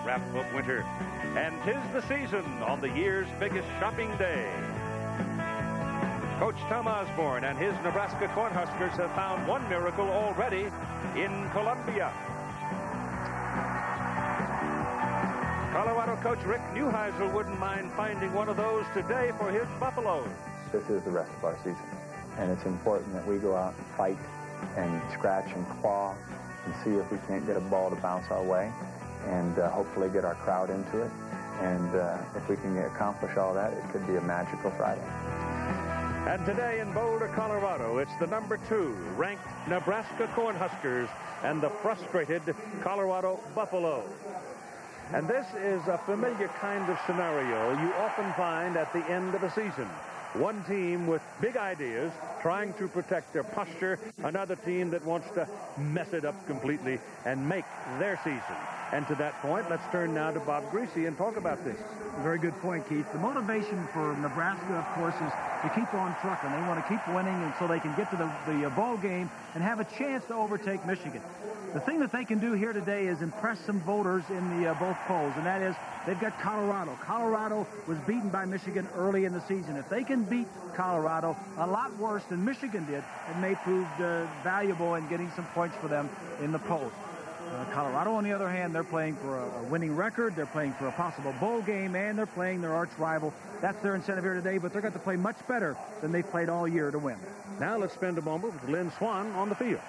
wrap of winter. And 'tis the season on the year's biggest shopping day. Coach Tom Osborne and his Nebraska Cornhuskers have found one miracle already in Columbia. Colorado coach Rick Neuheisel wouldn't mind finding one of those today for his Buffaloes. This is the rest of our season, and it's important that we go out and fight and scratch and claw and see if we can't get a ball to bounce our way, and hopefully get our crowd into it. And if we can accomplish all that, it could be a magical Friday. And today in Boulder, Colorado, it's the #2 ranked Nebraska Cornhuskers and the frustrated Colorado Buffaloes. And this is a familiar kind of scenario you often find at the end of a season. One team with big ideas trying to protect their posture, another team that wants to mess it up completely and make their season. And to that point, let's turn now to Bob Greasy and talk about this. Very good point, Keith. The motivation for Nebraska, of course, is to keep on trucking. They want to keep winning, and so they can get to the bowl game and have a chance to overtake Michigan. The thing that they can do here today is impress some voters in the both polls, and that is they've got Colorado. Colorado was beaten by Michigan early in the season. If they can beat Colorado a lot worse than Michigan did, it may prove valuable in getting some points for them in the polls. Colorado, on the other hand, they're playing for a winning record. They're playing for a possible bowl game, and they're playing their arch rival. That's their incentive here today, but they're going to play much better than they've played all year to win. Now let's spend a moment with Lynn Swan on the field.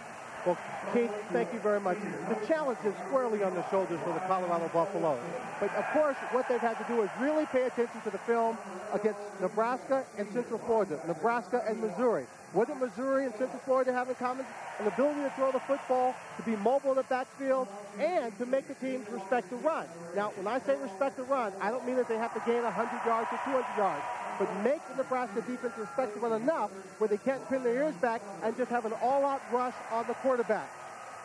Well, Keith, thank you very much. The challenge is squarely on the shoulders for the Colorado Buffaloes. But, of course, what they've had to do is really pay attention to the film against Nebraska and Central Florida, Nebraska and Missouri. What did Missouri and Central Florida have in common? An ability to throw the football, to be mobile in the backfield, and to make the teams respect the run. Now, when I say respect the run, I don't mean that they have to gain 100 yards or 200 yards. But make the Nebraska defense respect the run enough where they can't pin their ears back and just have an all-out rush on the quarterback.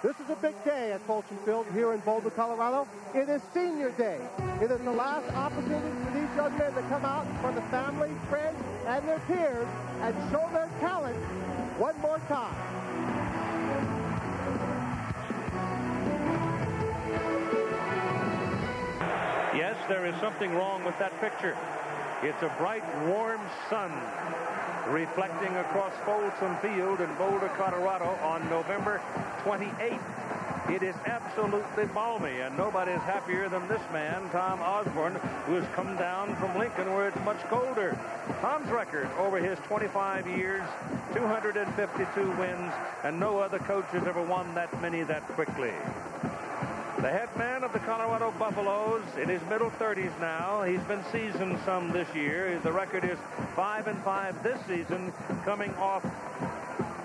This is a big day at Folsom Field here in Boulder, Colorado. It is senior day. It is the last opportunity for these young men to come out in front of family, friends, and their peers and show their talent one more time. Yes, there is something wrong with that picture. It's a bright, warm sun reflecting across Folsom Field in Boulder, Colorado on November 28th. It is absolutely balmy, and nobody's happier than this man, Tom Osborne, who has come down from Lincoln where it's much colder. Tom's record over his 25 years, 252 wins, and no other coach has ever won that many that quickly. The head man of the Colorado Buffaloes in his middle 30s now. He's been seasoned some this year. The record is 5-5 this season, coming off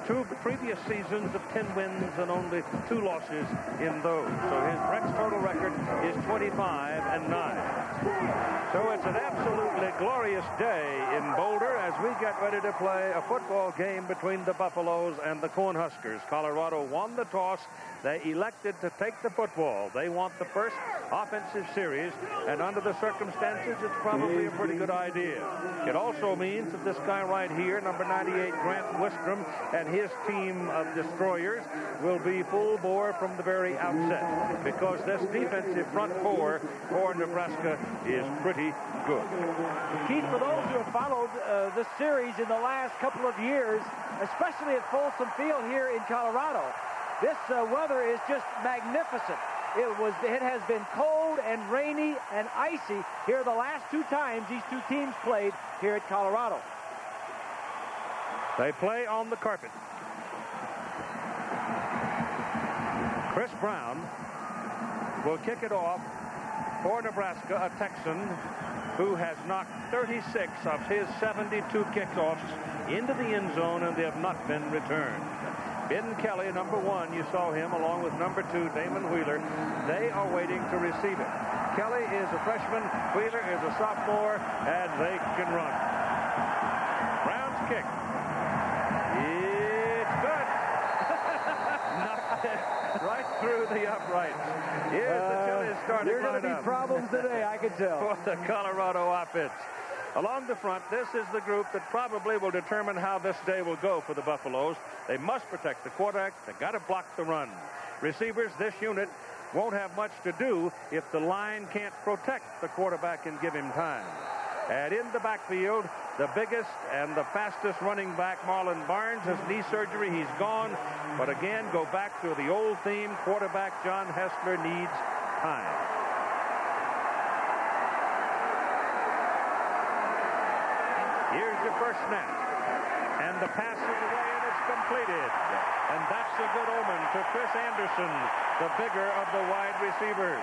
2 previous seasons of 10 wins and only 2 losses in those. So his total record is 25-9. So it's an absolutely glorious day in Boulder as we get ready to play a football game between the Buffaloes and the Cornhuskers. Colorado won the toss. They elected to take the football. They want the first offensive series, and under the circumstances, it's probably a pretty good idea. It also means that this guy right here, number 98, Grant Wistrom, and his team of destroyers will be full bore from the very outset, because this defensive front four for Nebraska is pretty good. Keith, for those who have followed this series in the last couple of years, especially at Folsom Field here in Colorado, this weather is just magnificent. It has been cold and rainy and icy here the last 2 times these 2 teams played here at Colorado. They play on the carpet. Chris Brown will kick it off for Nebraska, a Texan who has knocked 36 of his 72 kickoffs into the end zone, and they have not been returned. Ben Kelly, number 1, you saw him along with number 2, Damon Wheeler. They are waiting to receive it. Kelly is a freshman, Wheeler is a sophomore, and they can run. Brown's kick. It's good. Knocked it right through the uprights. Here's the Kelly starting You're going to be problems today, I can tell. For the Colorado offense. Along the front, this is the group that probably will determine how this day will go for the Buffaloes. They must protect the quarterback. They've got to block the run. Receivers, this unit won't have much to do if the line can't protect the quarterback and give him time. And in the backfield, the biggest and the fastest running back, Marlon Barnes, has knee surgery. He's gone. But again, go back to the old theme. Quarterback John Hessler needs time. Here's the first snap. And the pass is away, and it's completed. And that's a good omen to Chris Anderson, the bigger of the wide receivers.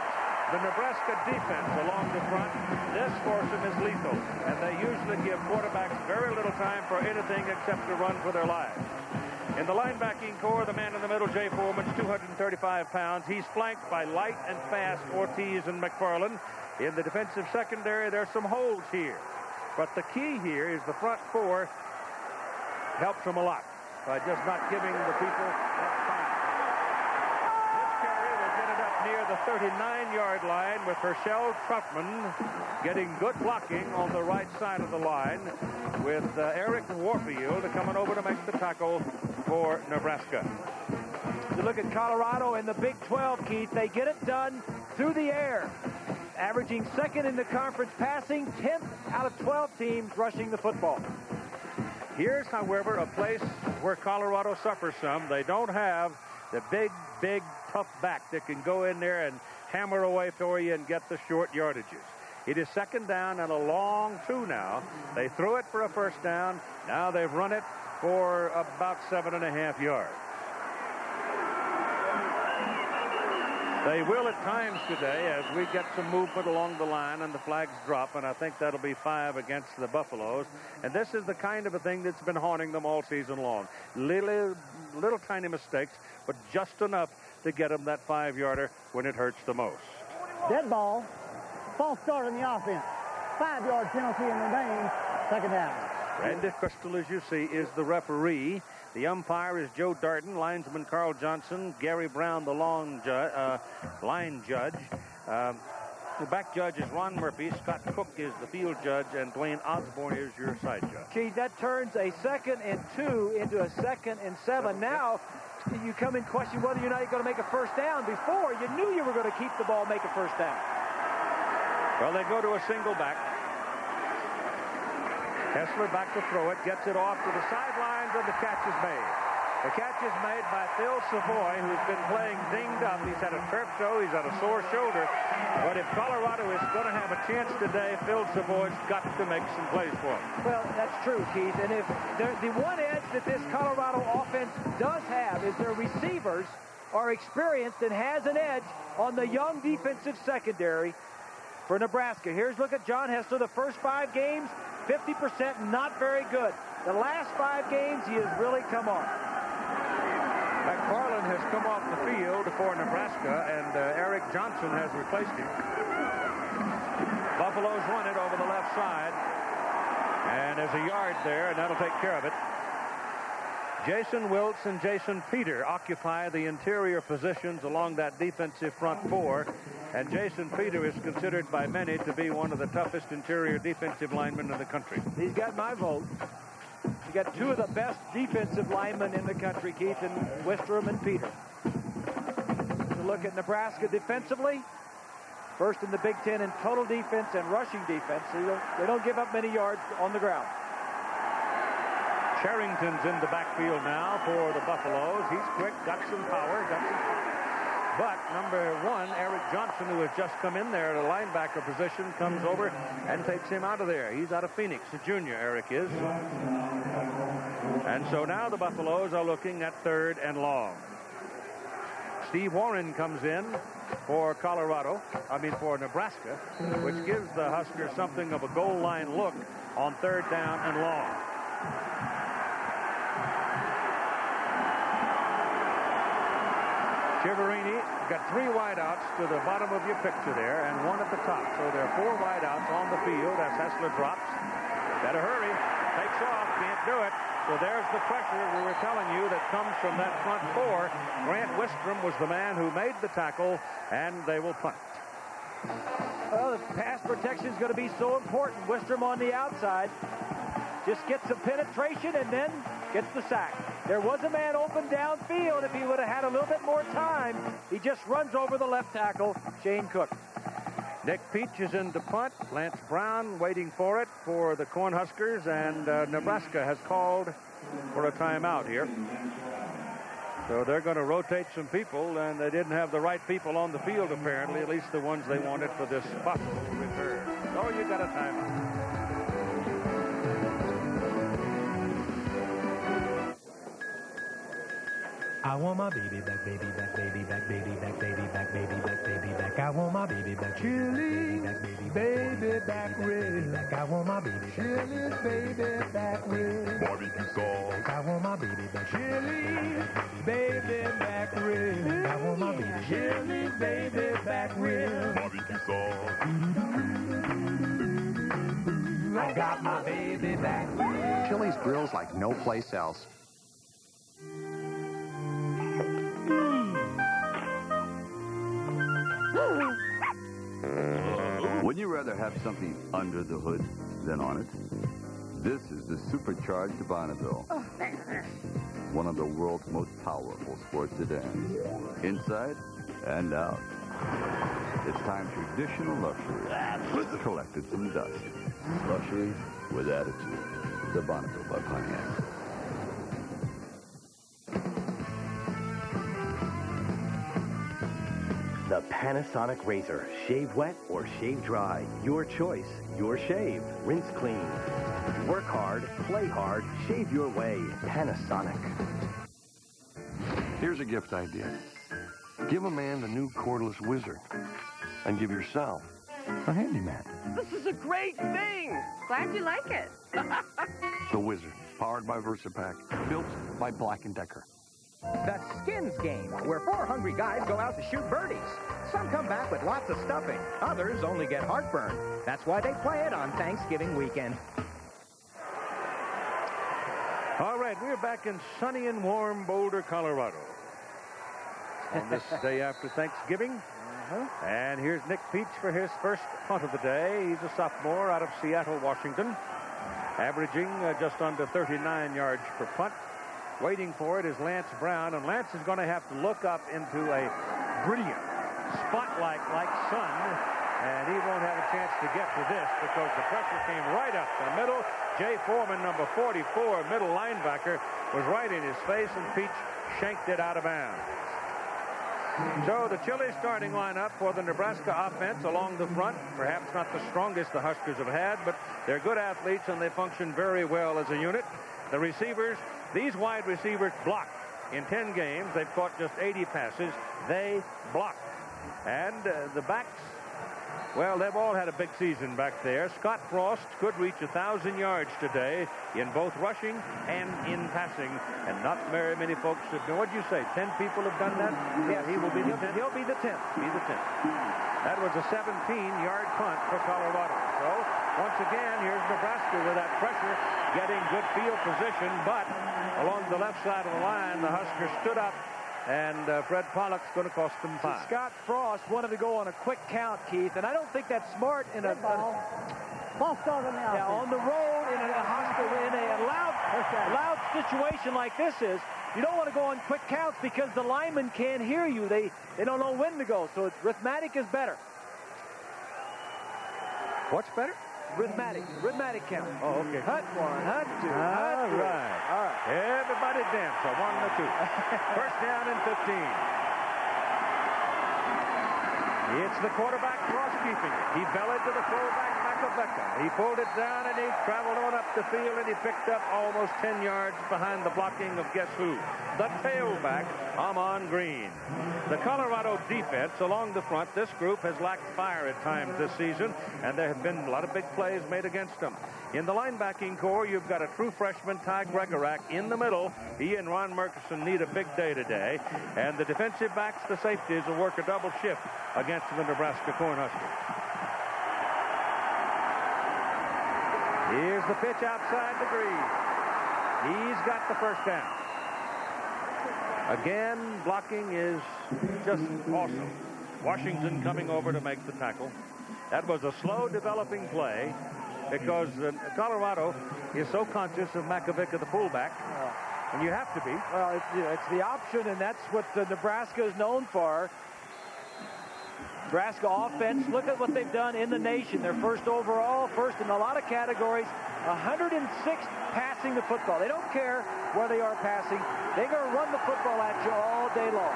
The Nebraska defense along the front, this foursome is lethal, and they usually give quarterbacks very little time for anything except to run for their lives. In the linebacking core, the man in the middle, Jay Foreman's 235 pounds. He's flanked by light and fast Ortiz and McFarland. In the defensive secondary, there's some holes here. But the key here is the front four helps them a lot by just not giving the people that time. This carry will get it up near the 39-yard line with Herschel Truffman getting good blocking on the right side of the line with Eric Warfield coming over to make the tackle for Nebraska. You look at Colorado in the Big 12, Keith, they get it done through the air. Averaging second in the conference passing, 10th out of 12 teams rushing the football. Here's, however, a place where Colorado suffers some. They don't have the big, tough back that can go in there and hammer away for you and get the short yardages. It is second down and a long two now. They threw it for a first down. Now they've run it for about 7.5 yards. They will at times today as we get some movement along the line and the flags drop, and I think that'll be 5 against the Buffaloes. And this is the kind of a thing that's been haunting them all season long. Little tiny mistakes, but just enough to get them that 5-yarder when it hurts the most. Dead ball. False start on the offense. 5-yard penalty in the game. Second down. Randy Crystal, as you see, is the referee. The umpire is Joe Darden, linesman Carl Johnson, Gary Brown, the line judge. The back judge is Ron Murphy. Scott Cook is the field judge, and Dwayne Osborne is your side judge. Keith, that turns a 2nd and 2 into a 2nd and 7. Now you come in question whether you're not going to make a first down. Before, you knew you were going to keep the ball, make a first down. Well, they go to a single back. Hessler back to throw it, gets it off to the sidelines, and the catch is made. The catch is made by Phil Savoy, who's been playing dinged up. He's had a turf toe, he's had a sore shoulder. But if Colorado is going to have a chance today, Phil Savoy's got to make some plays for him. Well, that's true, Keith. And if the one edge that this Colorado offense does have is their receivers are experienced and has an edge on the young defensive secondary for Nebraska. Here's a look at John Hessler. The first 5 games, 50%, not very good. The last 5 games, he has really come on. McFarland has come off the field for Nebraska, and Eric Johnson has replaced him. Buffalo's run it over the left side, and there's a yard there, and that'll take care of it. Jason Wiltz and Jason Peter occupy the interior positions along that defensive front four, and Jason Peter is considered by many to be one of the toughest interior defensive linemen in the country. He's got my vote. You got 2 of the best defensive linemen in the country, Keith, and Wistrom and Peter. To look at Nebraska defensively, first in the Big Ten in total defense and rushing defense. They don't give up many yards on the ground. Sherrington's in the backfield now for the Buffaloes. He's quick, got some power, But number 1, Eric Johnson, who has just come in there at a linebacker position, comes over and takes him out of there. He's out of Phoenix, a junior, Eric is. And so now the Buffaloes are looking at 3rd and long. Steve Warren comes in for for Nebraska, which gives the Huskers something of a goal line look on 3rd down and long. Chiaverini got 3 wideouts to the bottom of your picture there and 1 at the top. So there are 4 wideouts on the field as Hessler drops. Better hurry. Takes off. Can't do it. So there's the pressure we were telling you that comes from that front 4. Grant Wistrom was the man who made the tackle, and they will punt. Well, the pass protection is going to be so important. Wistrom on the outside. Just get some penetration and then gets the sack. There was a man open downfield. If he would have had a little bit more time, he just runs over the left tackle, Shane Cook. Nick Peach is in the punt. Lance Brown waiting for it for the Cornhuskers, and Nebraska has called for a timeout here. So they're going to rotate some people, and they didn't have the right people on the field, apparently, at least the ones they wanted for this possible return. So you got a timeout. I want my baby back, baby back, baby back, baby back, baby back, baby back, baby back. I want my baby back, Chili, baby back, rib. I want my baby back, Chili, baby back, rib. Barbecue sauce. I want my baby back, Chili, baby back, rib. I want my baby, Chili, baby back, rib. Barbecue sauce. I got my baby back. Chili's grills like no place else. Wouldn't you rather have something under the hood than on it? This is the supercharged Bonneville. One of the world's most powerful sports sedans. Inside and out. It's time traditional luxury collected some dust. Luxury with attitude. The Bonneville by Pontiac. The Panasonic Razor. Shave wet or shave dry. Your choice. Your shave. Rinse clean. Work hard. Play hard. Shave your way. Panasonic. Here's a gift idea. Give a man the new cordless Wizard. And give yourself a handyman. This is a great thing. Glad you like it. The Wizard. Powered by VersaPack. Built by Black & Decker. The Skins Game, where 4 hungry guys go out to shoot birdies. Some come back with lots of stuffing. Others only get heartburn. That's why they play it on Thanksgiving weekend. All right, we're back in sunny and warm Boulder, Colorado on this day after Thanksgiving. And here's Nick Peach for his first punt of the day. He's a sophomore out of Seattle, Washington, averaging just under 39 yards per punt. Waiting for it is Lance Brown, and Lance is going to have to look up into a brilliant spotlight-like sun, and he won't have a chance to get to this because the pressure came right up the middle. Jay Foreman, number 44, middle linebacker, was right in his face, and Peach shanked it out of bounds. So the Chili starting lineup for the Nebraska offense along the front. Perhaps not the strongest the Huskers have had, but they're good athletes, and they function very well as a unit. The receivers, these wide receivers block. In 10 games, they've caught just 80 passes. They block. And the backs, well, they've all had a big season back there. Scott Frost could reach 1,000 yards today in both rushing and in passing. And not very many folks have done. What'd you say? 10 people have done that? Yes, he will be the 10th. He'll be the 10th. Be the 10th. That was a 17-yard punt for Colorado. So, once again, here's Nebraska with that pressure, getting good field position, but along the left side of the line, the Huskers stood up, and Fred Pollock's going to cost them 5. Scott Frost wanted to go on a quick count, Keith, and I don't think that's smart in a false start on the offense. Yeah, on the road in a hostile, in a loud situation like this is. You don't want to go on quick counts because the linemen can't hear you. They don't know when to go, so arithmetic is better. What's better? Rhythmatic count. Oh, okay. Hut 1, hut 2, hut 3. All right. Everybody dance. A 1 and a 2. First down and 15. It's the quarterback Frost keeping it. He bellied to the fullback Macavecca. He pulled it down and he traveled on up the field and he picked up almost 10 yards behind the blocking of guess who? The tailback, Amon Green. The Colorado defense along the front, this group has lacked fire at times this season, and there have been a lot of big plays made against them. In the linebacking core, you've got a true freshman, Ty Gregorak, in the middle. He and Ron Murkison need a big day today. And the defensive backs, the safeties, will work a double shift against the Nebraska Cornhuskers. Here's the pitch outside the green. He's got the first down. Again, blocking is just awesome. Washington coming over to make the tackle. That was a slow developing play. because Colorado is so conscious of Makovica, the fullback, and you have to be. Well, it's the option, and that's what Nebraska is known for. Nebraska offense, look at what they've done in the nation. They're first overall, first in a lot of categories, 106th passing the football. They don't care where they are passing. They're going to run the football at you all day long.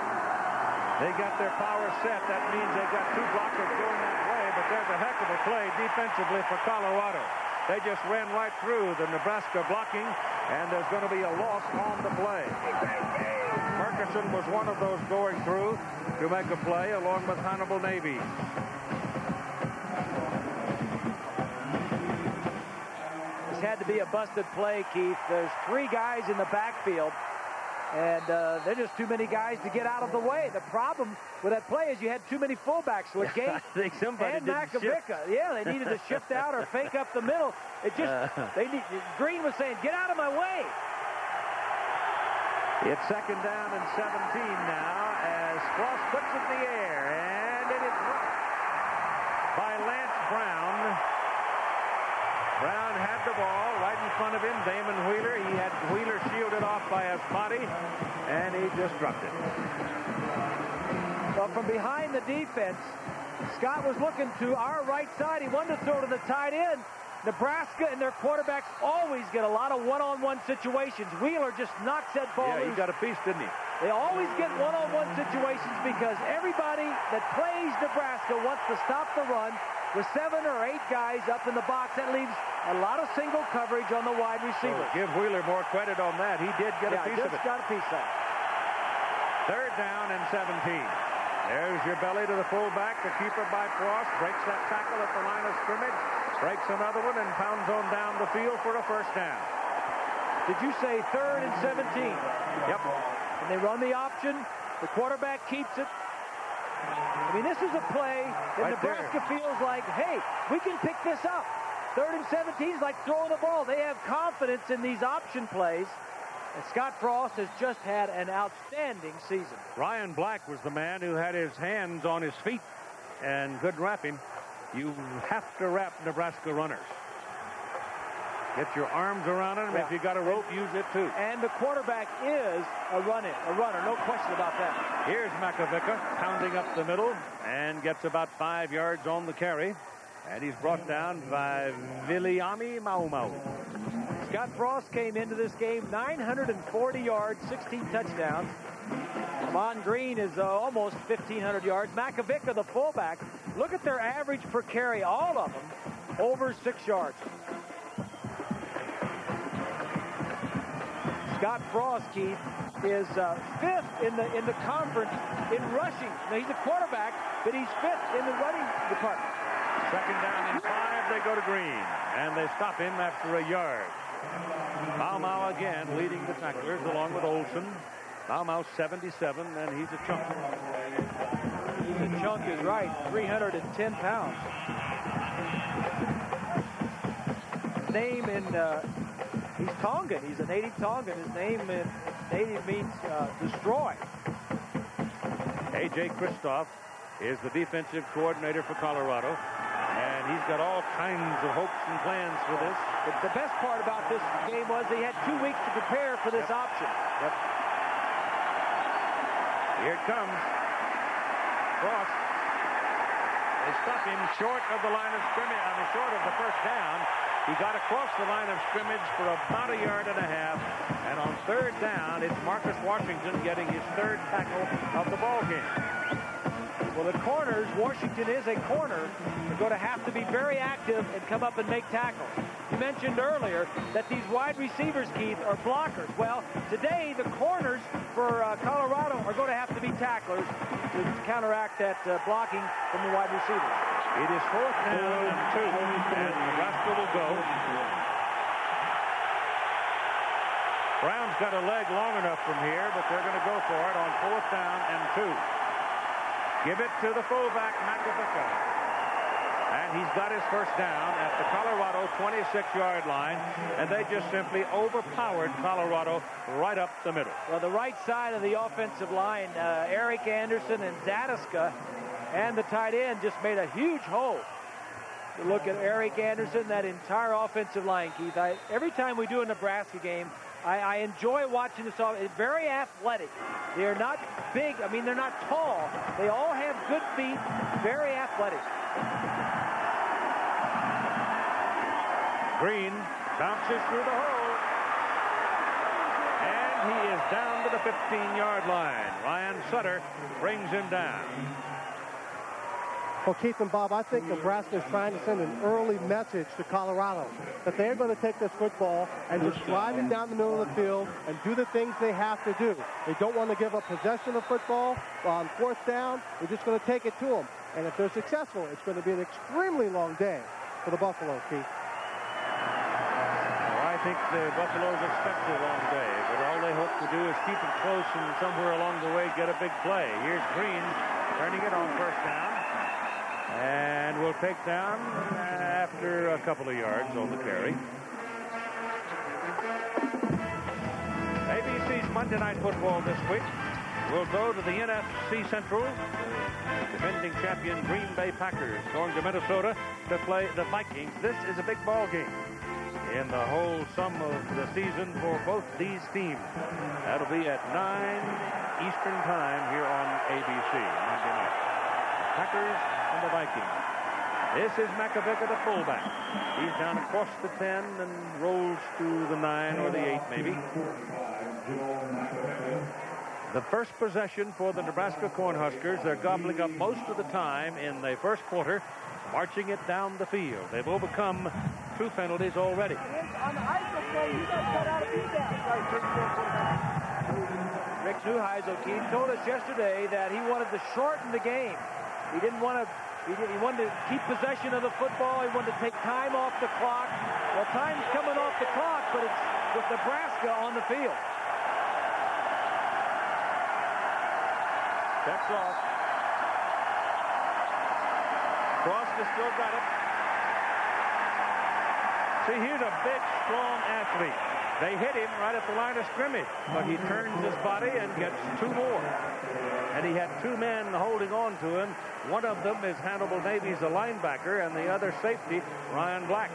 They got their power set. That means they got two blockers going that way, but there's a heck of a play defensively for Colorado. They just ran right through the Nebraska blocking, and there's going to be a loss on the play. Ferguson was one of those going through to make a play along with Hannibal Navy. This had to be a busted play, Keith. There's 3 guys in the backfield, and there's just too many guys to get out of the way. The problem with that play is you had too many fullbacks with Gates and Makovica. Yeah, they needed to shift out or fake up the middle. It just Green was saying, "Get out of my way." It's 2nd down and 17 now as Cross puts it in the air, and it is dropped by Lance Brown. Brown had the ball right in front of him. Damon Wheeler. He had Wheeler shielded off by his body, and he just dropped it. Well, from behind the defense, Scott was looking to our right side. He wanted to throw to the tight end. Nebraska and their quarterbacks always get a lot of one-on-one situations. Wheeler just knocks that ball loose. Yeah, he got a piece, didn't he? They always get one-on-one situations because everybody that plays Nebraska wants to stop the run. With 7 or 8 guys up in the box, that leaves a lot of single coverage on the wide receiver. So give Wheeler more credit on that. He did get a piece of it. Got a piece of it. 3rd down and 17. There's your belly to the fullback. The keeper by Frost breaks that tackle at the line of scrimmage, breaks another one, and pounds on down the field for a 1st down. Did you say 3rd and 17? Yep. And they run the option. The quarterback keeps it. I mean, this is a play that right Nebraska there. feels like, hey, we can pick this up. 3rd and 17 is like throwing the ball. They have confidence in these option plays. And Scott Frost has just had an outstanding season. Ryan Black was the man who had his hands on his feet and couldn't wrap him. You have to wrap Nebraska runners. Get your arms around him. Yeah. If you got a rope, use it too. And the quarterback is a runner, no question about that. Here's Makovica pounding up the middle and gets about 5 yards on the carry. And he's brought down by Viliami Maumau. Scott Frost came into this game 940 yards, 16 touchdowns. Lamont Green is almost 1,500 yards. Makovica, the fullback, look at their average per carry, all of them over 6 yards. Scott Frost, Keith, is 5th in the conference in rushing. Now, he's a quarterback, but he's 5th in the running department. 2nd down and 5. They go to Green, and they stop him after a yard. Maumau again leading the tacklers along with Olsen. Maumau 77, and he's a chunk. He's a chunk is right, 310 pounds. Name in he's Tongan. He's a native Tongan. His name in native means destroy. A.J. Kristoff is the defensive coordinator for Colorado, and he's got all kinds of hopes and plans for this. But the best part about this game was he had 2 weeks to prepare for this option. Yep. Here it comes. Frost. They stop him short of the line of scrimmage. Short of the 1st down. He got across the line of scrimmage for about 1.5 yards. And on 3rd down, it's Marcus Washington getting his 3rd tackle of the ball game. Well, the corners, Washington is a corner, are going to have to be very active and come up and make tackles. You mentioned earlier that these wide receivers, Keith, are blockers. Well, today the corners for Colorado are going to have to be tacklers to counteract that blocking from the wide receivers. It is 4th down and 2, and Nebraska will go. Brown's got a leg long enough from here, but they're going to go for it on 4th down and 2. Give it to the fullback, Makovica. And he's got his 1st down at the Colorado 26-yard line, and they just simply overpowered Colorado right up the middle. Well, the right side of the offensive line, Eric Anderson and Zadiska, and the tight end just made a huge hole. You look at Eric Anderson, that entire offensive line, Keith. Every time we do a Nebraska game, I enjoy watching this. It's very athletic. They're not big. I mean, they're not tall. They all have good feet, very athletic. Green bounces through the hole. And he is down to the 15-yard line. Ryan Sutter brings him down. Well, Keith and Bob, I think Nebraska is trying to send an early message to Colorado that they're going to take this football and just drive it down the middle of the field and do the things they have to do. They don't want to give up possession of football on fourth down. They're just going to take it to them. And if they're successful, it's going to be an extremely long day for the Buffaloes, Keith. Well, I think the Buffaloes expect a long day, but all they hope to do is keep it close and somewhere along the way get a big play. Here's Green turning it on first down. And will take down after a couple of yards on the carry. ABC's Monday Night Football this week will go to the NFC Central. Defending champion Green Bay Packers going to Minnesota to play the Vikings. This is a big ball game in the whole sum of the season for both these teams. That'll be at 9 Eastern time here on ABC Monday night. The Packers and the Vikings. This is Makovica, the fullback. He's down across the 10 and rolls to the 9 or the 8 maybe. The first possession for the Nebraska Cornhuskers. They're gobbling up most of the time in the first quarter, marching it down the field. They've overcome 2 penalties already. Rick Neuheisel told us yesterday that he wanted to shorten the game. He didn't want to. He wanted to keep possession of the football. He wanted to take time off the clock. Well, time's coming off the clock, but it's with Nebraska on the field. Steps off. Frost has still got it. See, here's a big, strong athlete. They hit him right at the line of scrimmage, but he turns his body and gets 2 more. And he had 2 men holding on to him. One of them is Hannibal Davies, the linebacker, and the other safety, Ryan Black.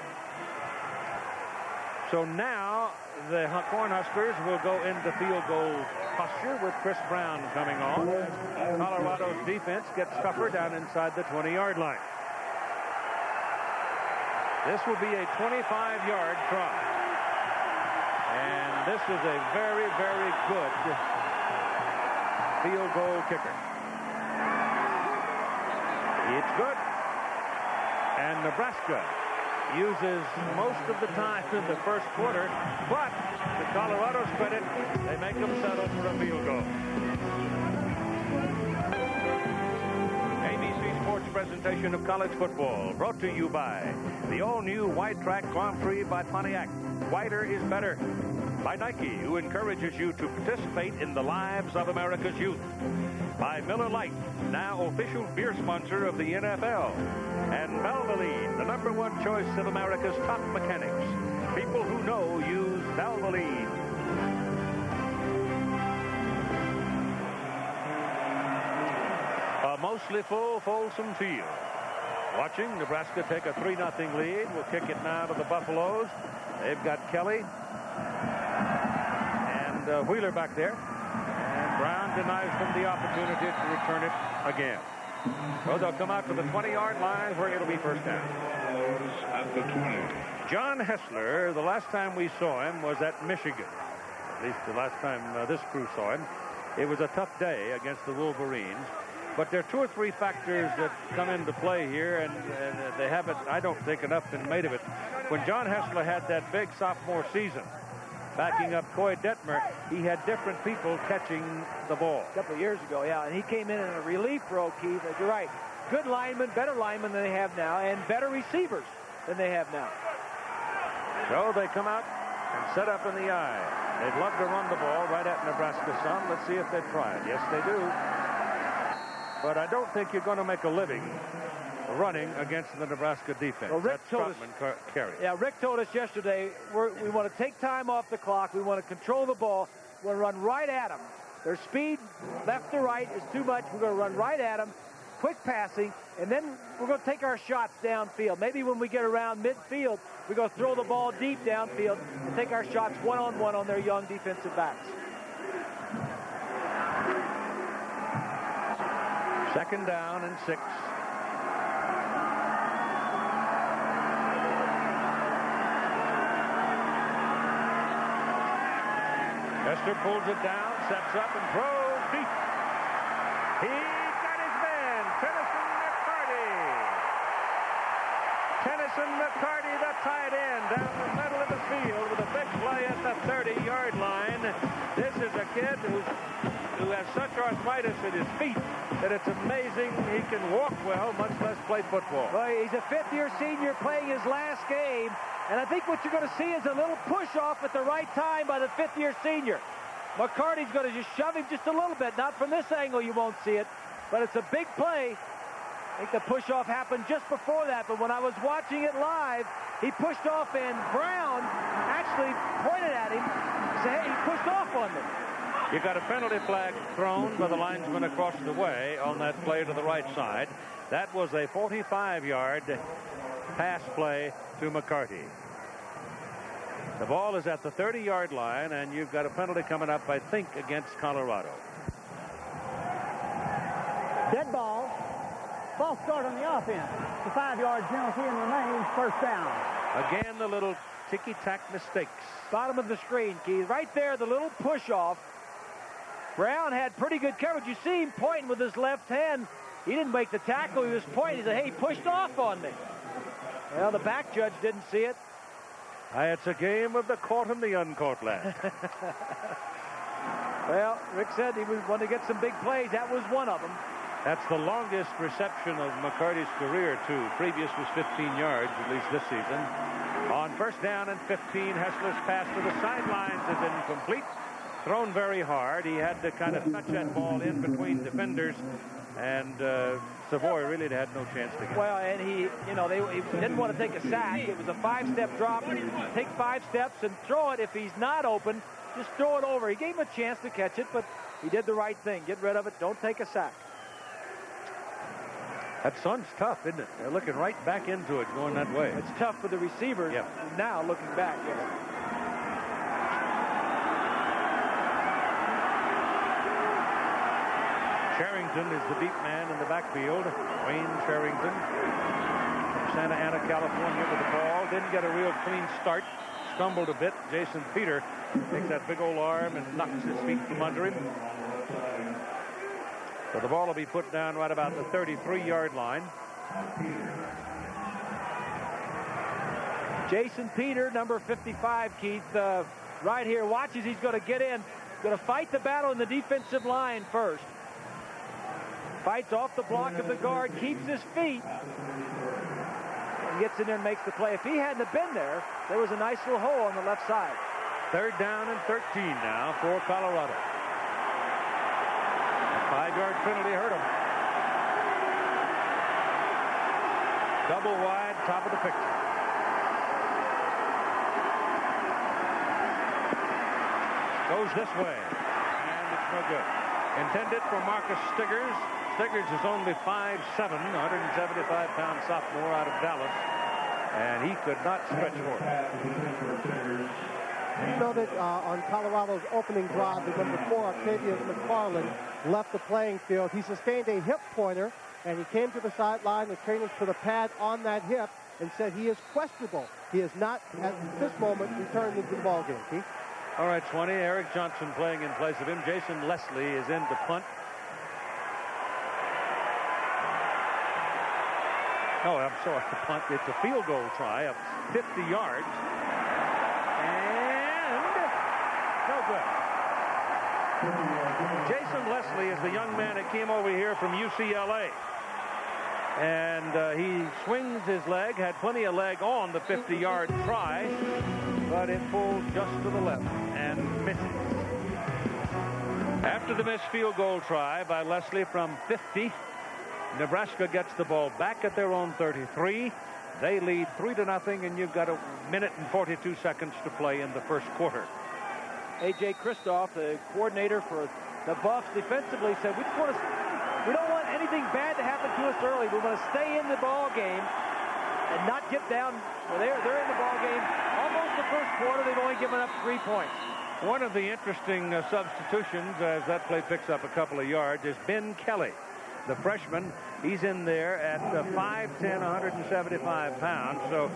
So now the Cornhuskers will go into field goal posture with Chris Brown coming on. Colorado's defense gets tougher down inside the 20-yard line. This will be a 25-yard try. And this is a very, very good field goal kicker. It's good. And Nebraska uses most of the time in the first quarter, but to Colorado's credit, they make them settle for a field goal. ABC Sports presentation of college football brought to you by the all-new Wide Track Grand Prix by Pontiac. Wider is better. By Nike, who encourages you to participate in the lives of America's youth. By Miller Lite, now official beer sponsor of the NFL. And Valvoline, the #1 choice of America's top mechanics. People who know use Valvoline. A mostly full Folsom Field. Watching Nebraska take a 3-0 lead. We'll kick it now to the Buffaloes. They've got Kelly and Wheeler back there. And Brown denies them the opportunity to return it again. So they'll come out to the 20-yard line where it'll be first down. At the 20. John Hessler, the last time we saw him was at Michigan. At least the last time this crew saw him. It was a tough day against the Wolverines. But there are 2 or 3 factors that come into play here, and they haven't, I don't think, enough been made of it. When John Hessler had that big sophomore season, backing up Coy Detmer, he had different people catching the ball. A couple of years ago, yeah, and he came in a relief role, Keith. You're right. Good linemen, better linemen than they have now, and better receivers than they have now. So they come out and set up in the eye. They'd love to run the ball right at Nebraska some. Let's see if they try it. Yes, they do. But I don't think you're going to make a living running against the Nebraska defense. Well, Rick told us, carry. Yeah, Rick told us yesterday we want to take time off the clock. We want to control the ball. We want to run right at them. Their speed, left to right, is too much. We're going to run right at them. quick passing, and then we're going to take our shots downfield. Maybe when we get around midfield, we're going to throw the ball deep downfield and take our shots one-on-one on their young defensive backs. Second down and 6. Esther pulls it down, steps up, and throws deep. He got his man, Tennyson McCarty. Tennyson McCarty, the tight end, down the middle of the field with a big play at the 30-yard line. This is a kid who has such arthritis in his feet that it's amazing he can walk well, much less play football. Well, he's a fifth-year senior playing his last game, and I think what you're going to see is a little push-off at the right time by the fifth-year senior. McCarty's going to just shove him just a little bit. Not from this angle, you won't see it, but it's a big play. I think the push-off happened just before that, but when I was watching it live, he pushed off, and Brown actually pointed at him and said, hey, he pushed off on me. You got a penalty flag thrown by the linesman across the way on that play to the right side. That was a 45-yard pass play to McCarty. The ball is at the 30-yard line, and you've got a penalty coming up, I think, against Colorado. Dead ball. False start on the offense. The 5-yard penalty and remains first down. Again, the little ticky-tack mistakes. Bottom of the screen, Keith. Right there, the little push-off. Brown had pretty good coverage. You see him pointing with his left hand. He didn't make the tackle. He was pointing. He said, hey, he pushed off on me. Well, the back judge didn't see it. It's a game of the caught and the uncaught, lad. Well, Rick said he was going to get some big plays. That was one of them. That's the longest reception of McCarty's career, too. Previous was 15 yards, at least this season. On first down and 15, Hessler's pass to the sidelines is incomplete. Thrown very hard. He had to kind of touch that ball in between defenders, and Savoy really had no chance to get it. Well, and he didn't want to take a sack. It was a 5-step drop. Take 5 steps and throw it. If he's not open, just throw it over. He gave him a chance to catch it, but he did the right thing. Get rid of it. Don't take a sack. That sun's tough, isn't it? They're looking right back into it going that way. It's tough for the receivers now looking back. Sherrington is the deep man in the backfield. Wayne Sherrington from Santa Ana, California with the ball. Didn't get a real clean start. Stumbled a bit. Jason Peter takes that big old arm and knocks his feet from under him. So the ball will be put down right about the 33-yard line. Jason Peter, number 55, Keith, right here, watches. He's going to get in. Going to fight the battle in the defensive line first. Fights off the block of the guard, keeps his feet, and gets in there and makes the play. If he hadn't have been there, there was a nice little hole on the left side. Third down and 13 now for Colorado. A 5-yard penalty hurt him. Double wide, top of the picture. Goes this way, and it's no good. Intended for Marcus Stiggers. Stiggers is only 5'7", 175-pound sophomore out of Dallas, and he could not stretch for it. You know that on Colorado's opening drive, the number 4, Octavius McFarland, left the playing field. He sustained a hip pointer, and he came to the sideline. The trainers put a pad on that hip and said he is questionable. He has not, at this moment, returned into the ballgame. Keith? All right, 20. Eric Johnson playing in place of him. Jason Leslie is in to punt. Oh, I'm sorry, the punt. It's a field goal try of 50 yards. And no good. Jason Leslie is the young man that came over here from UCLA. And he swings his leg, had plenty of leg on the 50-yard try, but it pulls just to the left and misses. After the missed field goal try by Leslie from 50, Nebraska gets the ball back at their own 33. They lead 3-0, and you've got a minute and 42 seconds to play in the first quarter. A.J. Kristoff, the coordinator for the Buffs defensively, said we don't want anything bad to happen to us early. We want to stay in the ball game and not get down. Well, they're in the ball game almost the first quarter. They've only given up 3 points. One of the interesting substitutions, as that play picks up a couple of yards, is Ben Kelly, the freshman. He's in there at 5'10", 175 pounds. So,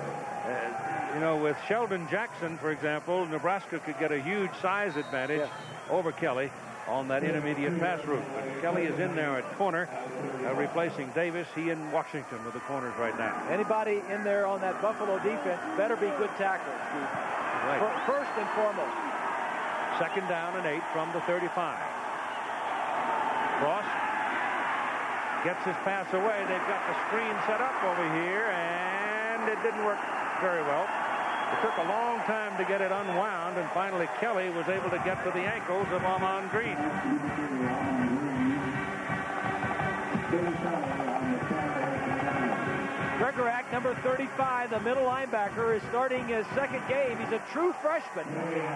you know, with Sheldon Jackson, for example, Nebraska could get a huge size advantage over Kelly on that intermediate pass route. But Kelly is in there at corner, replacing Davis. He in Washington with the corners right now. Anybody in there on that Buffalo defense better be good tacklers, Steve. Right. First and foremost. 2nd down and 8 from the 35. Cross gets his pass away. They've got the screen set up over here, and it didn't work very well. It took a long time to get it unwound, and finally Kelly was able to get to the ankles of Ahman Green. Gregorak, number 35, the middle linebacker, is starting his 2nd game. He's a true freshman.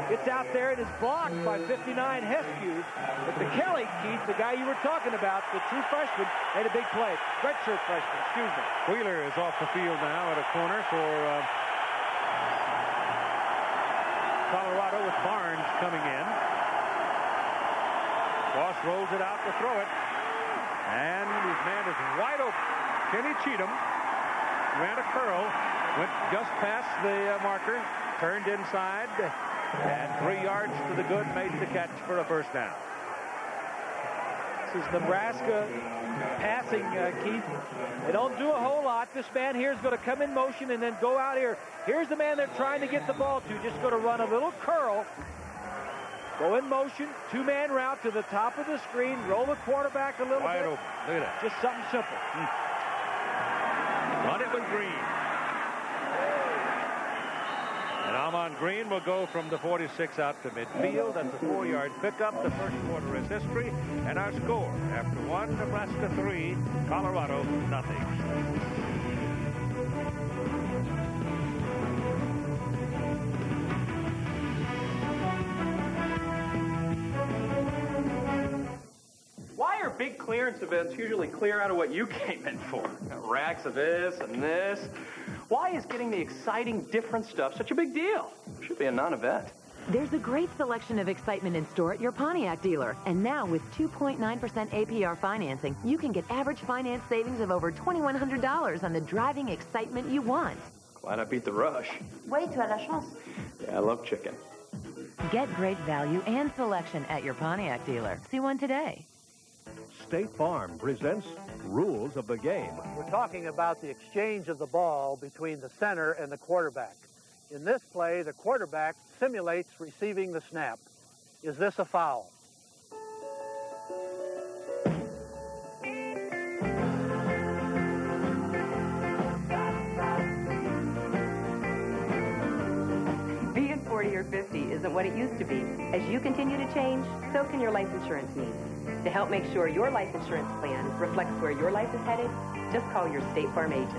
Gets out there and is blocked by 59 Heskew. But the Kelly, Keith, the guy you were talking about, the true freshman, made a big play. Redshirt freshman, excuse me. Wheeler is off the field now at a corner for Colorado, with Barnes coming in. Ross rolls it out to throw it. And his man is wide open. Kenny Cheatham ran a curl, went just past the marker, turned inside, and 3 yards to the good, made the catch for a first down. This is Nebraska passing, Keith. They don't do a whole lot. This man here is going to come in motion and then go out here. Here's the man they're trying to get the ball to. Just going to run a little curl. Go in motion, 2-man route to the top of the screen, roll the quarterback a little wide bit. Open. Look at that. Just something simple. Run it with Green. And Ahman Green will go from the 46 out to midfield. That's a 4-yard pickup. The first quarter is history. And our score, after 1, Nebraska 3, Colorado nothing. Why are big clearance events usually clear out of what you came in for? Racks of this and this. Why is getting the exciting, different stuff such a big deal? It should be a non-event. There's a great selection of excitement in store at your Pontiac dealer. And now with 2.9% APR financing, you can get average finance savings of over $2,100 on the driving excitement you want. Glad I beat the rush. Oui, tu as la chance. Yeah, I love chicken. Get great value and selection at your Pontiac dealer. See one today. State Farm presents Rules of the Game. We're talking about the exchange of the ball between the center and the quarterback. In this play, the quarterback simulates receiving the snap. Is this a foul? Being 40 or 50 isn't what it used to be. As you continue to change, so can your life insurance needs. To help make sure your life insurance plan reflects where your life is headed, just call your State Farm agent.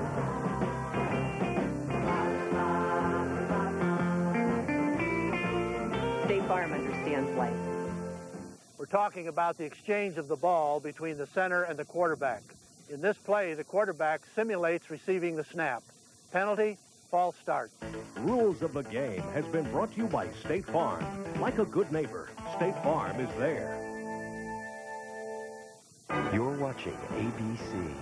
State Farm understands life. We're talking about the exchange of the ball between the center and the quarterback. In this play, the quarterback simulates receiving the snap. Penalty, false start. Rules of the Game has been brought to you by State Farm. Like a good neighbor, State Farm is there. You're watching ABC.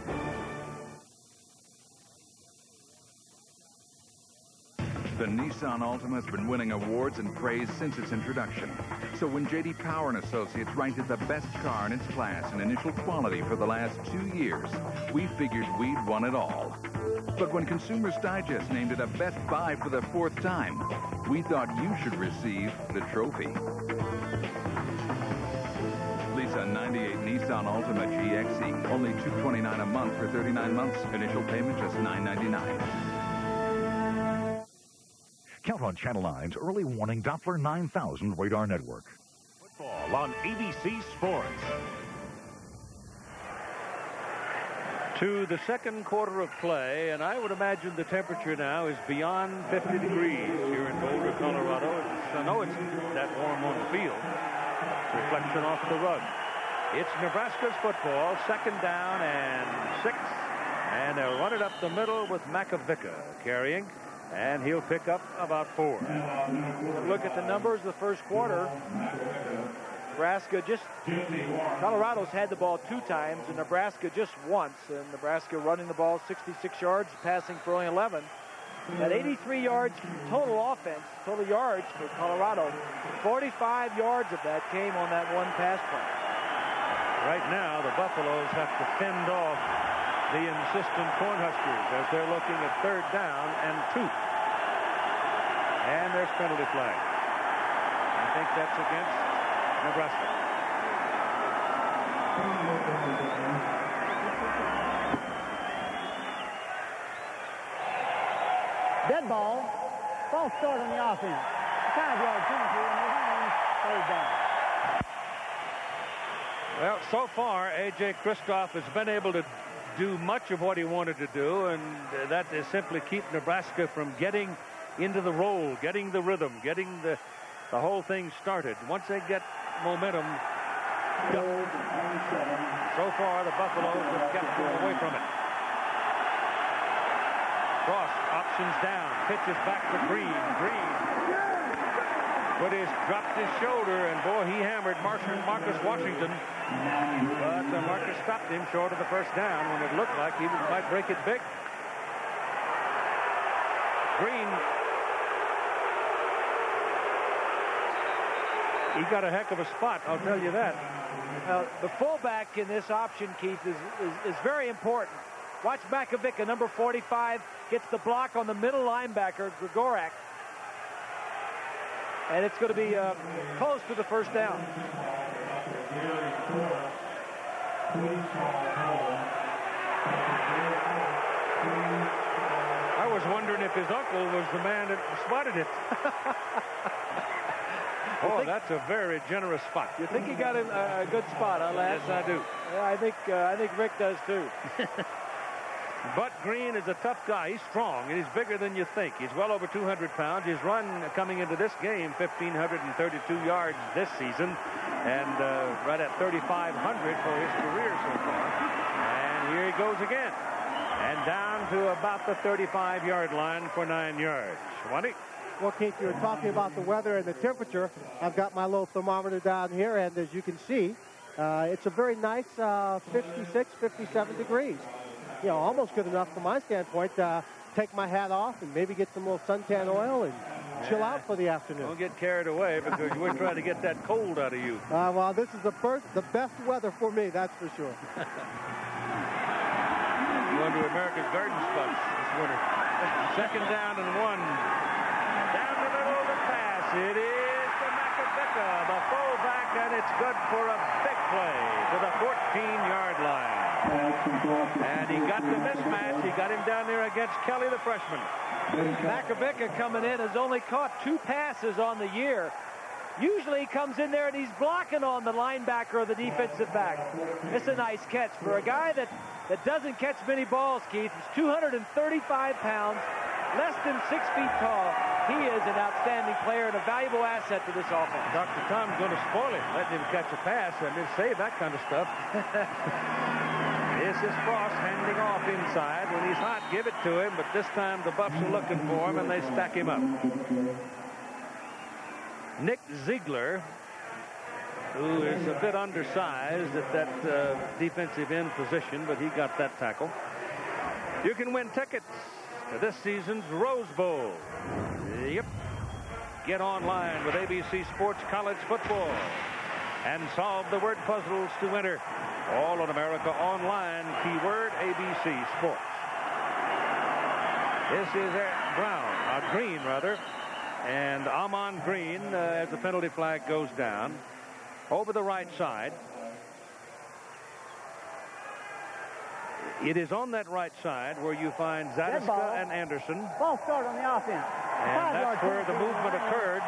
The Nissan Altima has been winning awards and praise since its introduction. So when J.D. Power and Associates ranked it the best car in its class in initial quality for the last 2 years, we figured we'd won it all. But when Consumers Digest named it a best buy for the 4th time, we thought you should receive the trophy. Lease a 98 Nissan Altima GXE, only $229 a month for 39 months. Initial payment just $999. Count on Channel 9's early warning Doppler 9000 radar network. Football on ABC Sports. To the second quarter of play, and I would imagine the temperature now is beyond 50 degrees here in Boulder, Colorado. I know it's that warm on the field. Reflection off the rug. It's Nebraska's football, 2nd down and 6. And they'll run it up the middle with Makovica carrying. And he'll pick up about 4. Look at the numbers of the first quarter. Colorado's had the ball 2 times, and Nebraska just once. And Nebraska running the ball 66 yards, passing for only 11. At 83 yards total offense, total yards for Colorado, 45 yards of that came on that one pass play. Right now, the Buffaloes have to fend off the insistent Cornhuskers as they're looking at 3rd down and 2. And there's penalty flag. I think that's against Nebraska. Dead ball. False start on the offense. 5-yard penalty and remains 3rd down. Well, so far, A.J. Kristoff has been able to do much of what he wanted to do, and that is simply keep Nebraska from getting into the roll, getting the rhythm, getting the whole thing started. Once they get momentum, so far the Buffaloes have kept them away from it. Cross options down, pitches back to Green. But he's dropped his shoulder, and boy, he hammered Marcus Washington. But Marcus stopped him short of the 1st down when it looked like he might break it big. Green, he got a heck of a spot, I'll tell you that. The fullback in this option, Keith, is very important. Watch Makovica, number 45, gets the block on the middle linebacker, Grigorak. And it's going to be close to the 1st down. I was wondering if his uncle was the man that spotted it. Oh, that's a very generous spot. You think he got a good spot, huh, Lance? Yes, I do. Yeah, I think Rick does too. But Green is a tough guy. He's strong, and he's bigger than you think. He's well over 200 pounds. His run coming into this game, 1,532 yards this season, and right at 3,500 for his career so far. And here he goes again. And down to about the 35-yard line for 9 yards. Schwanty? Well, Keith, you were talking about the weather and the temperature. I've got my little thermometer down here, and as you can see, it's a very nice 56, 57 degrees. You know, almost good enough from my standpoint to take my hat off and maybe get some little suntan oil and chill out for the afternoon. Don't get carried away because we're trying to get that cold out of you. Well, this is the best weather for me, that's for sure. Going to America's Garden Spots this winter. 2nd down and 1. Down the middle of the pass. It is to Makovica, the fullback, and it's good for a big play to the 14-yard line. And he got the mismatch. He got him down there against Kelly, the freshman. Makovica coming in has only caught 2 passes on the year. Usually he comes in there and he's blocking on the linebacker or the defensive back. It's a nice catch for a guy that doesn't catch many balls, Keith. He's 235 pounds, less than 6 feet tall. He is an outstanding player and a valuable asset to this offense. Dr. Tom's going to spoil it, letting him catch a pass and then save that kind of stuff. This is Frost handing off inside. When he's hot, give it to him, but this time the Buffs are looking for him and they stack him up. Nick Ziegler, who is a bit undersized at that defensive end position, but he got that tackle. You can win tickets to this season's Rose Bowl. Yep. Get online with ABC Sports College Football and solve the word puzzles to enter. All on America Online, keyword ABC Sports. This is Green, and Amon Green as the penalty flag goes down over the right side. It is on that right side where you find Zadiska and Anderson. False start on the offense. And that's where the movement occurred,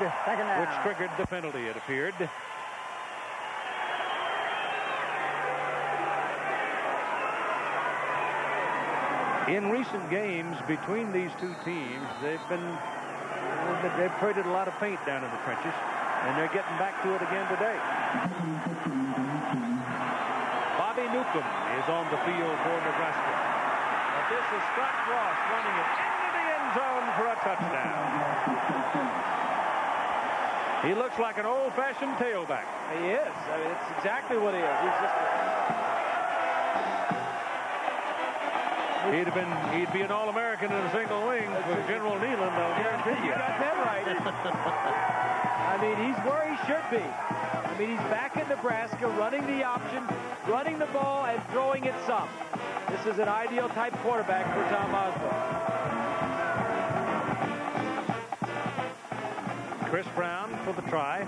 which triggered the penalty, it appeared. In recent games between these two teams, they've traded a lot of paint down in the trenches, and they're getting back to it again today. Newcomb is on the field for Nebraska. But this is Scott Frost running it into the end zone for a touchdown. He looks like an old-fashioned tailback. He is. I mean, it's exactly what he is. He's just... He'd be an All-American in a single wing for General Nealon, I'll guarantee you. You got that right. I mean, he's where he should be. I mean, he's back in Nebraska, running the option, running the ball, and throwing it some. This is an ideal type quarterback for Tom Osborne. Chris Brown for the try.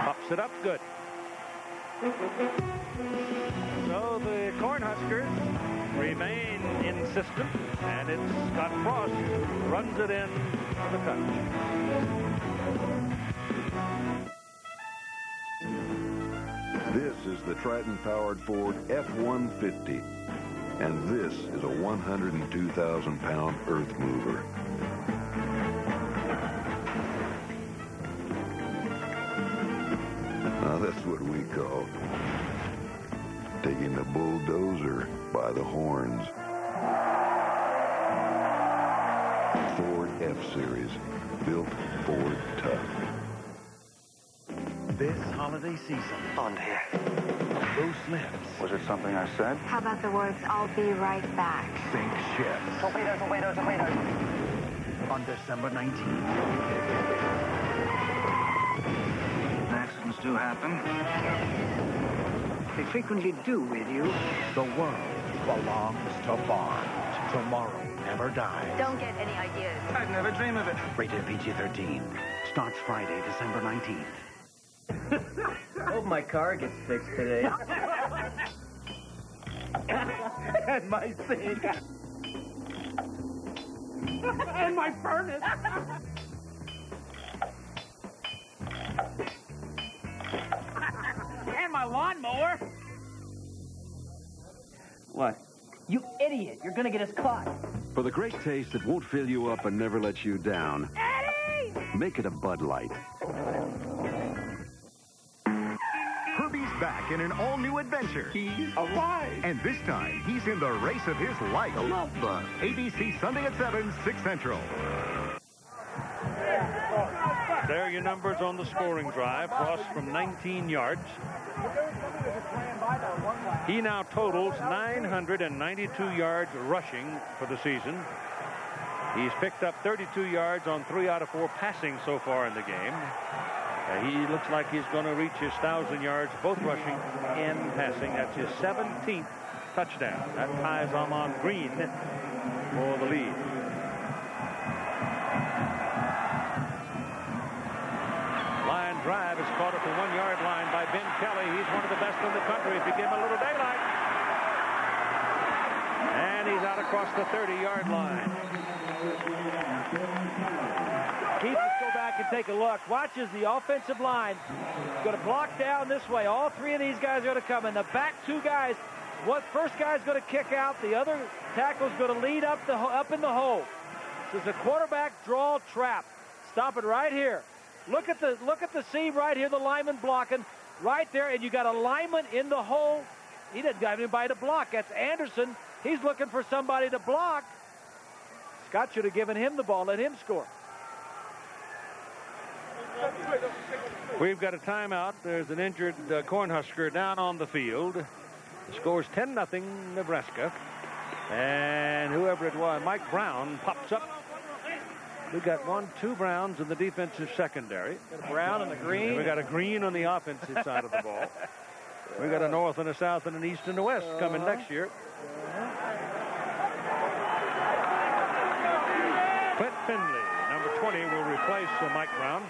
Pops it up good. So the Cornhuskers remain insistent, and it's Scott Frost who runs it in for the touch. This is the Triton-powered Ford F-150, and this is a 102,000-pound earth mover. Now that's what we call taking the bulldozer by the horns. Ford F-Series, built Ford tough. This holiday season, on loose lips. Was it something I said? How about the words, "I'll be right back"? Sink ships. Torpedoes, torpedoes, torpedoes. On December 19th. Accidents do happen. They frequently do with you. The world belongs to Bond. Tomorrow never dies. Don't get any ideas. I'd never dream of it. Rated PG-13. Starts Friday, December 19th. Hope my car gets fixed today. And my sink. And my furnace. And my lawnmower. What? You idiot. You're going to get us caught. For the great taste that won't fill you up and never let you down, Eddie! make it a Bud Light. Herbie's back in an all-new adventure. He's alive. And this time, he's in the race of his life. The Love Bug. ABC Sunday at 7, 6 Central. There are your numbers on the scoring drive. Frost from 19 yards. He now totals 992 yards rushing for the season. He's picked up 32 yards on 3 out of 4 passing so far in the game. He looks like he's going to reach his 1,000 yards, both rushing and passing. That's his 17th touchdown. That ties Ahman Green for the lead. Line drive is caught at the 1-yard line by Ben Kelly. He's one of the best in the country if you give him a little daylight. And he's out across the 30-yard line. Keith, let's go back and take a look. Watch as the offensive line is going to block down this way. All 3 of these guys are going to come in. The back 2 guys, first guy's going to kick out. The other tackle's going to lead up in the hole. This is a quarterback draw trap. Stop it right here. Look at the seam right here. The lineman blocking right there, and you got a lineman in the hole. He didn't have anybody to block. That's Anderson. He's looking for somebody to block. Scott should have given him the ball. Let him score. We've got a timeout. There's an injured Cornhusker down on the field. The score's 10-0 Nebraska. And whoever it was, Mike Brown pops up. We got 2 Browns in the defensive secondary. Got a Brown and a Green. And we got a Green on the offensive side of the ball. We got a North and a South and an East and a West coming next year. Clint Finley, number 20, will replace Mike Brown.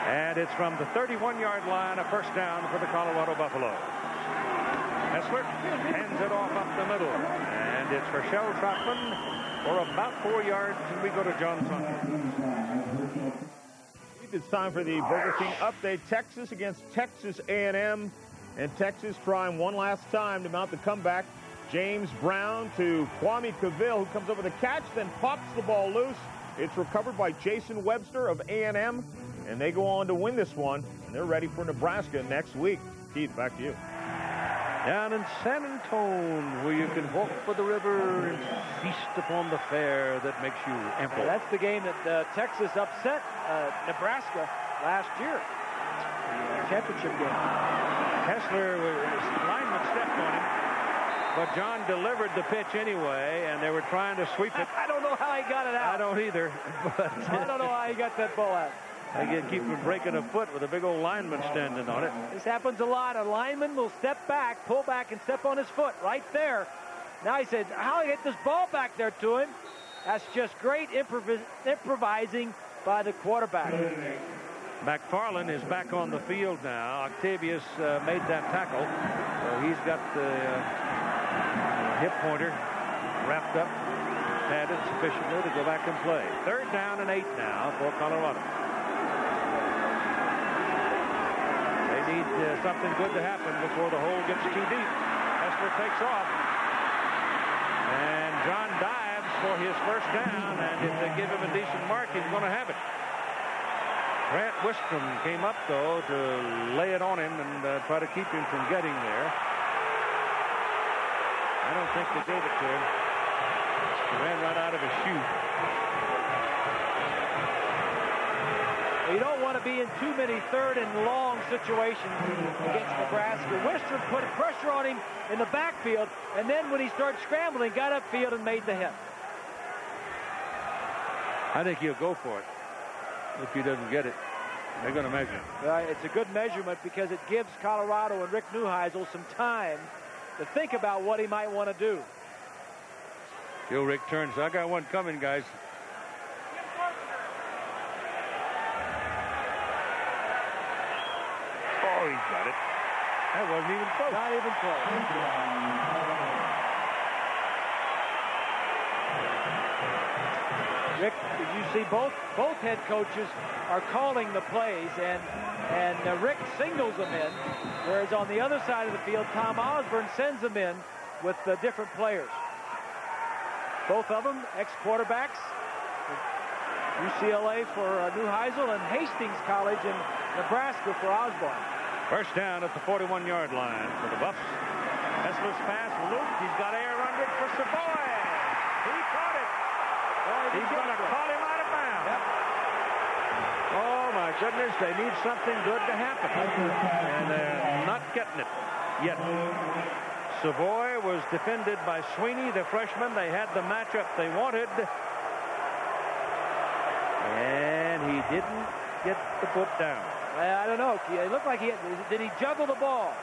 And it's from the 31-yard line, a first down for the Colorado Buffaloes. Hessler hands it off up the middle. And it's Herschel Troutman for about 4 yards, and we go to John Saunders. It's time for the Burger King update. Texas against Texas A&M. And Texas trying one last time to mount the comeback. James Brown to Kwame Cavill, who comes up with a catch, then pops the ball loose. It's recovered by Jason Webster of A&M. And they go on to win this one, and they're ready for Nebraska next week. Keith, back to you. Down in San Antone, where you can walk by the river and feast upon the fare that makes you ample. That's the game that Texas upset Nebraska last year. The championship game. Kessler, his lineman stepped on him, but John delivered the pitch anyway, and they were trying to sweep it. I don't know how he got it out. I don't either. But I don't know how he got that ball out. They keep from breaking a foot with a big old lineman standing on it. This happens a lot. A lineman will step back, pull back, and step on his foot right there. Now he says, how do I get this ball back there to him? That's just great improvising by the quarterback. McFarland is back on the field now. Octavius made that tackle. So he's got the hip pointer wrapped up, padded sufficiently to go back and play. 3rd down and 8 now for Colorado. They need something good to happen before the hole gets too deep. Hessler takes off. And John dives for his 1st down, and if they give him a decent mark, he's going to have it. Grant Wistrom came up, though, to lay it on him and try to keep him from getting there. I don't think they gave it to him. He ran right out of his shoe. You don't want to be in too many 3rd and long situations against Nebraska. Wistrom put pressure on him in the backfield, and then when he started scrambling, got upfield and made the hit. I think he'll go for it if he doesn't get it. They're going to measure it. It's a good measurement because it gives Colorado and Rick Neuheisel some time to think about what he might want to do. Joe Rick turns. I got one coming, guys. Oh, he's got it. That wasn't even close. Not even close. Rick, you see both head coaches are calling the plays, and Rick singles them in, whereas on the other side of the field, Tom Osborne sends them in with the different players. Both of them ex-quarterbacks. UCLA for Neuheisel and Hastings College in Nebraska for Osborne. 1st down at the 41-yard line for the Buffs. Hessler's pass looped. He's got air under it for Savoy. He caught it. He's going to call him out of bounds. Yep. Oh, my goodness. They need something good to happen. And they're not getting it yet. Savoy was defended by Sweeney, the freshman. They had the matchup they wanted. And he didn't get the foot down. I don't know. It looked like did he juggle the ball?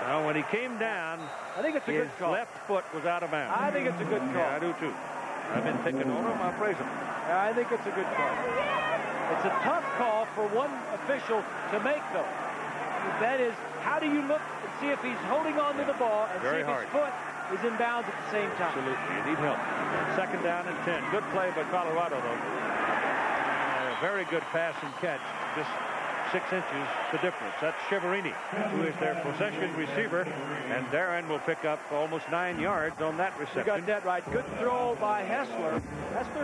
Now, when he came down, I think it's a good call. His left foot was out of bounds. I think it's a good call. Yeah, I do too. I've been picking on him. I'll praise him. I think it's a good call. It's a tough call for one official to make, though. That is, how do you look and see if he's holding on to the ball and see if his foot is in bounds at the same time? Absolutely. You need help. 2nd down and 10. Good play by Colorado, though. Very good pass and catch. Just 6 inches the difference. That's Chiaverini, who is their possession receiver, and Darren will pick up almost 9 yards on that reception. You got that right. Good throw by Hessler.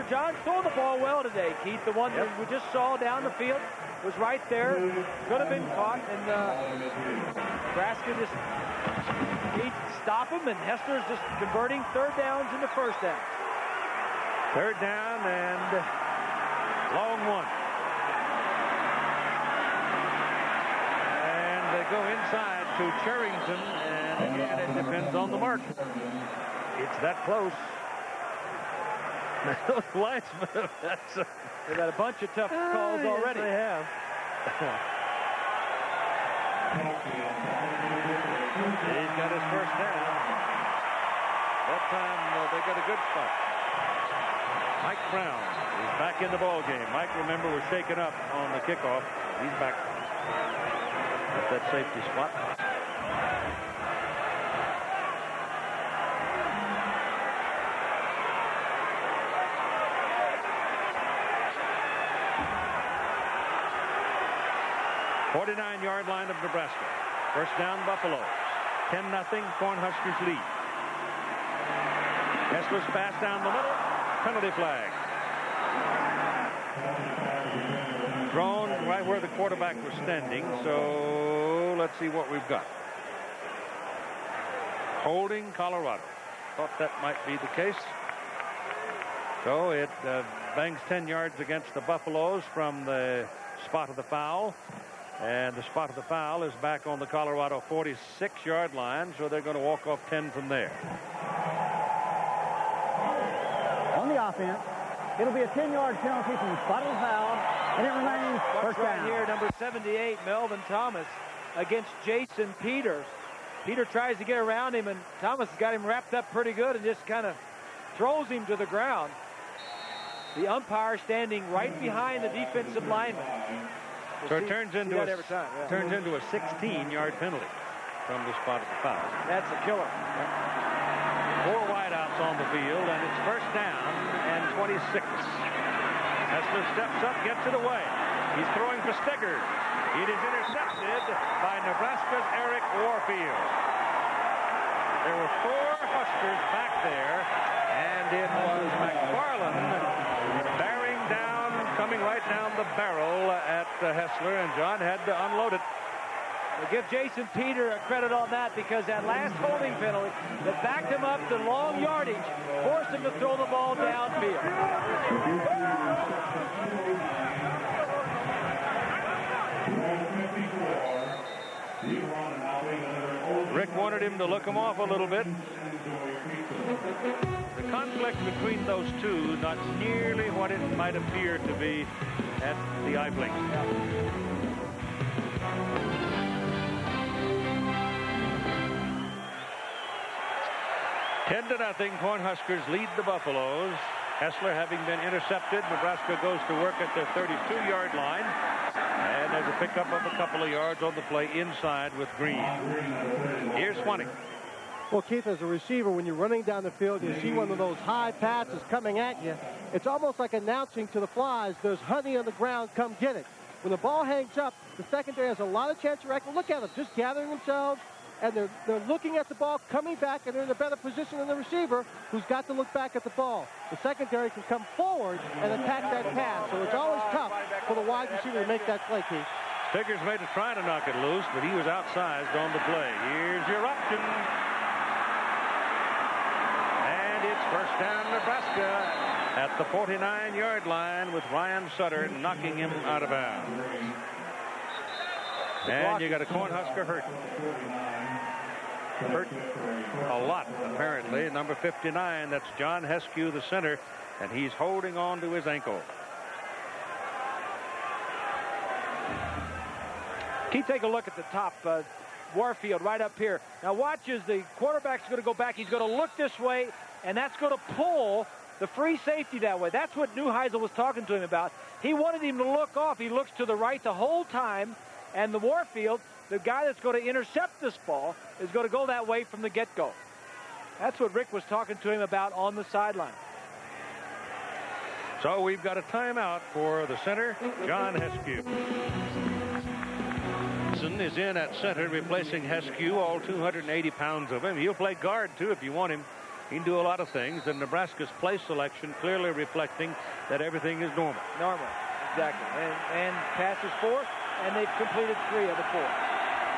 John threw the ball well today, Keith. The one that we just saw down the field was right there. Could have been caught, and Nebraska just needs to stop him, and Hessler's just converting 3rd downs into 1st down. 3rd down and long one. And they go inside to Charrington, and again, it depends on the mark. It's that close. Those linesmen, they've got a bunch of tough calls already. Yes, they have. He's got his 1st down. That time, they got a good spot. Mike Brown is back in the ball game. Mike, remember, was shaken up on the kickoff. He's back at that safety spot. .49-yard line of Nebraska. 1st down, Buffalo. 10-0, Cornhuskers lead. Hessler's pass down the middle. Penalty flag. thrown right where the quarterback was standing. So let's see what we've got. Holding Colorado. Thought that might be the case. So it bangs 10 yards against the Buffaloes from the spot of the foul. And the spot of the foul is back on the Colorado 46-yard line, so they're going to walk off 10 from there. On the offense, it'll be a 10-yard penalty from the spot of the foul, and it remains first down. Right here, number 78, Melvin Thomas, against Jason Peters. Peter tries to get around him, and Thomas has got him wrapped up pretty good and just kind of throws him to the ground. The umpire standing right behind the defensive lineman. So it turns into a 16-yard penalty from the spot of the foul. That's a killer. 4 wideouts on the field, and it's first down and 26. Hessler steps up, gets it away. He's throwing for Stigger. It is intercepted by Nebraska's Eric Warfield. There were 4 Huskers back there, and it was McFarland bearing down, coming right down the barrel at Hessler, and John had to unload it. We'll give Jason Peter a credit on that, because that last holding penalty that backed him up to long yardage forced him to throw the ball downfield. Rick wanted him to look him off a little bit. The conflict between those two, not nearly what it might appear to be at the eye blink. 10-0, Cornhuskers lead the Buffaloes. Hessler having been intercepted, Nebraska goes to work at their 32-yard line. And there's a pickup of a couple of yards on the play inside with Green. Here's Swannick. Well, Keith, as a receiver, when you're running down the field, you see one of those high passes coming at you. It's almost like announcing to the flies, there's honey on the ground, come get it. When the ball hangs up, the secondary has a lot of chance to react. Look at them, just gathering themselves, and they're looking at the ball, coming back, and they're in a better position than the receiver, who's got to look back at the ball. The secondary can come forward and attack that pass, so it's always tough for the wide receiver to make that play, Keith. Stiggers made a try to knock it loose, but he was outsized on the play. Here's your option. And it's first down, Nebraska at the 49-yard line with Ryan Sutter knocking him out of bounds. And you got a Cornhusker hurt. Hurt a lot, apparently. Number 59, that's John Heskew, the center, and he's holding on to his ankle. Keith, take a look at the top. Warfield right up here. Now watch as the quarterback's going to go back. He's going to look this way, and that's going to pull the free safety that way. That's what Neuheisel was talking to him about. He wanted him to look off. He looks to the right the whole time, and the Warfield, the guy that's going to intercept this ball, is going to go that way from the get-go. That's what Rick was talking to him about on the sideline. So we've got a timeout for the center, John Heskew. Is in at center, replacing Heskew, all 280 pounds of him. He'll play guard, too, if you want him. He can do a lot of things, and Nebraska's play selection clearly reflecting that everything is normal. Normal, exactly. And passes 4, and they've completed 3 of the 4.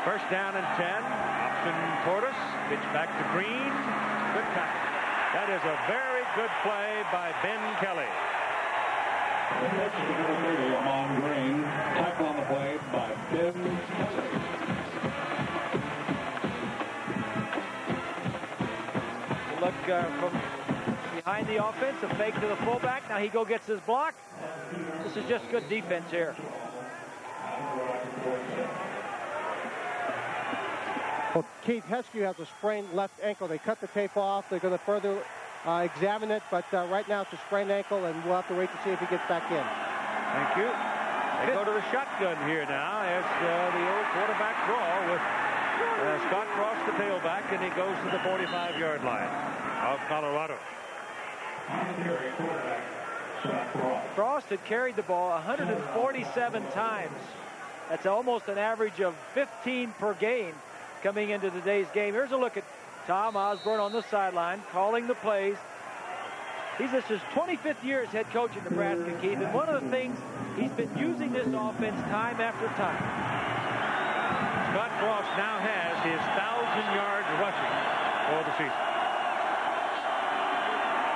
First down and 10. Option Portis. Pitch back to Green. Good tackle. That is a very good play by Ben Kelly. On Green. Tackle on the play by Ben Kelly. Look from behind the offense, a fake to the fullback. Now he gets his block. This is just good defense here. Well, Keith, Heskew has a sprained left ankle. They cut the tape off. They're going to further examine it, but right now it's a sprained ankle, and we'll have to wait to see if he gets back in. Thank you. They go to the shotgun here now as the old quarterback draw with Scott Cross, the tailback, and he goes to the 45-yard line of Colorado. Frost had carried the ball 147 times. That's almost an average of 15 per game coming into today's game. Here's a look at Tom Osborne on the sideline, calling the plays. This is his 25th year as head coach in Nebraska, Keith, and one of the things he's been using this offense time after time. Scott Frost now has his 1,000 yards rushing for the season.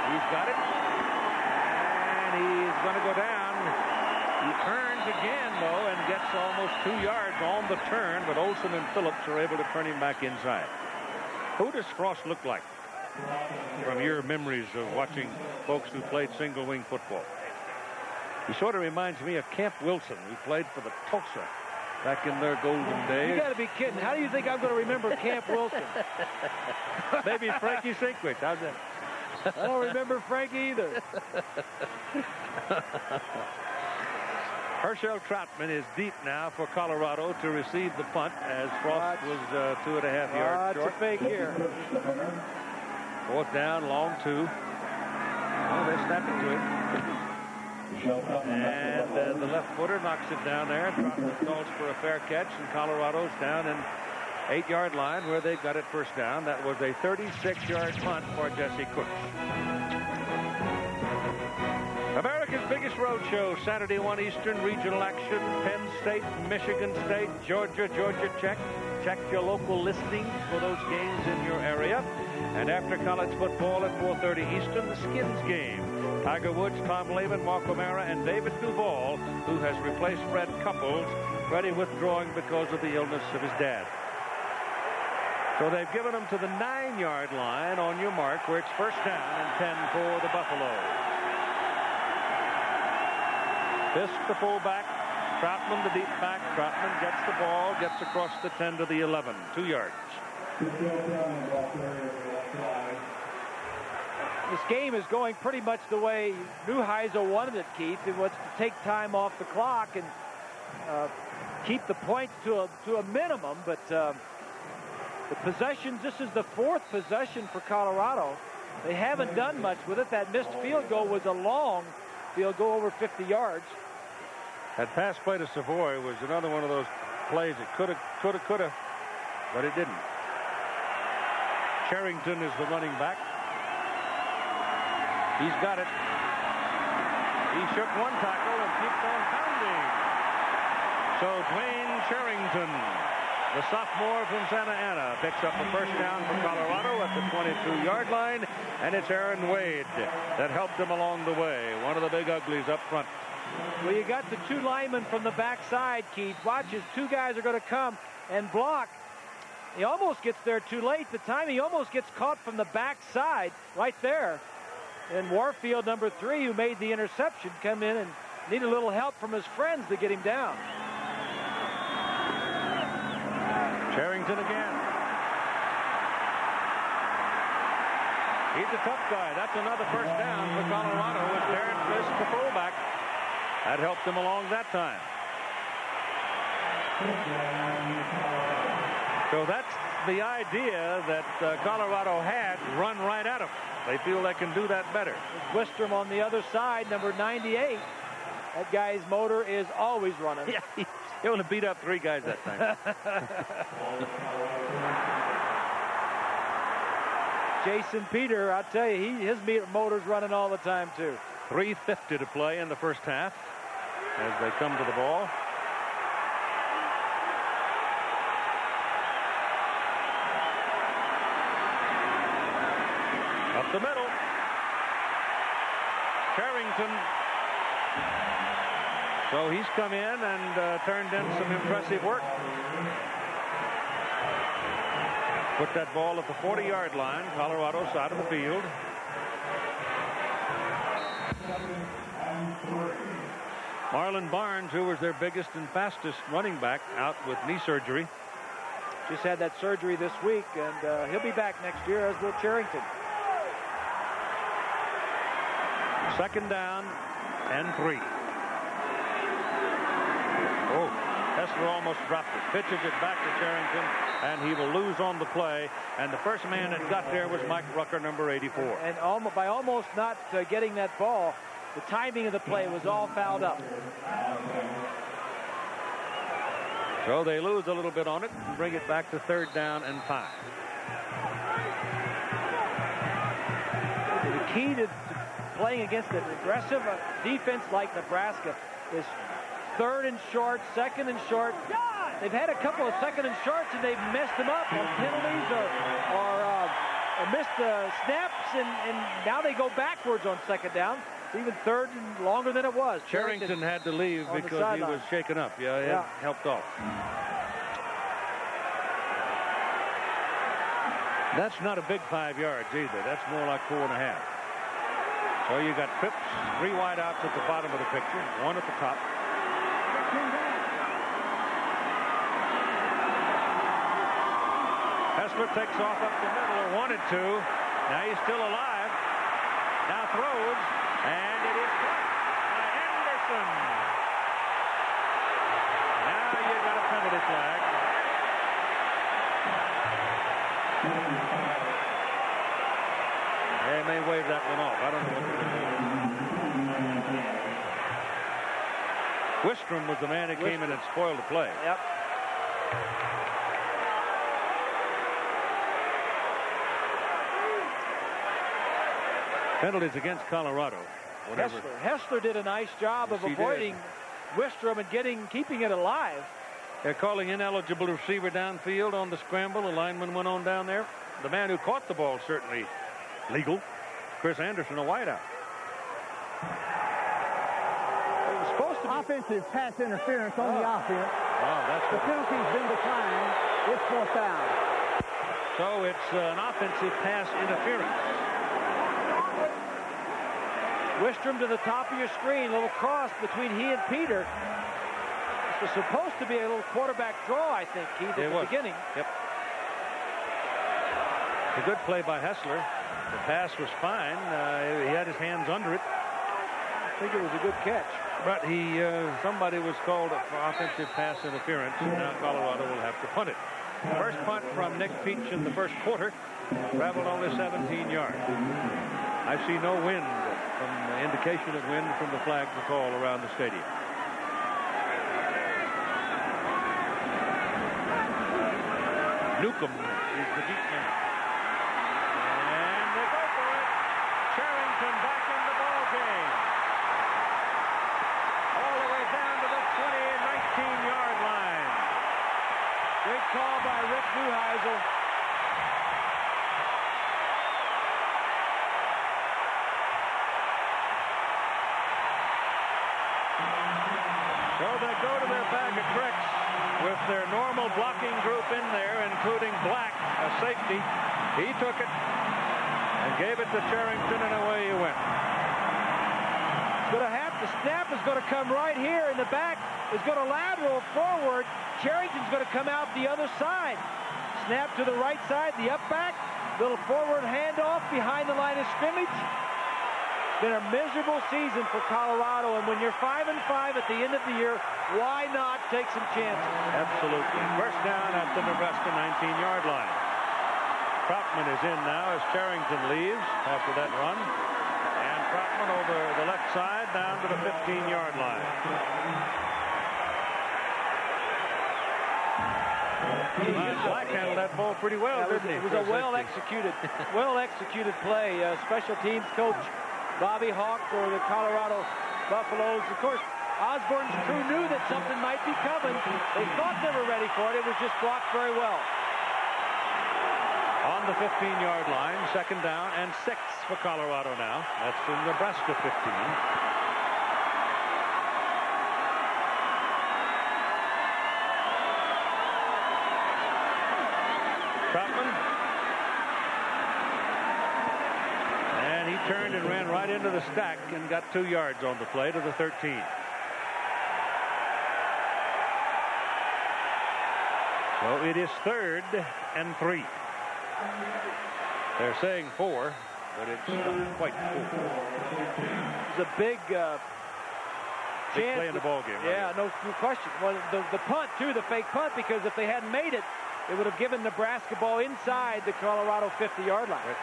He's got it, and he's going to go down. He turns again, though, and gets almost 2 yards on the turn, but Olsen and Phillips are able to turn him back inside. Who does Frost look like from your memories of watching folks who played single-wing football? He sort of reminds me of Camp Wilson, who played for the Tulsa back in their golden days. You got to be kidding. How do you think I'm going to remember Camp Wilson? Maybe Frankie Sinkwich. How's that? I don't remember Frankie either. Herschel Troutman is deep now for Colorado to receive the punt, as Frost was 2.5 yards short. It's a fake here. 4th down, long 2. Oh, they snapped it to him. And the left footer knocks it down there. Troutman calls for a fair catch, and Colorado's down in 8-yard line where they got it first down. That was a 36-yard punt for Jesse Cook. America's biggest road show, Saturday 1 Eastern, regional action, Penn State, Michigan State, Georgia, Georgia Tech. Check your local listings for those games in your area. And after college football at 4:30 Eastern, the Skins game. Tiger Woods, Tom Lehman, Mark O'Mara, and David Duval, who has replaced Fred Couples, Freddie withdrawing because of the illness of his dad. So they've given them to the 9-yard line on your mark, where it's first down and 10 for the Buffaloes. Fisk, the fullback. Troutman, the deep back. Troutman gets the ball, gets across the 10 to the 11. 2 yards. This game is going pretty much the way Neuheisel wanted it, Keith. It was to take time off the clock and keep the points to a minimum. But the possessions, this is the 4th possession for Colorado. They haven't done much with it. That missed field goal was a long field goal, over 50 yards. That pass play to Savoy was another one of those plays that could have, but it didn't. Charrington is the running back. He's got it. He shook one tackle and keeps on pounding. So Dwayne Charrington, the sophomore from Santa Ana, picks up the first down for Colorado at the 22-yard line, and it's Aaron Wade that helped him along the way. One of the big uglies up front. Well, you got the 2 linemen from the backside, Keith. Watch as 2 guys are going to come and block. He almost gets there too late. The time he almost gets caught from the backside right there. And Warfield, number 3, who made the interception, come in and need a little help from his friends to get him down. Charrington again. He's a tough guy. That's another first down for Colorado with Darren Fisk, the fullback. That helped him along that time. So that's the idea that Colorado had, run right at him. They feel they can do that better. Wistrom on the other side, number 98. That guy's motor is always running. Yeah, he only beat up 3 guys that time. Jason Peter, I'll tell you, his motor's running all the time, too. 3:50 to play in the first half as they come to the ball. Up the middle. Charrington. So he's come in and turned in some impressive work. Put that ball at the 40-yard line, Colorado side of the field. Marlon Barnes, who was their biggest and fastest running back, out with knee surgery. Just had that surgery this week, and he'll be back next year, as will Charrington. 2nd down and 3. Oh, Hessler almost dropped it. Pitches it back to Charrington, and he will lose on the play. And the first man that got there was Mike Rucker, number 84. And by almost not getting that ball, the timing of the play was all fouled up. So they lose a little bit on it and bring it back to 3rd down and 5. The key to playing against an aggressive defense like Nebraska, is 3rd and short, 2nd and short. They've had a couple of 2nd and shorts, and they've messed them up on penalties or missed snaps, and now they go backwards on 2nd down. Even 3rd and longer than it was. Charrington had to leave because he was shaken up. Yeah, it helped off. That's not a big 5 yards either. That's more like 4.5. So you got Phipps, 3 wide outs at the bottom of the picture, 1 at the top. Hessler takes off up the middle, or wanted to. Now he's still alive. Now throws, and it is caught by Anderson. Now you got a penalty flag. They may wave that one off. I don't know what to do. Wistrom was the man who came in and spoiled the play. Yep. Penalties against Colorado. Hessler did a nice job of avoiding Wistrom and keeping it alive. They're calling ineligible receiver downfield on the scramble. The lineman went on down there. The man who caught the ball certainly legal. Chris Anderson, a wideout. It was supposed to be offensive pass interference on the offense. Oh, that's the penalty's been declined. It's 4th down. So it's an offensive pass interference. Wistrom to the top of your screen, a little cross between he and Peter. This was supposed to be a little quarterback draw, I think, Keith, at the beginning. Yep. A good play by Hessler. The pass was fine. He had his hands under it. I think it was a good catch. But somebody was called for offensive pass interference, and now Colorado will have to punt it. First punt from Nick Peach in the first quarter. Traveled only 17 yards. I see no wind, indication of wind from the flag to call around the stadium. Newcomb is the deep man. And they go for it. Charrington back in the ball game. All the way down to the 19-yard line. Great call by Rick Neuheisel. So they go to their bag of tricks with their normal blocking group in there, including Black, a safety. He took it and gave it to Charrington, and away he went. The snap is going to come right here, and the back is going to lateral forward. Charrington's going to come out the other side. Snap to the right side, the up back, little forward handoff behind the line of scrimmage. Been a miserable season for Colorado, and when you're 5-5 at the end of the year, why not take some chances? Absolutely. First down at the Nebraska 19-yard line. Troutman is in now as Charrington leaves after that run. And Troutman over the left side down to the 15-yard line. Black handled that ball pretty well, didn't he? It was a well-executed play. Special teams coach Bobby Hawk for the Colorado Buffaloes. Of course, Osborne's crew knew that something might be coming. They thought they were ready for it. It was just blocked very well. On the 15-yard line, 2nd down and 6 for Colorado now. That's from Nebraska 15. Troutman. And he turned and ran right into the stack and got 2 yards on the play to the 13. So it is 3rd and 3. They're saying 4, but it's not quite 4. It's a big chance. Play in the ball game. Yeah, no question. Well, the punt, too, the fake punt, because if they hadn't made it, it would have given Nebraska ball inside the Colorado 50-yard line. Right.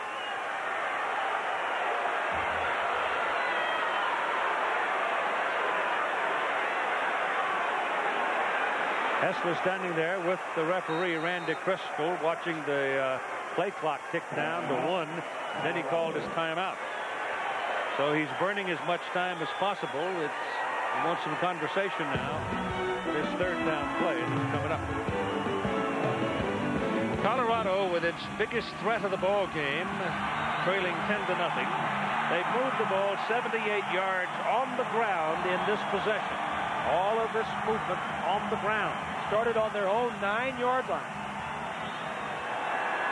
Hessler standing there with the referee, Randy Crisco, watching the play clock tick down to 1. Then he called his timeout. So he's burning as much time as possible. He wants some conversation now. This third down play is coming up. Colorado with its biggest threat of the ball game, trailing 10-0. They've moved the ball 78 yards on the ground in this possession. All of this movement on the ground. Started on their own 9-yard line.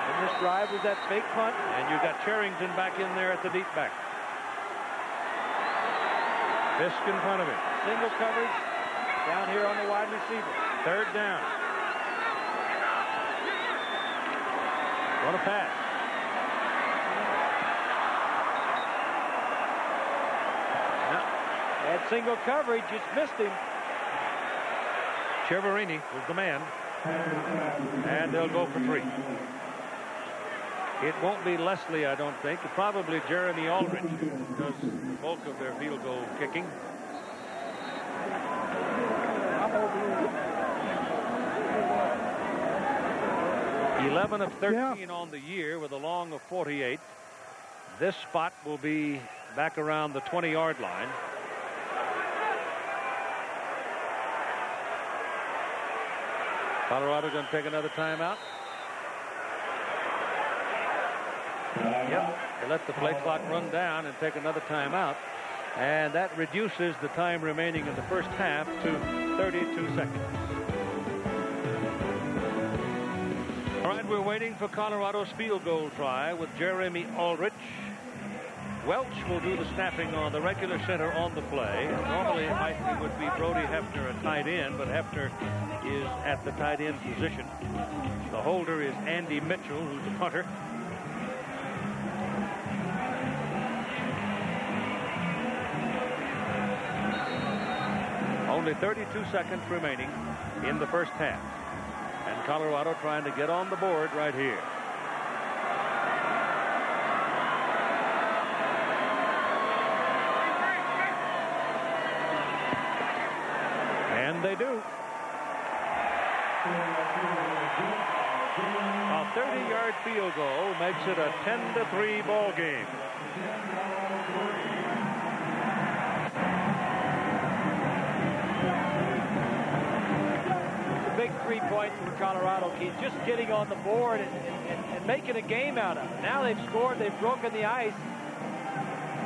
And this drive was that fake punt. And you've got Charrington back in there at the deep back. Fisk in front of him. Single coverage down here on the wide receiver. Third down. What a pass. Had single coverage, just missed him. Chiaverini was the man. And they'll go for 3. It won't be Leslie, I don't think. Probably Jeremy Aldridge, who does the bulk of their field goal kicking. $11 of 13 on the year with a long of 48. This spot will be back around the 20-yard line. Colorado going to take another timeout. Yep, they let the play clock run down and take another timeout. And that reduces the time remaining in the first half to 32 seconds. All right, we're waiting for Colorado's field goal try with Jeremy Aldrich. Welch will do the snapping on the regular center on the play. Normally it would be Brody Hefner at tight end, but Hefner is at the tight end position. The holder is Andy Mitchell, who's the punter. Only 32 seconds remaining in the first half. And Colorado trying to get on the board right here. And they do. A 30-yard field goal makes it a 10-3 ball game. The big 3 points for Colorado, Keith, just getting on the board and making a game out of it. Now they've scored, they've broken the ice.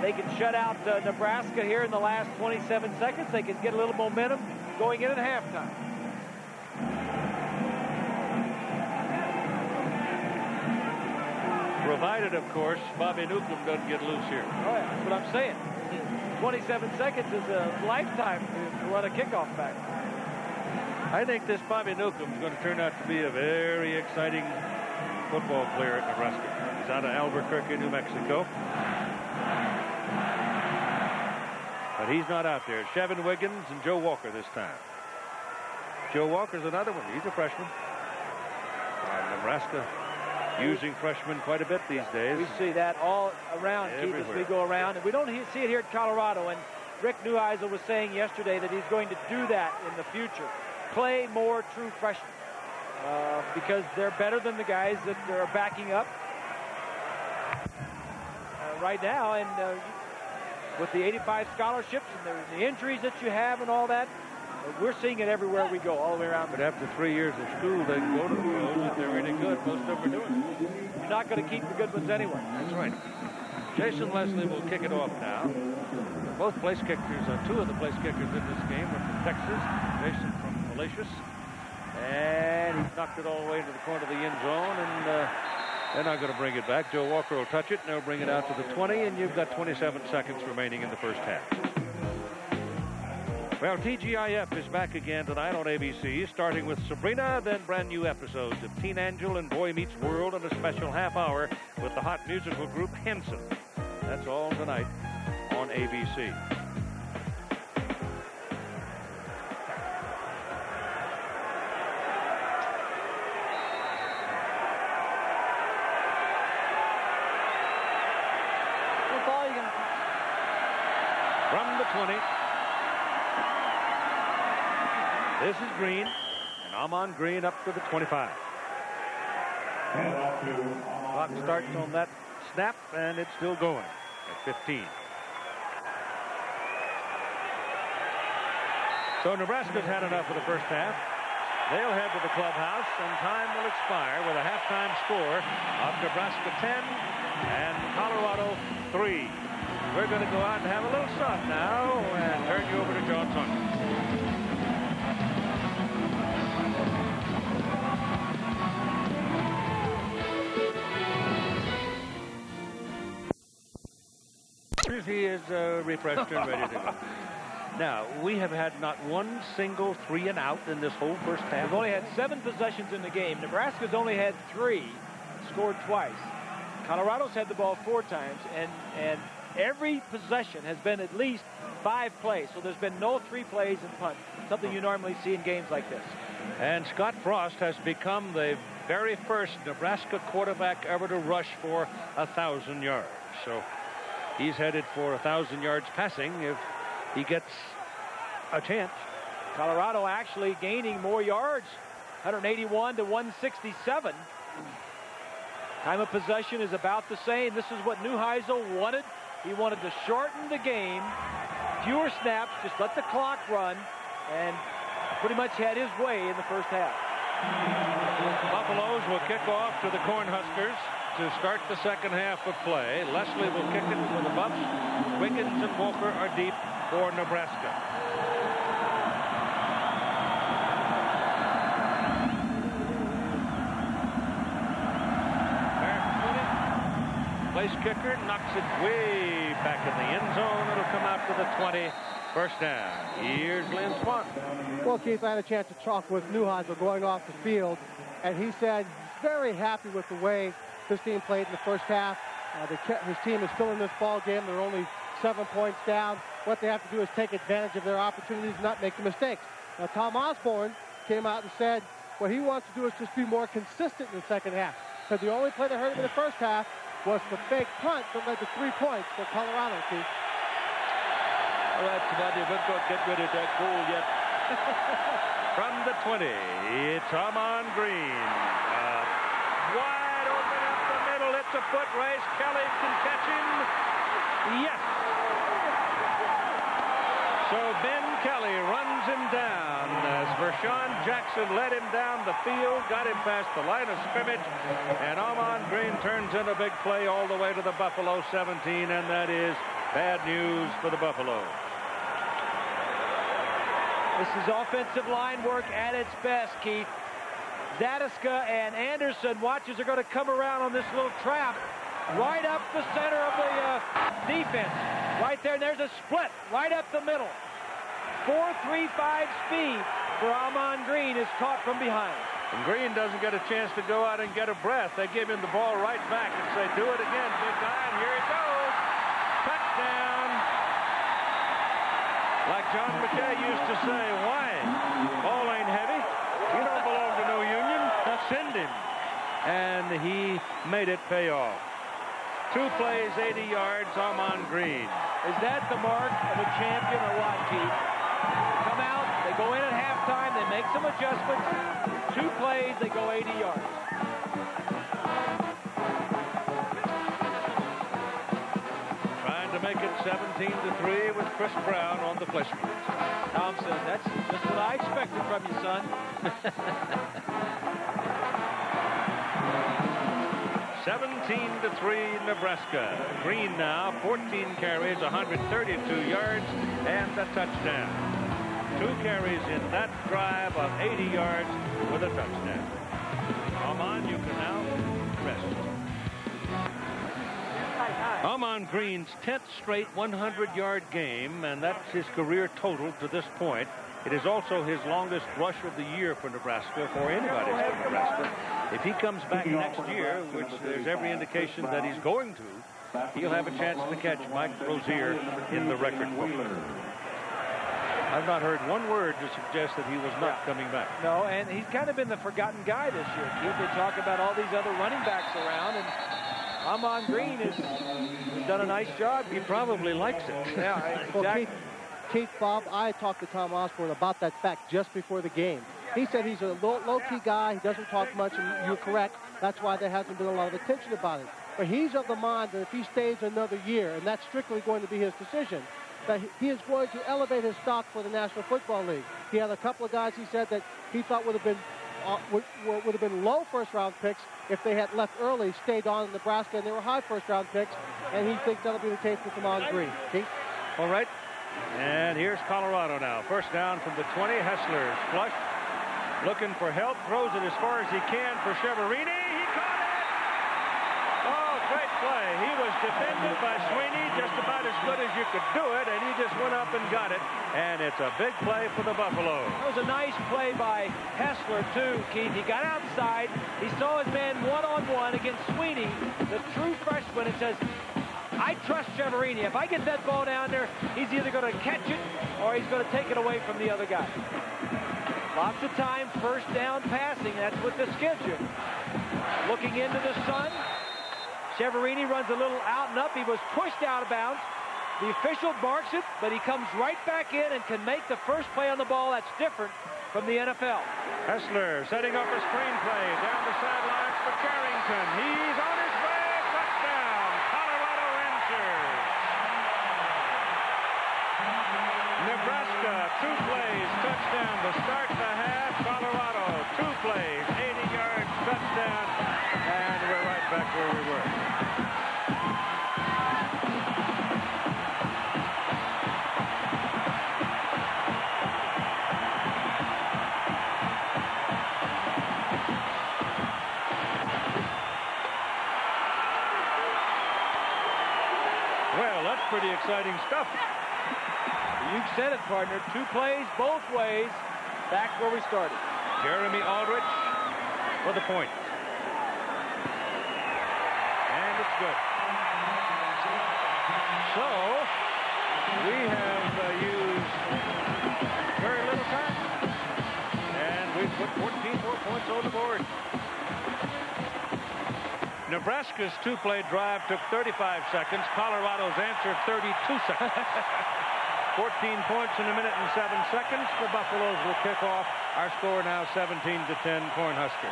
They can shut out Nebraska here in the last 27 seconds. They can get a little momentum going in at halftime. Provided, of course, Bobby Newcomb doesn't get loose here. Oh, yeah, that's what I'm saying. 27 seconds is a lifetime to run a kickoff back. I think this Bobby Newcomb is going to turn out to be a very exciting football player at Nebraska. He's out of Albuquerque, New Mexico. But he's not out there. Chevin Wiggins and Joe Walker this time. Joe Walker's another one. He's a freshman. Nebraska using freshmen quite a bit these days. We see that all around, Keith, as we go around. And we don't see it here at Colorado. And Rick Neuheisel was saying yesterday that he's going to do that in the future. Play more true freshmen. Because they're better than the guys that are backing up right now. And with the 85 scholarships and the injuries that you have and all that, we're seeing it everywhere we go, all the way around. But after 3 years of school, they can go to the pros if they're really good. Most of them are doing it. You're not going to keep the good ones anyway. That's right. Jason Leslie will kick it off now. Both place kickers, 2 of the place kickers in this game are from Texas. Jason from Malicious. And he knocked it all the way into the corner of the end zone, and they're not going to bring it back. Joe Walker will touch it, and they'll bring it out to the 20, and you've got 27 seconds remaining in the first half. Well, TGIF is back again tonight on ABC, starting with Sabrina, then brand new episodes of Teen Angel and Boy Meets World, and a special half hour with the hot musical group Henson. That's all tonight on ABC. From the 20. This is Green, and Amon Green up to the 25. Clock starts on that snap, and it's still going at 15. So Nebraska's had enough of the first half. They'll head to the clubhouse, and time will expire with a halftime score of Nebraska 10 and Colorado 3. We're going to go out and have a little sun now and turn you over to John Saunders. He is refreshed and ready to go. Now, we have had not one single 3 and out in this whole first half. We've only had 7 possessions in the game. Nebraska's only had 3, scored twice. Colorado's had the ball 4 times, and every possession has been at least 5 plays. So there's been no 3 plays in punt, something you normally see in games like this. And Scott Frost has become the very first Nebraska quarterback ever to rush for 1,000 yards. So he's headed for 1,000 yards passing if he gets a chance. Colorado actually gaining more yards, 181 to 167. Time of possession is about the same. This is what Neuheisel wanted. He wanted to shorten the game, fewer snaps, just let the clock run, and pretty much had his way in the first half. Buffaloes will kick off to the Cornhuskers to start the second half of play. Leslie will kick it for the Buffs. Wiggins and Walker are deep for Nebraska. Place kicker knocks it way back in the end zone. It'll come out to the 20. First down. Here's Lynn Swann. Well, Keith, I had a chance to talk with Neuheisel going off the field, and he said he's very happy with the way his team played in the first half. His team is still in this ball game. They're only 7 points down. What they have to do is take advantage of their opportunities and not make the mistakes. Now, Tom Osborne came out and said what he wants to do is just be more consistent in the second half. Because the only play that hurt him in the first half was the fake punt that led to 3 points for Colorado, Keith. All right, somebody will not get rid of that goal yet. From the 20, it's Amon Green. Wide open up the middle. It's a foot race. Kelly can catch him. Yes. So Ben Kelly runs him down as Vershawn Jackson led him down the field, got him past the line of scrimmage, and Amon Green turns in a big play all the way to the Buffalo 17, and that is bad news for the Buffaloes. This is offensive line work at its best, Keith. Zadiska and Anderson, watches are going to come around on this little trap right up the center of the defense. Right there, and there's a split right up the middle. 4.35 speed for Amon Green is caught from behind. And Green doesn't get a chance to go out and get a breath. They give him the ball right back and say, do it again, big guy, and here he goes. Touchdown. Like John McKay used to say, why? Ball ain't heavy. You don't belong to no union. Send him. And he made it pay off. 2 plays, 80 yards, Amon Green. Is that the mark of a champion or what, Keith? Come out, they go in at halftime, they make some adjustments. 2 plays, they go 80 yards. Trying to make it 17-3 with Chris Brown on the flesh. Thompson, that's just what I expected from you, son. 17-3 Nebraska. Green now, 14 carries, 132 yards, and a touchdown. 2 carries in that drive of 80 yards with a touchdown. Amon, you can now rest. Amon Green's 10th straight 100-yard game, and that's his career total to this point. It is also his longest rush of the year for Nebraska, for anybody for Nebraska. If he comes back next year, which there's every indication that he's going to, he'll have a chance to catch Mike Rozier in the record book. I've not heard one word to suggest that he was not coming back. No, and he's kind of been the forgotten guy this year, Keith. They talk about all these other running backs around, and Amon Green has done a nice job. He probably likes it. Yeah, exactly. Well, Keith, Bob, I talked to Tom Osborne about that fact just before the game. He said he's a low-key guy. He doesn't talk much, and you're correct. That's why there hasn't been a lot of attention about it. But he's of the mind that if he stays another year, and that's strictly going to be his decision, that he is going to elevate his stock for the National Football League. He had a couple of guys he said that he thought would have been low first-round picks if they had left early, stayed on in Nebraska, and they were high first-round picks, and he thinks that'll be the case with Ahman Green. Keith? All right. And here's Colorado now. First down from the 20. Hessler's flush. Looking for help. Throws it as far as he can for Cheverini. He caught it! Oh, great play. He was defended by Sweeney just about as good as you could do it, and he just went up and got it. And it's a big play for the Buffalo. That was a nice play by Hessler, too, Keith. He got outside. He saw his man one-on-one against Sweeney, the true freshman, and says, I trust Cheverini. If I get that ball down there, he's either going to catch it or he's going to take it away from the other guy. Lots of time, first down passing. That's what this gives you. Looking into the sun. Cheverini runs a little out and up. He was pushed out of bounds. The official marks it, but he comes right back in and can make the first play on the ball. That's different from the NFL. Hessler setting up a screenplay down the sidelines for Carrington. He's on his way. Touchdown. Colorado answers. Nebraska, 2 plays, touchdown to start the half. Colorado, 2 plays, 80 yards, touchdown. And we're right back where we were. Well, that's pretty exciting stuff. You said it, partner. 2 plays, both ways, back where we started. Jeremy Aldrich for the point. And it's good. So, we have used very little time. And we've put 14 more points on the board. Nebraska's 2-play drive took 35 seconds. Colorado's answer, 32 seconds. 14 points in a minute and 7 seconds. The Buffaloes will kick off. Our score now 17-10, Cornhuskers.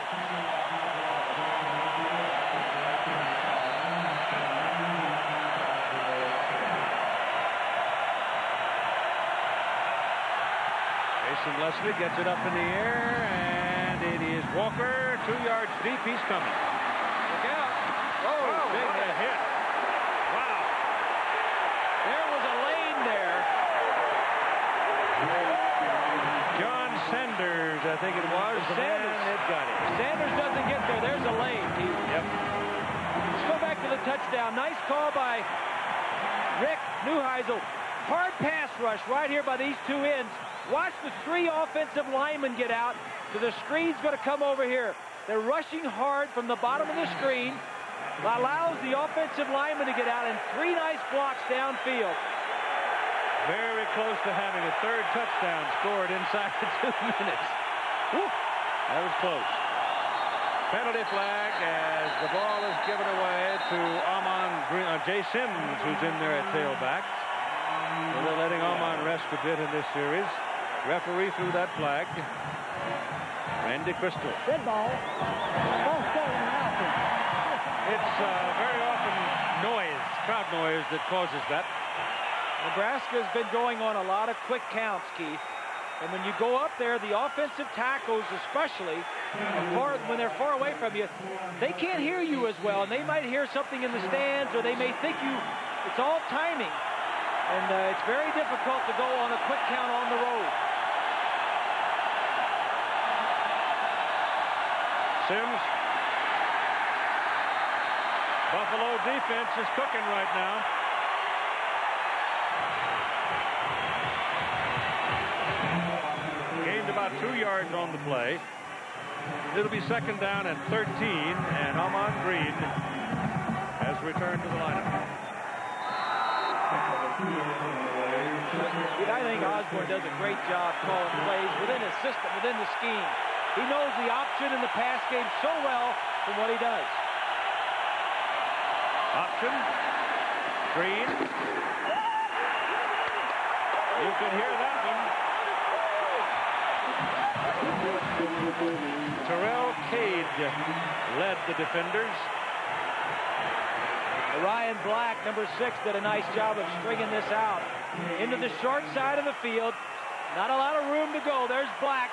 Jason Leslie gets it up in the air, and it is Walker, 2 yards deep. He's coming. Look out. Oh, big hit. Wow. There was a lane there. John Sanders, I think it was. Sanders. And it got it. Sanders doesn't get there. There's a lane, Keith. Yep. Let's go back to the touchdown. Nice call by Rick Neuheisel. Hard pass rush right here by these 2 ends. Watch the 3 offensive linemen get out. So the screen's going to come over here. They're rushing hard from the bottom of the screen. Allows the offensive lineman to get out, and 3 nice blocks downfield. Very close to having a 3rd touchdown scored inside the 2 minutes. Woo, that was close. Penalty flag as the ball is given away to Jay Sims, who's in there at tailback. So they're letting Ahman rest a bit in this series. Referee threw that flag. Randy Crystal. Good ball. Ball stolen in the outfield. It's very often noise, crowd noise, that causes that. Nebraska's been going on a lot of quick counts, Keith. And when you go up there, the offensive tackles especially, when they're far away from you, they can't hear you as well. And they might hear something in the stands, or they may think it's all timing. And it's very difficult to go on a quick count on the road. Sims. Buffalo defense is cooking right now. Gained about 2 yards on the play. It'll be 2nd down and 13, and Ahman Green has returned to the lineup. I think Osborne does a great job calling plays within his system, within the scheme. He knows the option in the pass game so well from what he does. Option. Green. You can hear that one. Terrell Cade led the defenders. A Ryan Black, number 6, did a nice job of stringing this out. Into the short side of the field. Not a lot of room to go. There's Black.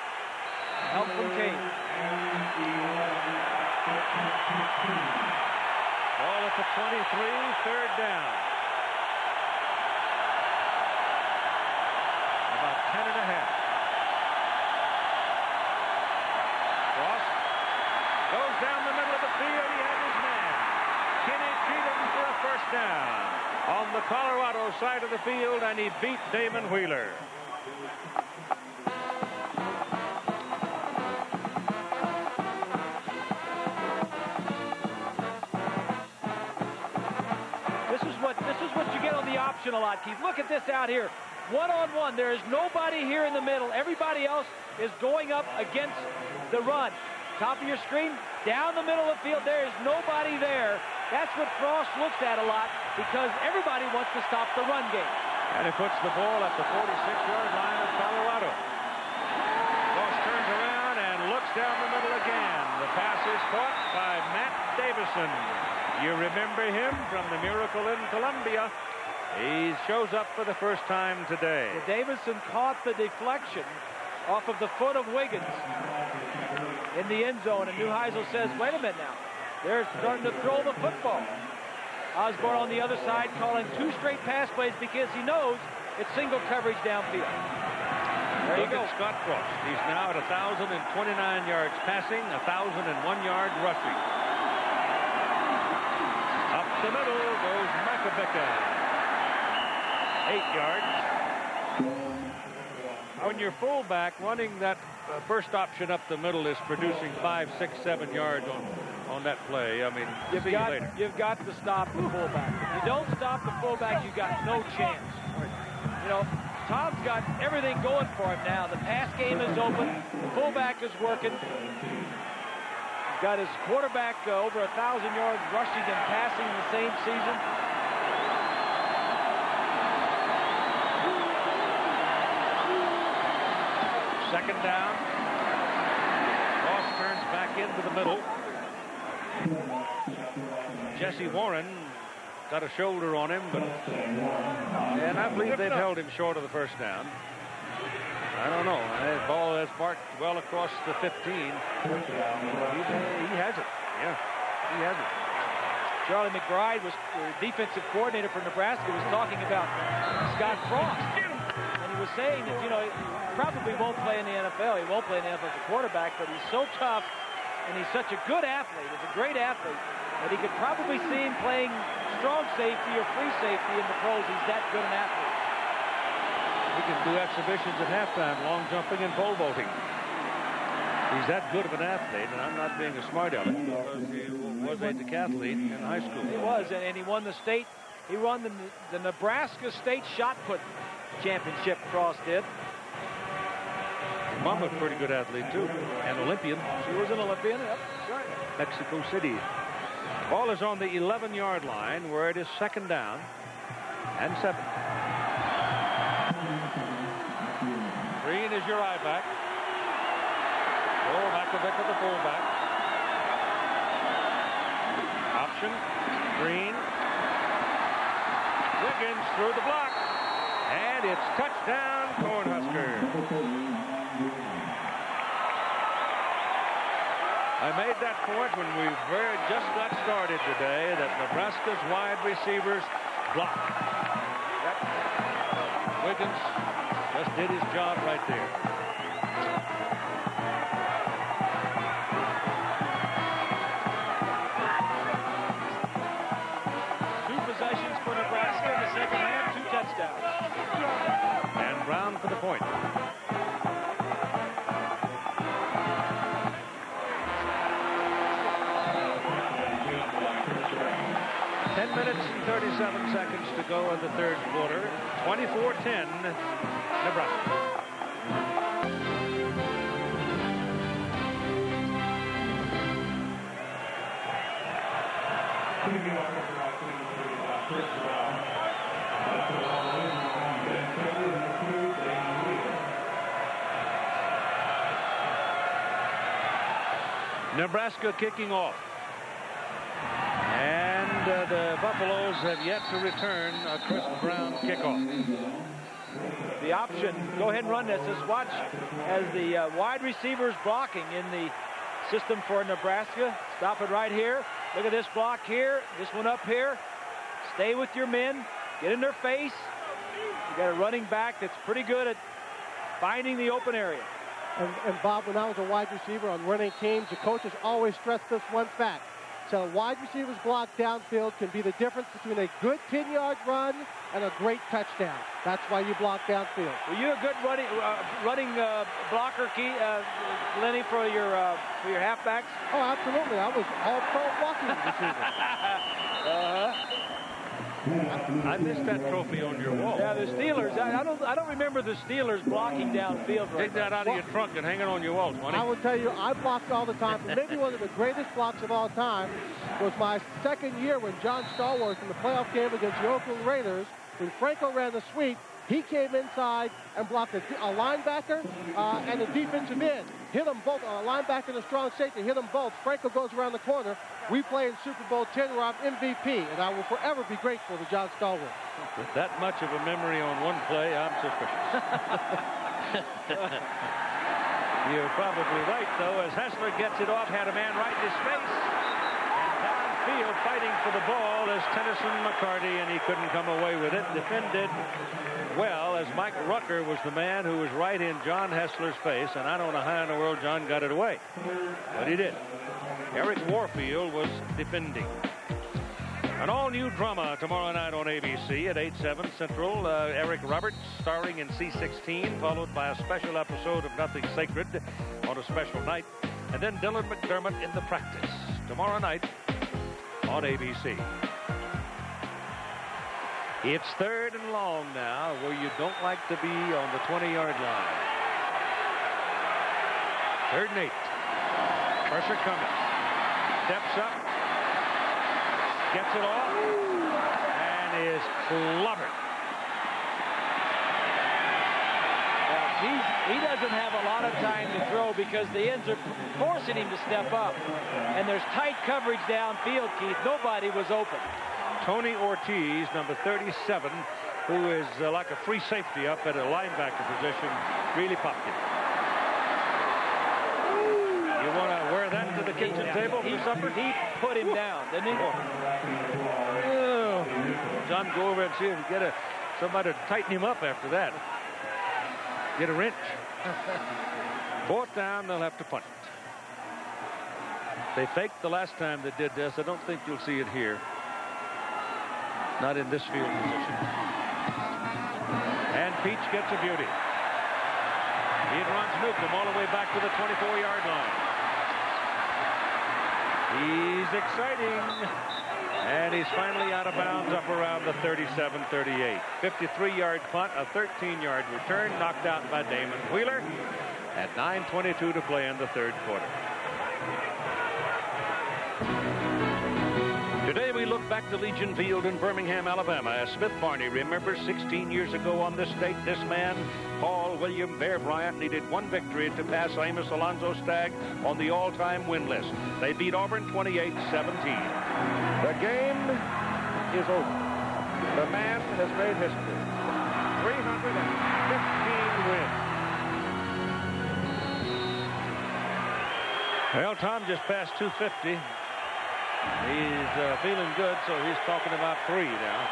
Help from King. Ball at the 23, third down. About 10 and a half. Cross goes down the middle of the field. He had his man. Kinney beat him for a first down on the Colorado side of the field, and he beat Damon Wheeler. This is what you get on the option a lot, Keith. Look at this out here. One-on-one. There is nobody here in the middle. Everybody else is going up against the run. Top of your screen, down the middle of the field, there is nobody there. That's what Frost looks at a lot because everybody wants to stop the run game. And he puts the ball at the 46-yard line of Colorado. Frost turns around and looks down the middle again. The pass is caught by Matt Davison. You remember him from the Miracle in Columbia. He shows up for the first time today. Well, Davison caught the deflection off of the foot of Wiggins in the end zone, and Neuheisel says, wait a minute now. They're starting to throw the football. Osborne on the other side calling 2 straight pass plays because he knows it's single coverage downfield. There you go. Scott Frost. He's now at 1,029 yards passing, 1,001 yards rushing. Up the middle goes Makovicka. 8 yards. When your fullback running that first option up the middle is producing 5, 6, 7 yards on that play, I mean, you've got to stop the fullback. If you don't stop the fullback, you've got no chance. You know, Tom's got everything going for him now. The pass game is open. The fullback is working. He's got his quarterback over 1,000 yards rushing and passing in the same season. Second down. Ross turns back into the middle. Jesse Warren got a shoulder on him, and I believe they've held him short of the first down. I don't know. The ball has marked well across the 15. He has it. Yeah, he has it. Charlie McBride, was the defensive coordinator for Nebraska, was talking about Scott Frost. And he was saying that, you know, he probably won't play in the NFL. He won't play in the NFL as a quarterback, but he's so tough, and he's such a good athlete. He's a great athlete. That he could probably see him playing strong safety or free safety in the pros. He's that good an athlete. He can do exhibitions at halftime, long jumping and pole vaulting. He's that good of an athlete, and I'm not being a smart aleck because he was a decathlete in high school. He was, and he won the state. He won the Nebraska State Shot Put Championship. Frost did. Mom was a pretty good athlete too, an Olympian. She was an Olympian. Yep, right. Mexico City. Ball is on the 11-yard line where it is second down and 7. Green is your eye back. Makovicka the fullback. Option. Green. Wiggins through the block. And it's touchdown, Cornhuskers. I made that point when we just got started today that Nebraska's wide receivers block. Yep. Wiggins just did his job right there. Possessions for Nebraska in the second half, 2 touchdowns. And Brown for the point. Minutes and 37 seconds to go in the third quarter. 24-10, Nebraska. Nebraska kicking off. And And the Buffaloes have yet to return a Chris Brown kickoff. The option, go ahead and run this. Just watch as the wide receivers blocking in the system for Nebraska. Stop it right here. Look at this block here. This one up here. Stay with your men. Get in their face. You got a running back that's pretty good at finding the open area. And Bob, when I was a wide receiver on running teams, the coaches always stress this one fact. So wide receivers block downfield can be the difference between a good 10-yard run and a great touchdown. That's why you block downfield. Were you a good running blocker, Lenny, for your halfbacks? Oh, absolutely. I was all-pro blocking receiver. I missed that trophy on your wall. Yeah, the Steelers. I don't remember the Steelers blocking downfield. Take that out of your trunk and hang it on your wall, Tony. I will tell you, I blocked all the time. Maybe one of the greatest blocks of all time was my second year when John Stallworth in the playoff game against the Oakland Raiders, when Franco ran the sweep, he came inside and blocked a linebacker and a defensive end. Hit them both, a linebacker and a strong safety, hit them both. Franco goes around the corner. We play in Super Bowl 10 where I'm MVP, and I will forever be grateful to John Stallworth. With that much of a memory on one play, I'm suspicious. You're probably right, though, as Hessler gets it off, had a man right in his face. And downfield fighting for the ball is Tennyson McCarty, and he couldn't come away with it. Defended well, as Mike Rucker was the man who was right in John Hessler's face, and I don't know how in the world John got it away, but he did. Eric Warfield was defending. An all-new drama tomorrow night on ABC at 8/7 Central. Eric Roberts starring in C-16, followed by a special episode of Nothing Sacred on a special night, and then Dylan McDermott in The Practice tomorrow night on ABC. It's 3rd and long now, where you don't like to be on the 20-yard line. 3rd and 8. Pressure coming. Steps up. Gets it off. And is clobbered. He doesn't have a lot of time to throw because the ends are forcing him to step up. And there's tight coverage downfield, Keith. Nobody was open. Tony Ortiz, number 37, who is like a free safety up at a linebacker position, really popped it. You want to wear that to the kitchen table for supper? He put him down, didn't he? Oh. John, go over and see if you get somebody to tighten him up after that. Get a wrench. 4th down, they'll have to punt it. They faked the last time they did this. I don't think you'll see it here. Not in this field position. And Peach gets a beauty. He runs Newcomb all the way back to the 24-yard line. He's exciting. And he's finally out of bounds up around the 37-38. 53-yard punt, a 13-yard return, knocked out by Damon Wheeler at 9:22 to play in the 3rd quarter. Today we look back to Legion Field in Birmingham, Alabama, as Smith Barney remembers 16 years ago on this date, this man, Paul William Bear Bryant, needed one victory to pass Amos Alonzo Stagg on the all-time win list. They beat Auburn 28-17. The game is over. The man has made history. 315 wins. Well, Tom just passed 250. He's feeling good, so he's talking about 300 now.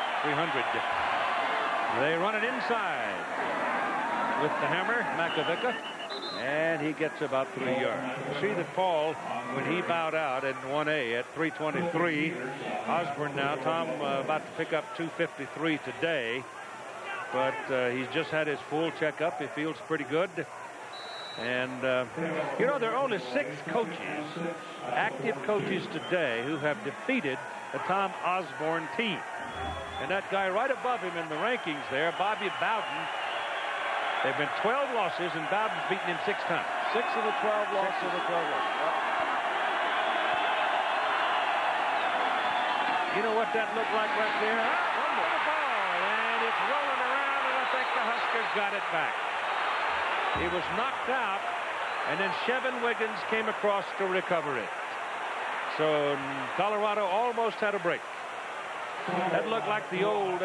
They run it inside with the hammer, Makovica, and he gets about 3 yards. You see that Paul, when he bowed out in 1A at 323, Osborne now, Tom, about to pick up 253 today, but he's just had his full checkup. He feels pretty good. And, you know, there are only 6 coaches, active coaches today, who have defeated the Tom Osborne team. And that guy right above him in the rankings there, Bobby Bowden, there have been 12 losses, and Bowden's beaten him 6 times. 6 of the 12 losses. 6 of the 12 losses. Yep. You know what that looked like right there? One more ball, and it's rolling around, and I think the Huskers got it back. He was knocked out, and then Chevin Wiggins came across to recover it. So Colorado almost had a break. That looked like the old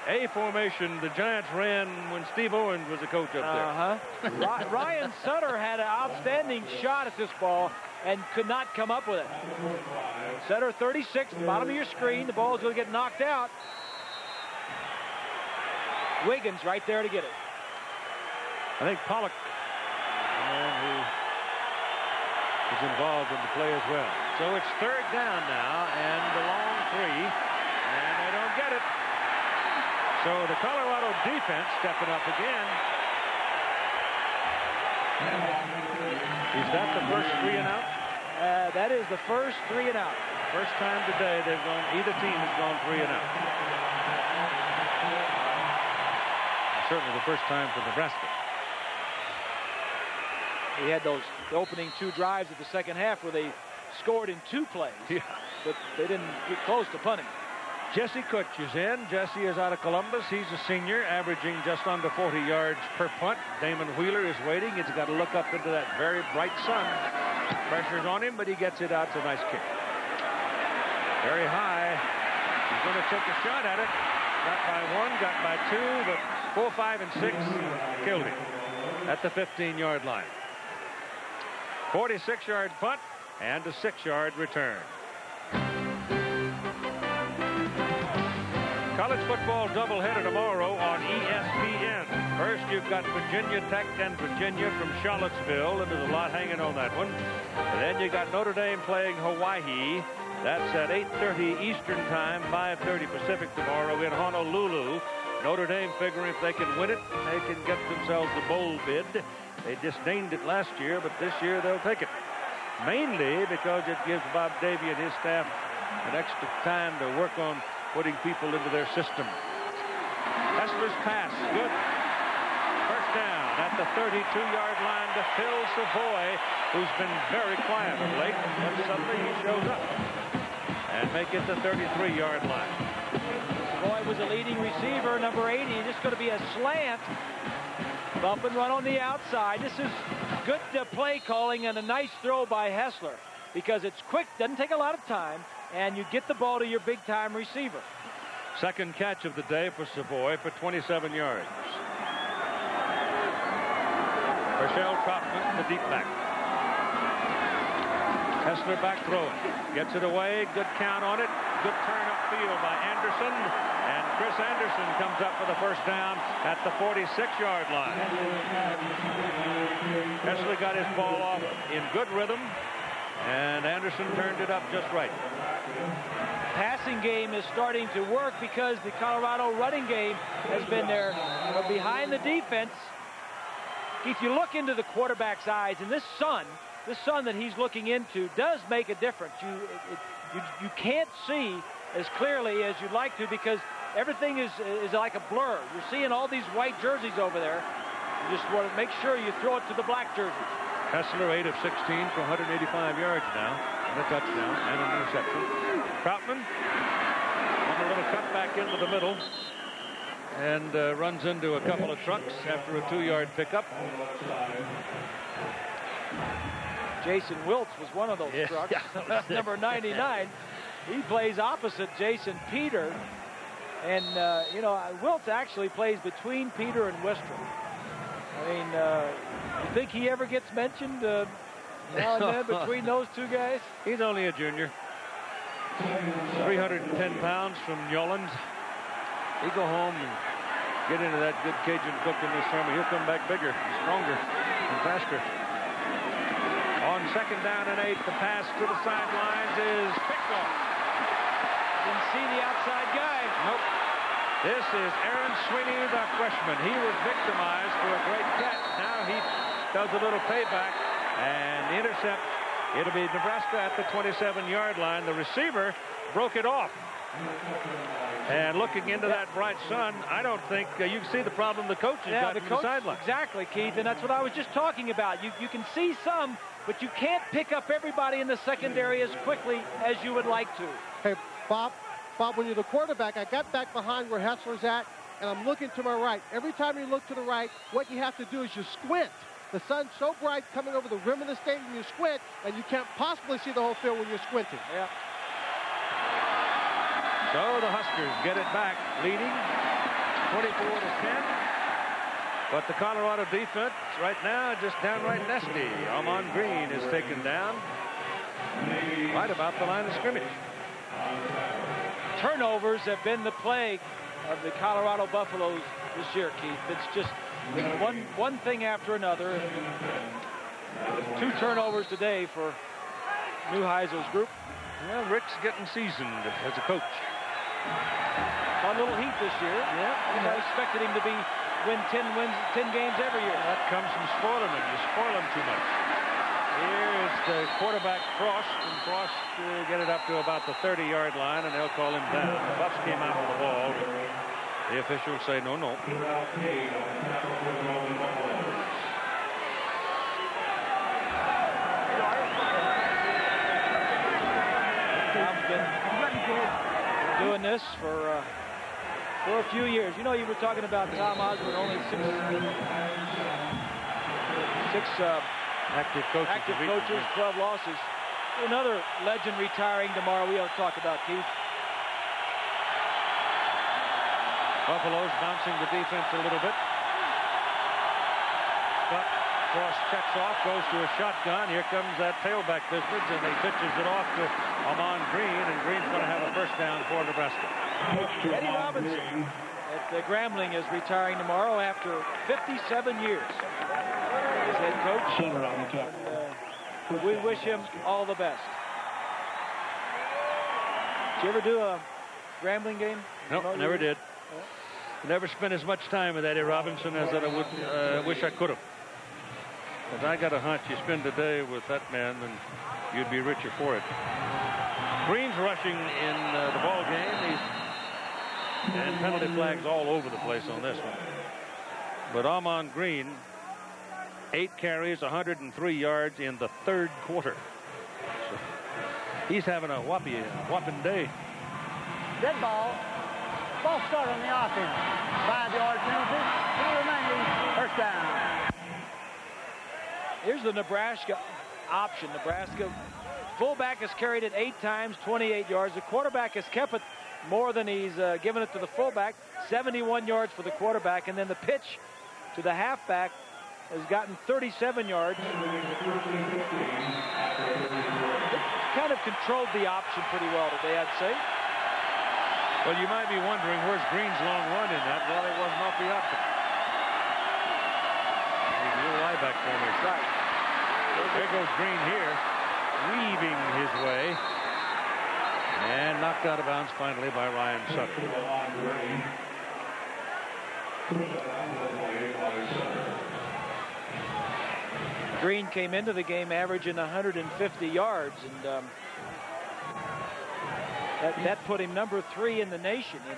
A formation the Giants ran when Steve Owens was the coach up there. Ryan Sutter had an outstanding shot at this ball and could not come up with it. Sutter 36, bottom of your screen. The ball's going to get knocked out. Wiggins right there to get it. I think Pollock, the man who is involved in the play as well. So it's third down now and the long three, and they don't get it. So the Colorado defense stepping up again. Is that the first 3 and out? That is the first 3 and out. First time today they've gone, either team has gone 3 and out. Certainly the first time for Nebraska. He had those opening 2 drives of the second half where they scored in 2 plays, but they didn't get close to punting. Jesse Kutch is in. Jesse is out of Columbus. He's a senior, averaging just under 40 yards per punt. Damon Wheeler is waiting. He's got to look up into that very bright sun. Pressure's on him, but he gets it out. It's a nice kick. Very high. He's going to take a shot at it. Got by 1, got by 2, but 4, 5, and 6 killed him at the 15-yard line. 46-yard punt and a 6-yard return. College football doubleheader tomorrow on ESPN. First, you've got Virginia Tech and Virginia from Charlottesville, and there's a lot hanging on that one. And then you got Notre Dame playing Hawaii. That's at 8:30 Eastern Time, 5:30 Pacific tomorrow in Honolulu. Notre Dame figuring if they can win it, they can get themselves a bowl bid. They disdained it last year, but this year they'll take it. Mainly because it gives Bob Davie and his staff an extra time to work on putting people into their system. Hessler's pass, good. First down at the 32-yard line to Phil Savoy, who's been very quiet of late, but suddenly he shows up and make it the 33-yard line. Savoy was a leading receiver, number 80. This is going to be a slant. Bump and run on the outside. This is good play calling and a nice throw by Hessler because it's quick, doesn't take a lot of time, and you get the ball to your big-time receiver. Second catch of the day for Savoy for 27 yards. Herschel Troutman, the deep back. Hessler back throwing. Gets it away. Good count on it. Good turn upfield by Anderson. And Chris Anderson comes up for the first down at the 46-yard line. Hessler got his ball off in good rhythm. And Anderson turned it up just right. Passing game is starting to work because the Colorado running game has been there. But behind the defense, if you look into the quarterback's eyes, and this sun that he's looking into does make a difference. You can't see as clearly as you'd like to because everything is like a blur. You're seeing all these white jerseys over there. You just want to make sure you throw it to the black jerseys. Hessler 8 of 16 for 185 yards now, and a touchdown and an interception. Troutman on a little cut back into the middle and runs into a couple of trucks after a 2-yard pickup. Jason Wiltz was one of those trucks. Number 99. He plays opposite Jason Peter. And, Wiltz actually plays between Peter and Wistrom. I mean, you think he ever gets mentioned now and then between those two guys? He's only a junior. 310 pounds from Newlands. He'll go home and get into that good Cajun cooking this summer. He'll come back bigger, stronger, and faster. On second down and 8, the pass to the sidelines is picked off. Didn't see the outside guy. Nope. This is Aaron Sweeney, the freshman. He was victimized for a great catch. Now he does a little payback and the intercept. It'll be Nebraska at the 27-yard line. The receiver broke it off. And looking into that bright sun, I don't think you can see the problem the coach has got from the sideline. Exactly, Keith, and that's what I was just talking about. You can see some, but you can't pick up everybody in the secondary as quickly as you would like to. Hey, Bob, when you're the quarterback, I got back behind where Hessler's at, and I'm looking to my right. Every time you look to the right, what you have to do is you squint. The sun's so bright coming over the rim of the stadium, you squint, and you can't possibly see the whole field when you're squinting. Yeah. So the Huskers get it back, leading 24-10. But the Colorado defense right now just downright nasty. Amon Green is taken down right about the line of scrimmage. Turnovers have been the plague of the Colorado Buffaloes this year, Keith. It's just one thing after another. 2 turnovers today for Neuheisel's group. Well, Rick's getting seasoned as a coach. On a little heat this year. Yeah. I expected him to win 10 games every year. That comes from spoiling him. You spoil him too much. Here is the quarterback Frost, and Frost get it up to about the 30-yard line, and they'll call him down. The Buffs came out with the ball. The officials say no. Tom's been doing this for a few years. You know, you were talking about Tom Osborne, only six active coaches, 12 losses. Another legend retiring tomorrow we ought to talk about, Keith. Buffalo's bouncing the defense a little bit. But Frost checks off, goes to a shotgun. Here comes that tailback business, and he pitches it off to Amon Green, and Green's going to have a first down for Nebraska. Eddie Robinson at the Grambling is retiring tomorrow after 57 years as head coach. And, we wish him all the best. Did you ever do a Grambling game? No, never did. Never spent as much time with Eddie Robinson as I would wish I could have. Because I got a hunch you spend a day with that man and you'd be richer for it. Green's rushing in the ball game. And penalty flags all over the place on this one. But Amon Green, 8 carries, 103 yards in the 3rd quarter. So he's having a whopping day. Dead ball. False start on the offense. 5-yard penalty. 2 remaining. First down. Here's the Nebraska option. Nebraska fullback has carried it 8 times, 28 yards. The quarterback has kept it more than he's given it to the fullback. 71 yards for the quarterback. And then the pitch to the halfback has gotten 37 yards. It's kind of controlled the option pretty well today, I'd say. Well, you might be wondering, where's Green's long run in that? Well, it wasn't off the option. He's a little lie back for me. Right. There goes Green here, weaving his way. And knocked out of bounds finally by Ryan Sutton. Green came into the game averaging 150 yards, and that put him number 3 in the nation in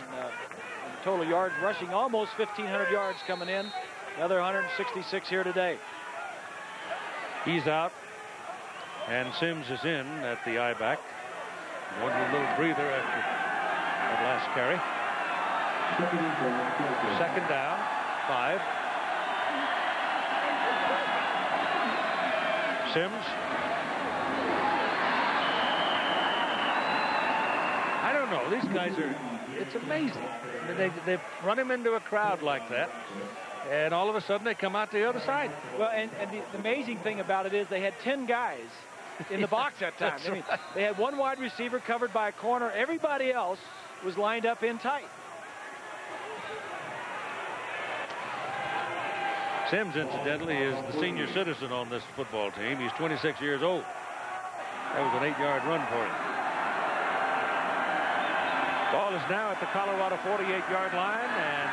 total yards rushing, almost 1,500 yards coming in. Another 166 here today. He's out, and Sims is in at the I-back. One little breather after that last carry. 2nd down, 5. Sims. I don't know. These guys are, it's amazing. They run him into a crowd like that, and all of a sudden they come out the other side. Well, and the amazing thing about it is they had 10 guys in the box that time. I mean, they had 1 wide receiver covered by a corner. Everybody else was lined up in tight. Sims, incidentally, is the senior citizen on this football team. He's 26 years old. That was an 8-yard run for him. Ball is now at the Colorado 48-yard line, and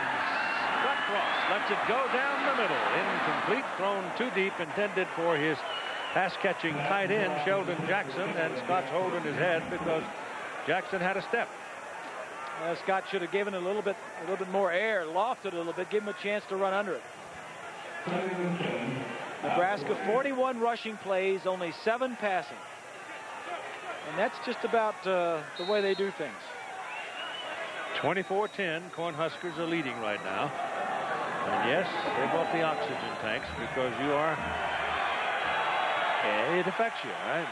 Scott Frost lets it go down the middle. Incomplete, thrown too deep, intended for his pass-catching tight end, Sheldon Jackson, and Scott's holding his head because Jackson had a step. Scott should have given it a little bit more air, lofted a little bit, give him a chance to run under it. Nebraska 41 rushing plays, only 7 passing. And that's just about the way they do things. 24-10, Cornhuskers are leading right now. And yes, they bought the oxygen tanks because you are, it affects you, right?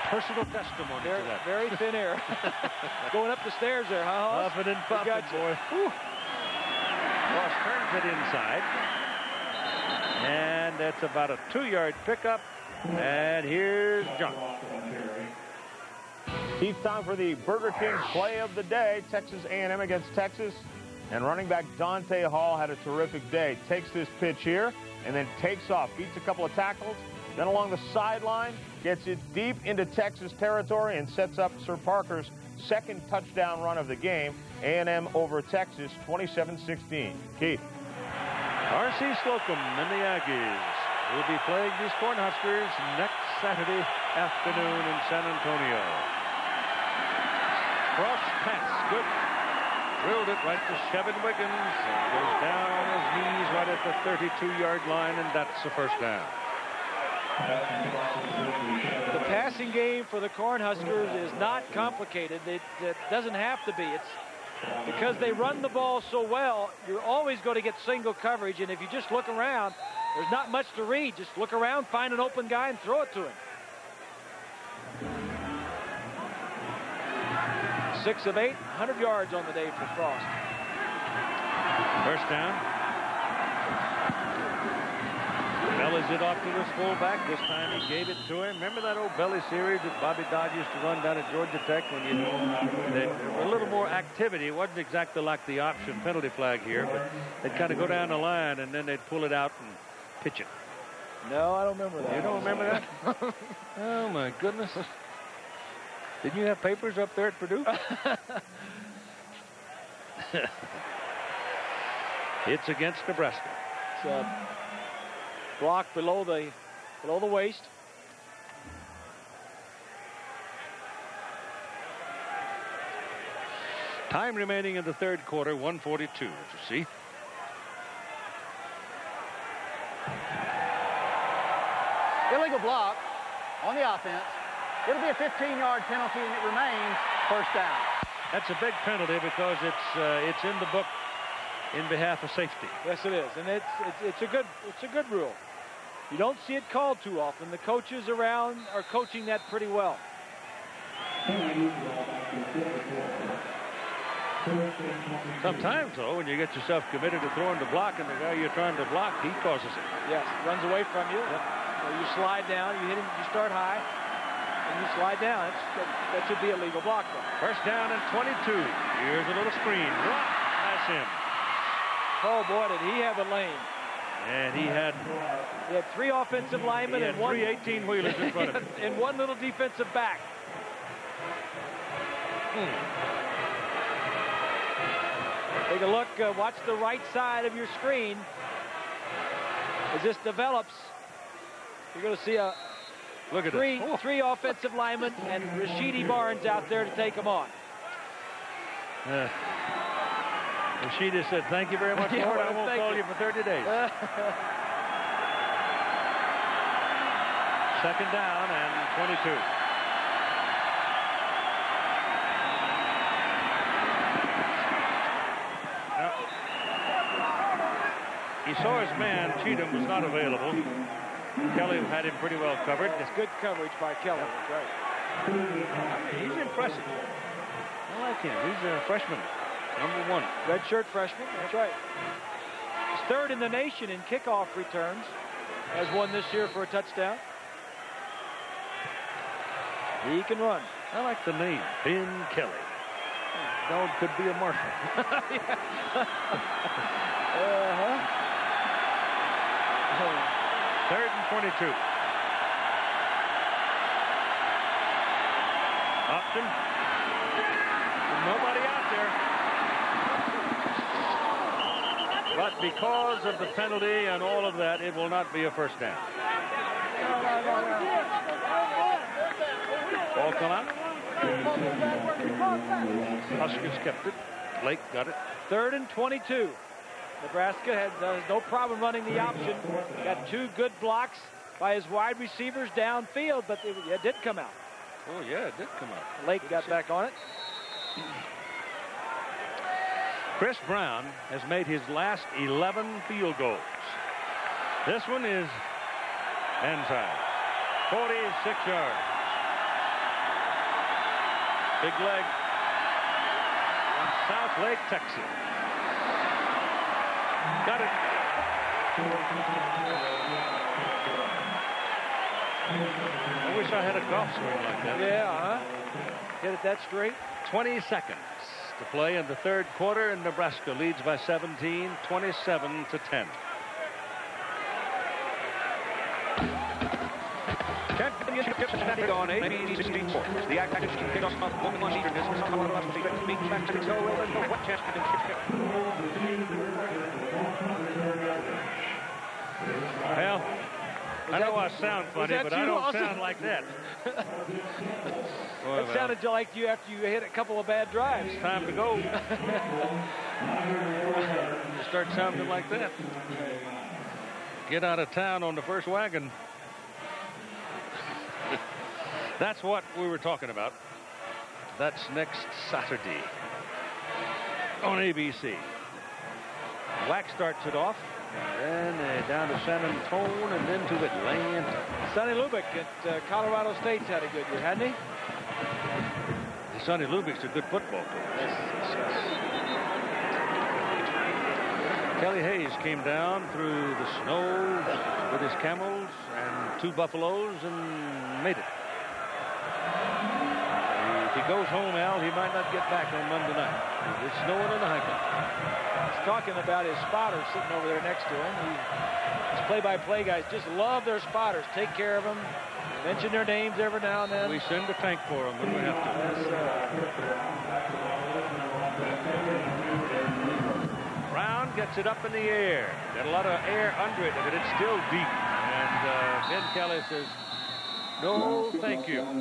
personal testimony to that. Very thin air. Going up the stairs there, huh? Puffing and puffing, boy. Ross turns it inside. And that's about a 2-yard pickup. And here's John. Keith, time for the Burger King play of the day. Texas A&M against Texas. And running back Dante Hall had a terrific day. Takes this pitch here and then takes off. Beats a couple of tackles. Then along the sideline, gets it deep into Texas territory and sets up Sir Parker's second touchdown run of the game. A&M over Texas, 27-16. Keith. R.C. Slocum and the Aggies will be playing these Cornhuskers next Saturday afternoon in San Antonio. Cross pass, good. Drilled it right to Shevin Wiggins and goes down on his knees right at the 32-yard line, and that's the first down. The passing game for the Cornhuskers is not complicated. It doesn't have to be. It's because they run the ball so well, you're always going to get single coverage, and if you just look around, there's not much to read. Just look around, find an open guy, and throw it to him. 6 of 8, 100 yards on the day for Frost. First down. Bellies it off to his fullback. This time he gave it to him. Remember that old belly series that Bobby Dodd used to run down at Georgia Tech when there was a little more activity. It wasn't exactly like the option penalty flag here, but they'd kind of go down the line and then they'd pull it out and pitch it. No, I don't remember that. You don't remember that? Oh, my goodness. Didn't you have papers up there at Purdue? It's against Nebraska. It's a block below the waist. Time remaining in the third quarter, 1:42 as you see. Illegal block on the offense. It'll be a 15-yard penalty, and it remains first down. That's a big penalty because it's in the book in behalf of safety. Yes, it is, and it's a good rule. You don't see it called too often. The coaches around are coaching that pretty well. Sometimes, though, when you get yourself committed to throwing the block and the guy you're trying to block, he causes it. Yes, runs away from you. Yep. So you slide down, you hit him, you start high, and you slide down. That should be a legal block, though. First down and 22. Here's a little screen. Drop. That's him. Oh, boy, did he have a lane. And he had 3 offensive linemen and one 3 18-wheelers in front of him. And one little defensive back. Take a look. Watch the right side of your screen. As this develops, you're going to see three offensive linemen and Rashidi Barnes out there to take them on. Rashidi said, "Thank you very much, Lord. I won't call you for 30 days." Second down and 22. He saw his man, Cheatham, was not available. Kelly had him pretty well covered. It's good coverage by Kelly. That's right. He's impressive. I like him. He's a freshman, number 1. Redshirt freshman. That's right. He's 3rd in the nation in kickoff returns. Has won this year for a touchdown. He can run. I like the name, Ben Kelly. Dog could be a marshal. Third and 22. Upton. Nobody out there. But because of the penalty and all of that, it will not be a first down. Ball come out. Huskers kept it. Lake got it. 3rd and 22. Nebraska had no problem running the option. Got 2 good blocks by his wide receivers downfield, but it did come out. Oh, yeah, it did come out. Lake got back on it. Chris Brown has made his last 11 field goals. This one is inside. 46 yards. Big leg. From South Lake, Texas. Got it. I wish I had a golf swing like that. Yeah, huh? Get it that straight. 20 seconds to play in the third quarter, and Nebraska leads by 17, 27-10. On ABC Sports. The action kicks off Woman Eastern is Colorado State meets Mexico in the West Championship. Well, I know I sound funny, but I don't sound like that. It sounded like you after you hit a couple of bad drives. It's time to go. Start sounding like that. Get out of town on the first wagon. That's what we were talking about. That's next Saturday on ABC. Wack starts it off, and then down to San Antonio, and then to Atlanta. Sonny Lubick at Colorado State's had a good year, hasn't he? Sonny Lubick's a good football coach. Yes. Kelly Hayes came down through the snow with his camels and 2 buffaloes and made it. If he goes home, Al, he might not get back on Monday night. It's snowing in the hiking. He's talking about his spotters sitting over there next to him. His play-by-play guys just love their spotters. Take care of them. Mention their names every now and then. We send a tank for them when we have to. Brown gets it up in the air. Got a lot of air under it, but it's still deep. And Ben Kelly says, no, thank you. I'm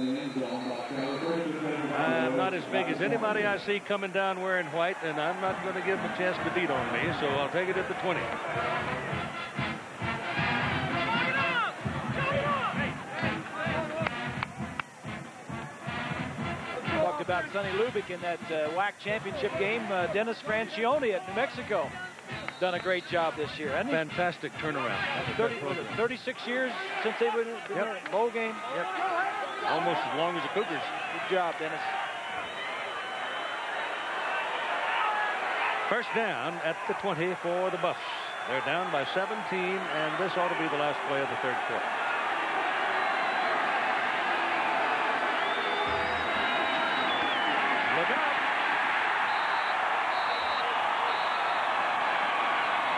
not as big as anybody I see coming down wearing white, and I'm not going to give them a chance to beat on me, so I'll take it at the 20. Talked about Sonny Lubick in that WAC championship game. Dennis Francione at New Mexico done a great job this year, hasn't he? Fantastic turnaround. 36 years since they've been in a bowl game. Yep. Almost as long as the Cougars. Good job, Dennis. First down at the 20 for the Buffs. They're down by 17, and this ought to be the last play of the third quarter. Look out.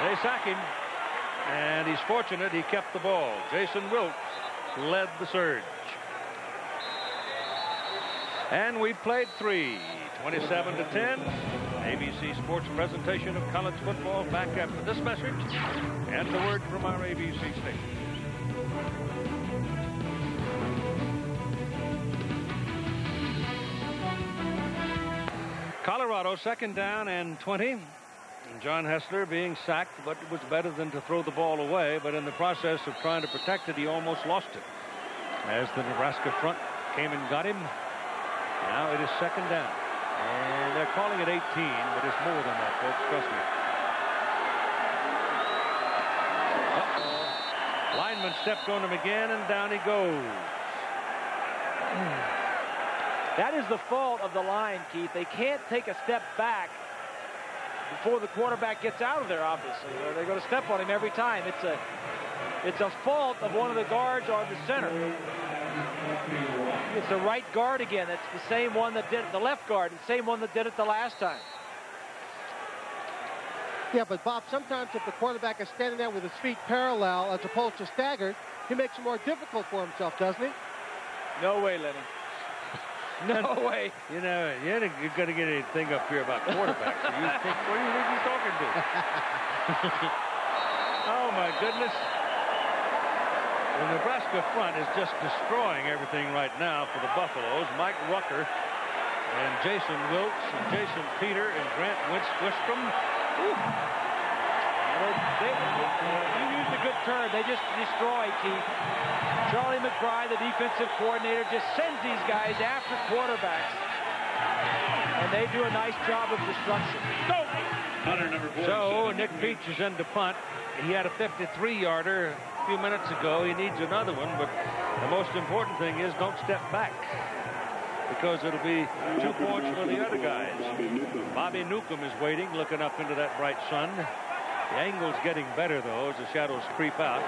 They sack him, and he's fortunate he kept the ball. Jason Wilkes led the surge. And we played 3, 27-10. ABC Sports presentation of college football back after this message and the word from our ABC station. Colorado second down and 20. And John Hessler being sacked, but it was better than to throw the ball away. But in the process of trying to protect it, he almost lost it. As the Nebraska front came and got him. Now it is second down. And they're calling it 18, but it's more than that, folks. Trust me. Uh-oh. Lineman stepped on him again, and down he goes. That is the fault of the line, Keith. They can't take a step back before the quarterback gets out of there, obviously. They're going to step on him every time. It's a fault of one of the guards on the center. It's the right guard again. It's the same one that did it, the left guard, the same one that did it the last time. Yeah, but Bob, sometimes if the quarterback is standing there with his feet parallel as opposed to staggered, he makes it more difficult for himself, doesn't he? No way, Lenny. No way. You know, you're going to get anything up here about quarterbacks. What do you think he's talking to? Oh, my goodness. The Nebraska front is just destroying everything right now for the Buffaloes. Mike Rucker and Jason Wilkes and Jason Peter and Grant Wistrom. You used a good term. They just destroy, Keith. Charlie McBride, the defensive coordinator, just sends these guys after quarterbacks. And they do a nice job of destruction. Go! So Nick Peach is in to punt. He had a 53-yarder a few minutes ago. He needs another one, but the most important thing is don't step back. because it'll be 2 points for the other guys. Bobby Newcomb is waiting, looking up into that bright sun. The angle's getting better, though, as the shadows creep out.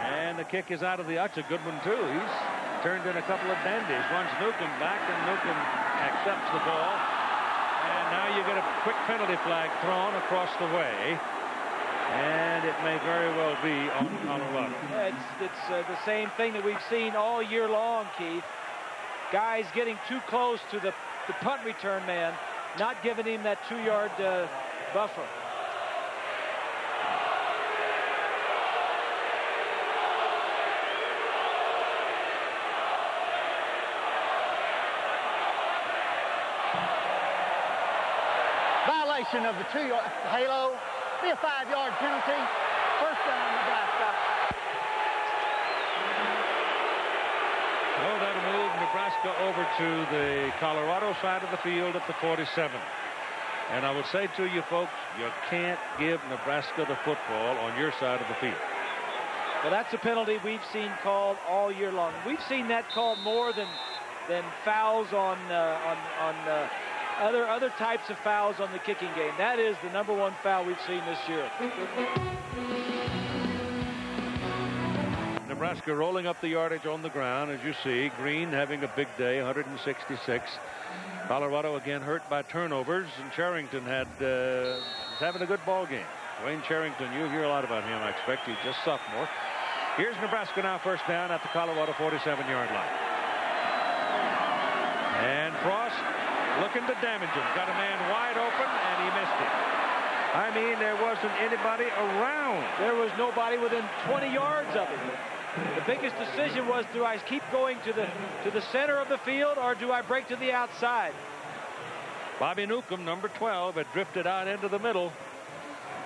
And the kick is out of the... That's a good one, too. He's turned in a couple of dandies. Runs Newcomb back, and Newcomb accepts the ball. And now you get a quick penalty flag thrown across the way. And it may very well be on Colorado. Yeah, it's the same thing that we've seen all year long, Keith. Guys getting too close to the punt return man, not giving him that 2-yard buffer. Violation of the 2-yard halo. Be a 5-yard penalty. First down, Nebraska. Oh, that'll move Nebraska over to the Colorado side of the field at the 47. And I would say to you folks, you can't give Nebraska the football on your side of the field. Well, that's a penalty we've seen called all year long. We've seen that called more than fouls on other types of fouls on the kicking game. That is the #1 foul we've seen this year. Nebraska rolling up the yardage on the ground, as you see. Green having a big day, 166. Colorado again hurt by turnovers, and Charrington is having a good ball game. Wayne Charrington, you'll hear a lot about him, I expect. He's just sophomore. Here's Nebraska now, first down at the Colorado 47-yard line. And Frost looking to damage him. Got a man wide open, and he missed it. I mean, there wasn't anybody around. There was nobody within 20 yards of him. The biggest decision was, do I keep going to the center of the field, or do I break to the outside? Bobby Newcomb, number 12, had drifted out into the middle.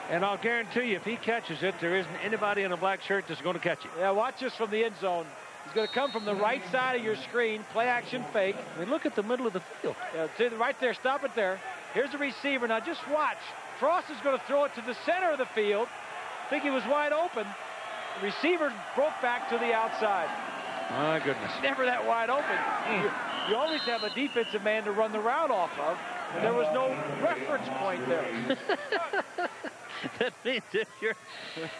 And I'll guarantee you, if he catches it, there isn't anybody in a black shirt that's going to catch it. Yeah, watch this from the end zone. He's going to come from the right side of your screen, play action fake. I mean, look at the middle of the field. Yeah, right there, stop it there. Here's the receiver. Now just watch. Frost is going to throw it to the center of the field. I think he was wide open. The receiver broke back to the outside. My goodness. Never that wide open. You always have a defensive man to run the route off of. And there was no reference point there. That means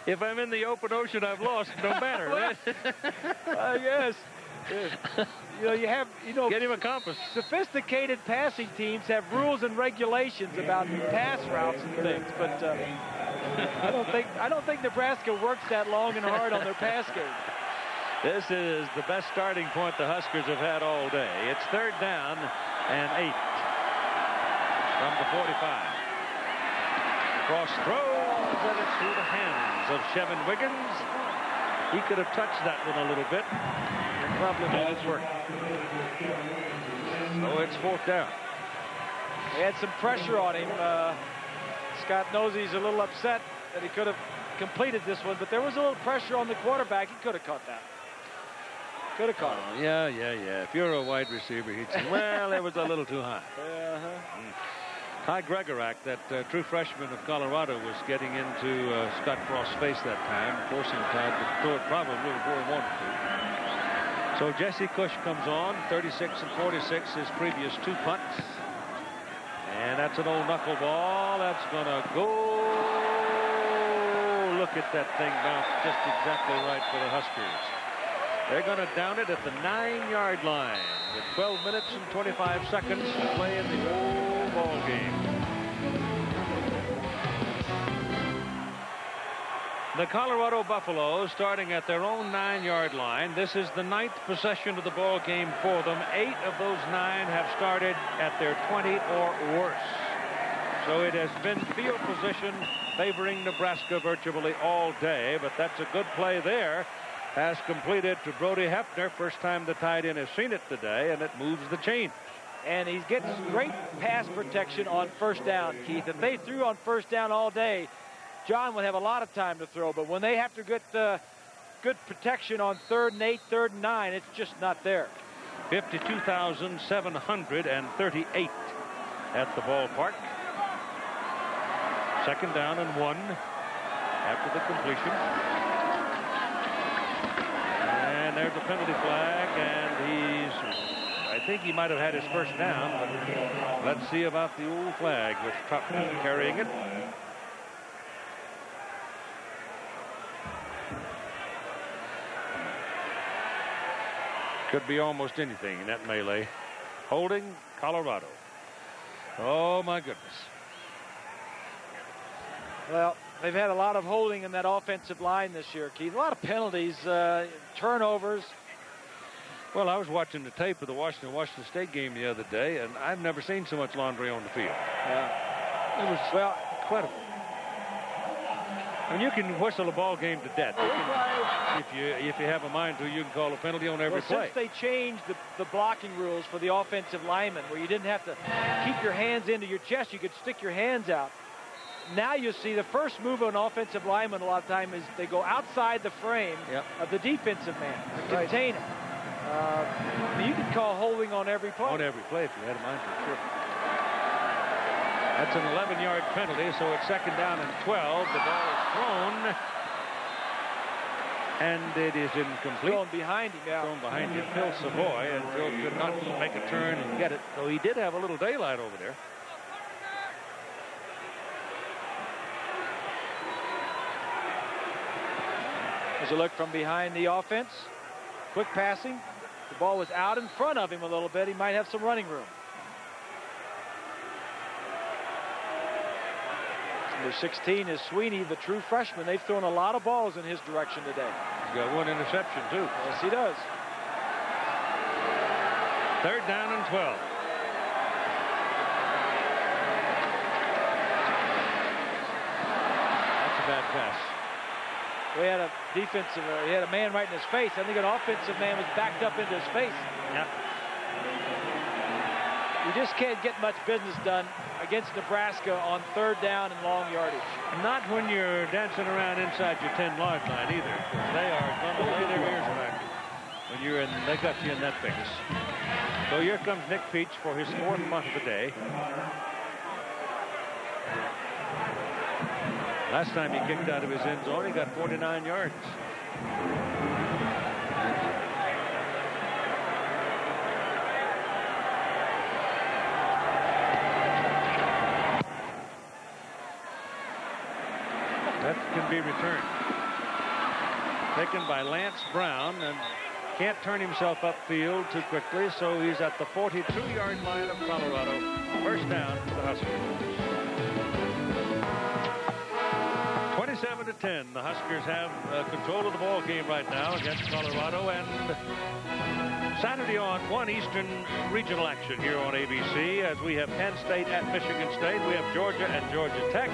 if I'm in the open ocean, I've lost no matter, right? Yes. Get him a compass. Sophisticated passing teams have rules and regulations about pass routes and things, but I don't think Nebraska works that long and hard on their pass game. This is the best starting point the Huskers have had all day. It's 3rd down and 8 from the 45. Cross throws, and it's through the hands of Chevin Wiggins. He could have touched that one a little bit. And probably made it work. So it's 4th down. They had some pressure on him. Scott knows he's a little upset that he could have completed this one, but there was a little pressure on the quarterback. He could have caught that. Could have caught it. Yeah. If you're a wide receiver, he'd say, well, it was a little too high. Ty Gregorak, that true freshman of Colorado, was getting into Scott Frost's face that time, forcing Todd to throw it probably before he wanted to. So Jesse Cush comes on, 36 and 46, his previous 2 punts. And that's an old knuckleball. That's going to go. Look at that thing bounce just exactly right for the Huskers. They're going to down it at the 9-yard line with 12 minutes and 25 seconds to play in the old ball game. The Colorado Buffaloes starting at their own 9-yard line. This is the 9th possession of the ball game for them. 8 of those 9 have started at their 20 or worse. So it has been field position favoring Nebraska virtually all day, but that's a good play there. Pass completed to Brody Hefner. First time the tight end has seen it today, and it moves the chain. And he's getting great pass protection on 1st down, Keith. If they threw on 1st down all day, John would have a lot of time to throw. But when they have to get good protection on 3rd and 8, 3rd and 9, it's just not there. 52,738 at the ballpark. 2nd down and 1 after the completion. And there's a penalty flag, and he's I think he might have had his first down, but let's see about the old flag with Tuttle carrying it. Could be almost anything in that melee. Holding Colorado. Oh, my goodness. Well, they've had a lot of holding in that offensive line this year, Keith. A lot of penalties, turnovers. Well, I was watching the tape of the Washington State game the other day, and I've never seen so much laundry on the field. Yeah. It was, well, incredible. I mean, you can whistle a ball game to death. If you have a mind to, you can call a penalty on every play. Since they changed the blocking rules for the offensive linemen, where you didn't have to keep your hands into your chest, you could stick your hands out. Now you see the first move of an offensive lineman a lot of time is they go outside the frame of the defensive man to contain him. You could call holding on every play. On every play if you had a mind to, sure. That's an 11-yard penalty, so it's 2nd down and 12. The ball is thrown. And it is incomplete. Thrown behind him, yeah. Thrown behind him, Phil Savoy, and Phil could not make a turn and get it. So he did have a little daylight over there. There's a look from behind the offense. Quick passing. The ball was out in front of him a little bit. He might have some running room. Number 16 is Sweeney, the true freshman. They've thrown a lot of balls in his direction today. He's got one interception, too. Yes, he does. 3rd down and 12. That's a bad pass. We had a defensive, he had a man right in his face. I think an offensive man was backed up into his face. Yeah. You just can't get much business done against Nebraska on 3rd down and long yardage. Not when you're dancing around inside your 10-yard line either, because they are going to lay their ears around you when you're in. They got you in that fix. So here comes Nick Peach for his 4th punt of the day. Last time he kicked out of his end zone, he got 49 yards. That can be returned. Taken by Lance Brown, and can't turn himself upfield too quickly, so he's at the 42-yard line of Colorado. 1st down for the Huskers. 27-10. The Huskers have control of the ball game right now against Colorado, and Saturday on 1 Eastern regional action here on ABC as we have Penn State at Michigan State. We have Georgia and Georgia Tech.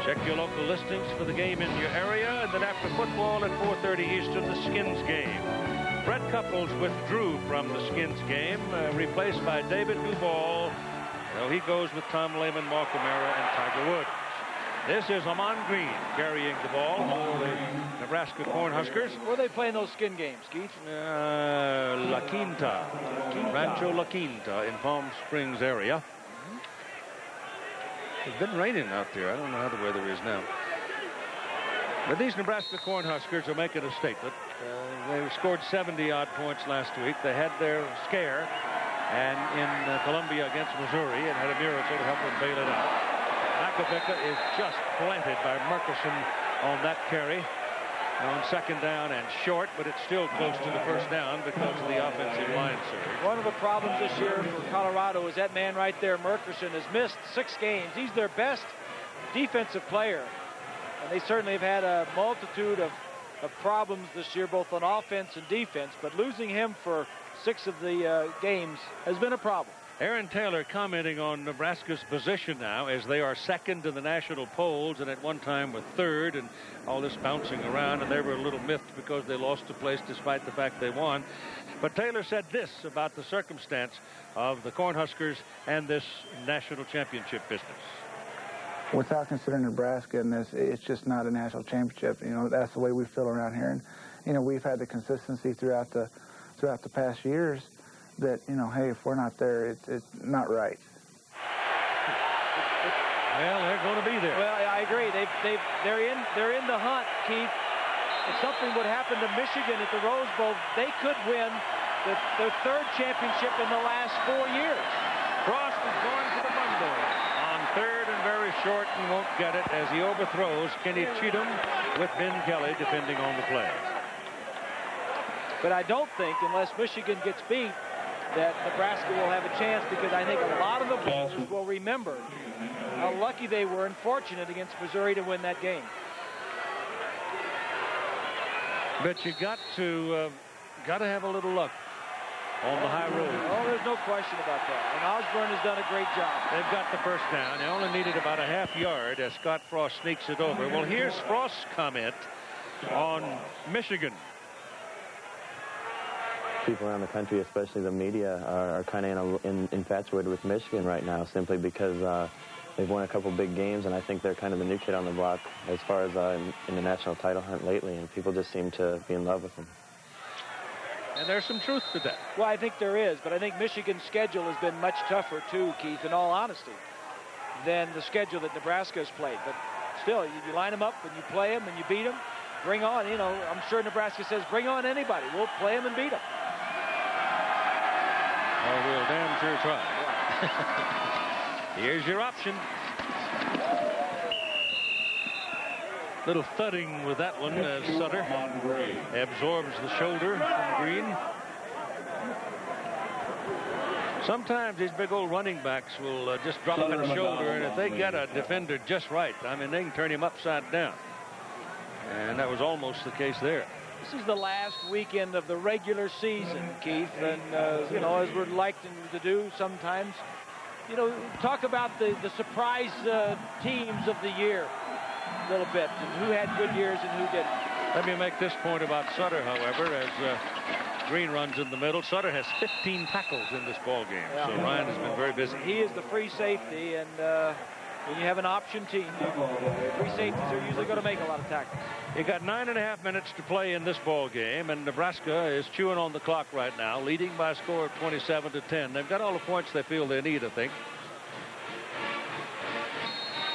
Check your local listings for the game in your area, and then after football at 4:30 Eastern, the Skins game. Brett Couples withdrew from the Skins game, replaced by David Duval. So he goes with Tom Lehman, Mark O'Mara, and Tiger Woods. This is Amon Green carrying the ball for the Nebraska Cornhuskers. Where are they playing those skin games, Keith? La Quinta. Rancho La Quinta in Palm Springs area. It's been raining out there. I don't know how the weather is now. But these Nebraska Cornhuskers are making a statement. They scored 70-odd points last week. They had their scare and in Columbia against Missouri and had a miracle to help them bail it out. Makovica is just planted by Murkison on that carry on 2nd down and short, but it's still close to the 1st down because of the offensive line surge. One of the problems this year for Colorado is that man right there, Murkison, has missed 6 games. He's their best defensive player, and they certainly have had a multitude of problems this year, both on offense and defense, but losing him for 6 of the games has been a problem. Aaron Taylor commenting on Nebraska's position now as they are 2nd in the national polls and at one time were 3rd, and all this bouncing around, and they were a little miffed because they lost a place despite the fact they won. But Taylor said this about the circumstance of the Cornhuskers and this national championship business. Without considering Nebraska in this, it's just not a national championship. You know, that's the way we feel around here. And, you know, we've had the consistency throughout the past years that, you know, hey, if we're not there, it's not right. Well, they're going to be there. Well, I agree. They're in the hunt, Keith. If something would happen to Michigan at the Rose Bowl, they could win their third championship in the last 4 years. Frost is going to the bundle on third and very short and won't get it as he overthrows Kenny Cheatham with Ben Kelly defending on the play. But I don't think, unless Michigan gets beat, that Nebraska will have a chance, because I think a lot of the voters will remember how lucky they were and fortunate against Missouri to win that game. But you got to have a little luck on the high road. Oh, there's no question about that. And Osborne has done a great job. They've got the first down. They only needed about a half yard as Scott Frost sneaks it over. Well, here's Frost's comment on Michigan. People around the country, especially the media, are kind of infatuated with Michigan right now, simply because they've won a couple big games, and I think they're kind of the new kid on the block as far as in the national title hunt lately, and people just seem to be in love with them. And there's some truth to that. Well, I think there is, but I think Michigan's schedule has been much tougher too, Keith, in all honesty, than the schedule that Nebraska has played. But still, you line them up and you play them and you beat them. Bring on, I'm sure Nebraska says, bring on anybody. We'll play them and beat them. Oh, we'll damn sure try. Here's your option. Little thudding with that one as Sutter absorbs the shoulder from Green. Sometimes these big old running backs will just drop that shoulder, and if they get a defender just right, I mean, they can turn him upside down. And that was almost the case there. This is the last weekend of the regular season, Keith, and, as we're liking to do sometimes, talk about the surprise teams of the year a little bit, and who had good years and who didn't. Let me make this point about Sutter, however, as Green runs in the middle. Sutter has 15 tackles in this ball game, so Ryan has been very busy. He is the free safety, and when you have an option team, free safeties are usually going to make a lot of tackles. You got 9.5 minutes to play in this ball game, and Nebraska is chewing on the clock right now, leading by a score of 27-10. They've got all the points they feel they need, I think.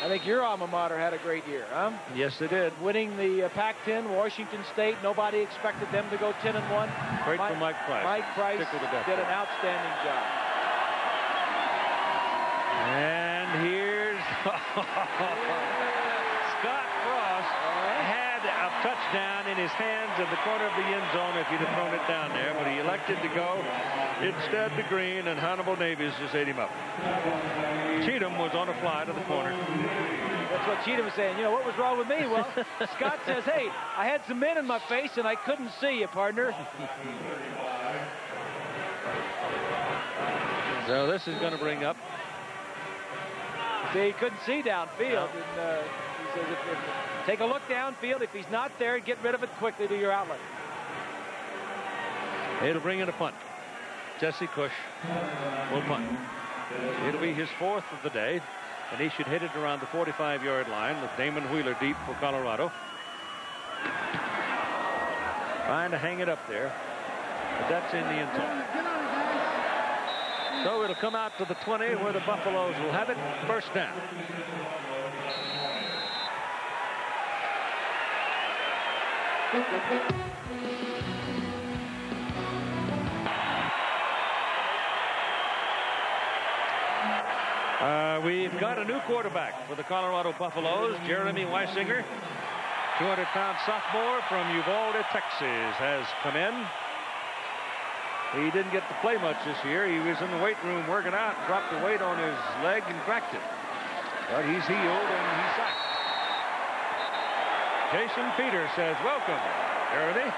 I think your alma mater had a great year, huh? Yes, they did. Winning the Pac-10, Washington State. Nobody expected them to go 10-1. Great for Mike Price. Mike Price did an outstanding job. And here's Scott Frost had a touchdown in his hands in the corner of the end zone if he'd have thrown it down there, but he elected to go instead to Green, and Hannibal Davies just ate him up. Cheatham was on a fly to the corner. That's what Cheatham was saying. What was wrong with me? Well, Scott says, hey, I had some men in my face and I couldn't see you, partner. So this is going to bring up. See, he couldn't see downfield. And, he says, take a look downfield. If he's not there, get rid of it quickly to your outlet. It'll bring in a punt. Jesse Cush will punt. It'll be his fourth of the day, and he should hit it around the 45-yard line with Damon Wheeler deep for Colorado. Trying to hang it up there, but that's in the end zone. So it'll come out to the 20 where the Buffaloes will have it. First down. We've got a new quarterback for the Colorado Buffaloes. Jeremy Weisinger, 200-pound sophomore from Uvalde, Texas, has come in. He didn't get to play much this year. He was in the weight room working out, dropped the weight on his leg and cracked it. But he's healed and he's sacked. Jason Peters says, welcome, Jeremy.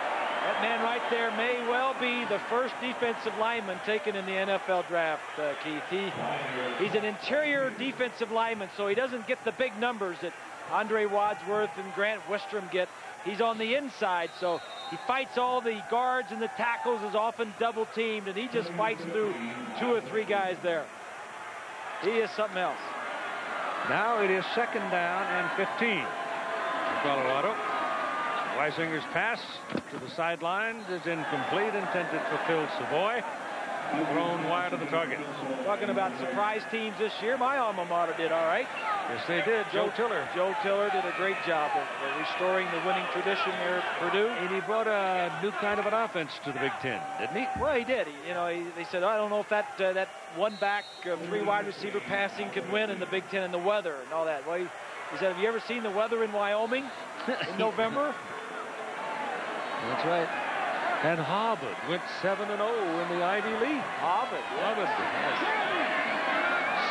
That man right there may well be the first defensive lineman taken in the NFL draft, Keith. He's an interior defensive lineman, so he doesn't get the big numbers that Andre Wadsworth and Grant Wistrom get. He's on the inside, so he fights all the guards and the tackles, is often double-teamed, and he just fights through 2 or 3 guys there. He is something else. Now it is second down and 15 for Colorado. Weisinger's pass to the sideline is incomplete, intended for Phil Savoy. Thrown wide of the target. Talking about surprise teams this year, my alma mater did all right. Yes, they did. Joe Tiller. Joe Tiller did a great job of restoring the winning tradition there at Purdue. And he brought a new kind of an offense to the Big Ten, didn't he? Well, he did. They said, I don't know if that one back, three wide receiver passing could win in the Big Ten and the weather and all that. Well, he said, have you ever seen the weather in Wyoming in November? That's right. And Harvard went 7-0 in the Ivy League. Harvard, yes.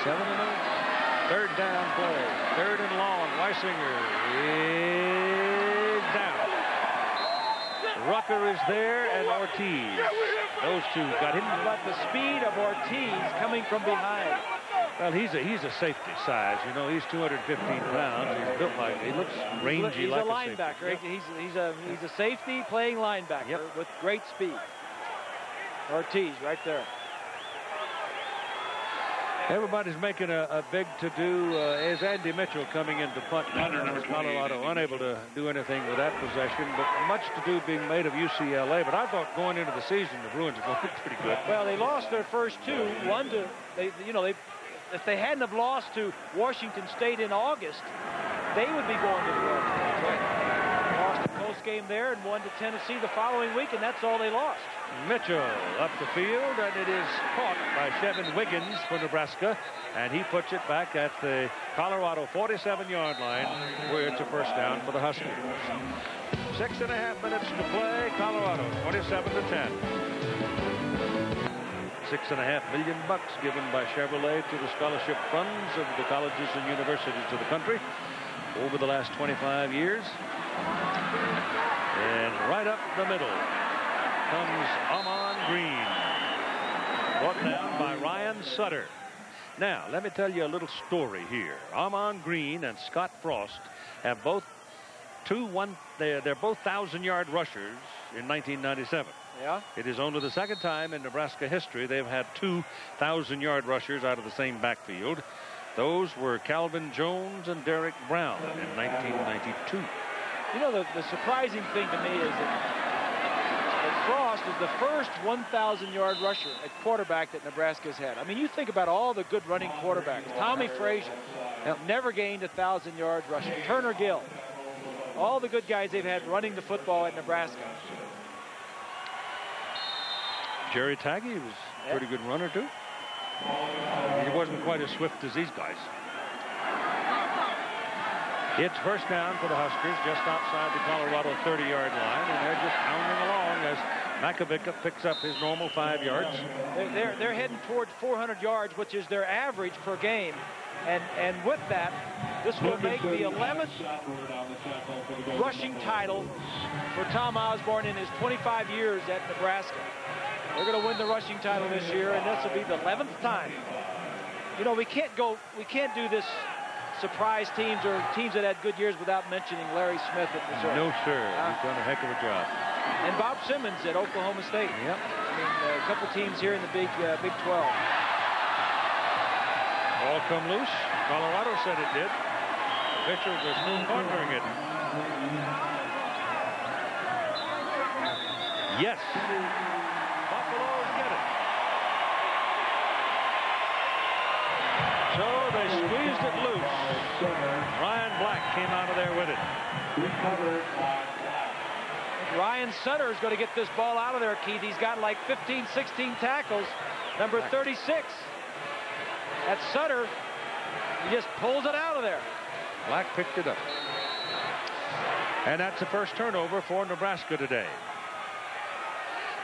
7-0. Third down play. Third and long. Weisinger is down. Rucker is there and Ortiz. Those two got him. But the speed of Ortiz coming from behind. Well, he's a safety size. You know, he's 215 pounds. He's built like, he looks rangy. He's like a linebacker. Right? He's a safety playing linebacker with great speed. Ortiz right there. Everybody's making a big to-do as Andy Mitchell coming into punt now. Colorado unable to do anything with that possession, but much to-do being made of UCLA. But I thought going into the season, the Bruins are going pretty good. Well, they lost their first two. If they hadn't have lost to Washington State in August, they would be going to the World Cup. Lost a close game there and won to Tennessee the following week, and that's all they lost. Mitchell up the field, and it is caught by Chevin Wiggins for Nebraska, and he puts it back at the Colorado 47-yard line, where it's a first down for the Huskers. 6.5 minutes to play. Colorado 27-10. $6.5 million given by Chevrolet to the scholarship funds of the colleges and universities of the country over the last 25 years. And right up the middle comes Amon Green, brought down by Ryan Sutter. Now, let me tell you a little story here. Amon Green and Scott Frost have both they're both 1,000-yard rushers in 1997. Yeah. It is only the second time in Nebraska history they've had 2,000-yard rushers out of the same backfield. Those were Calvin Jones and Derek Brown in 1992. You know, the surprising thing to me is that Frost is the first 1,000-yard rusher at quarterback that Nebraska's had. I mean, you think about all the good running quarterbacks. Tommy Frazier never gained 1,000 yards rushing. Turner Gill. All the good guys they've had running the football at Nebraska. Jerry Taggy was a pretty good runner, too. He wasn't quite as swift as these guys. It's first down for the Huskers just outside the Colorado 30-yard line, and they're just pounding along as Makovica picks up his normal 5 yards. They're heading towards 400 yards, which is their average per game. And with that, this will make the 11th rushing title for Tom Osborne in his 25 years at Nebraska. They're going to win the rushing title this year, and this will be the 11th time. You know, we can't do this surprise teams or teams that had good years without mentioning Larry Smith at Missouri. No, sir. He's done a heck of a job. And Bob Simmons at Oklahoma State. Yep. I mean, a couple teams here in the Big 12. Ball come loose. Colorado said it did. Officials are still pondering it. Yes. Buffaloes get it. So they squeezed it loose. Ryan Black came out of there with it. Ryan Sutter is going to get this ball out of there, Keith. He's got like 15, 16 tackles. Number 36. That's Sutter. He just pulls it out of there. Black picked it up. And that's the first turnover for Nebraska today.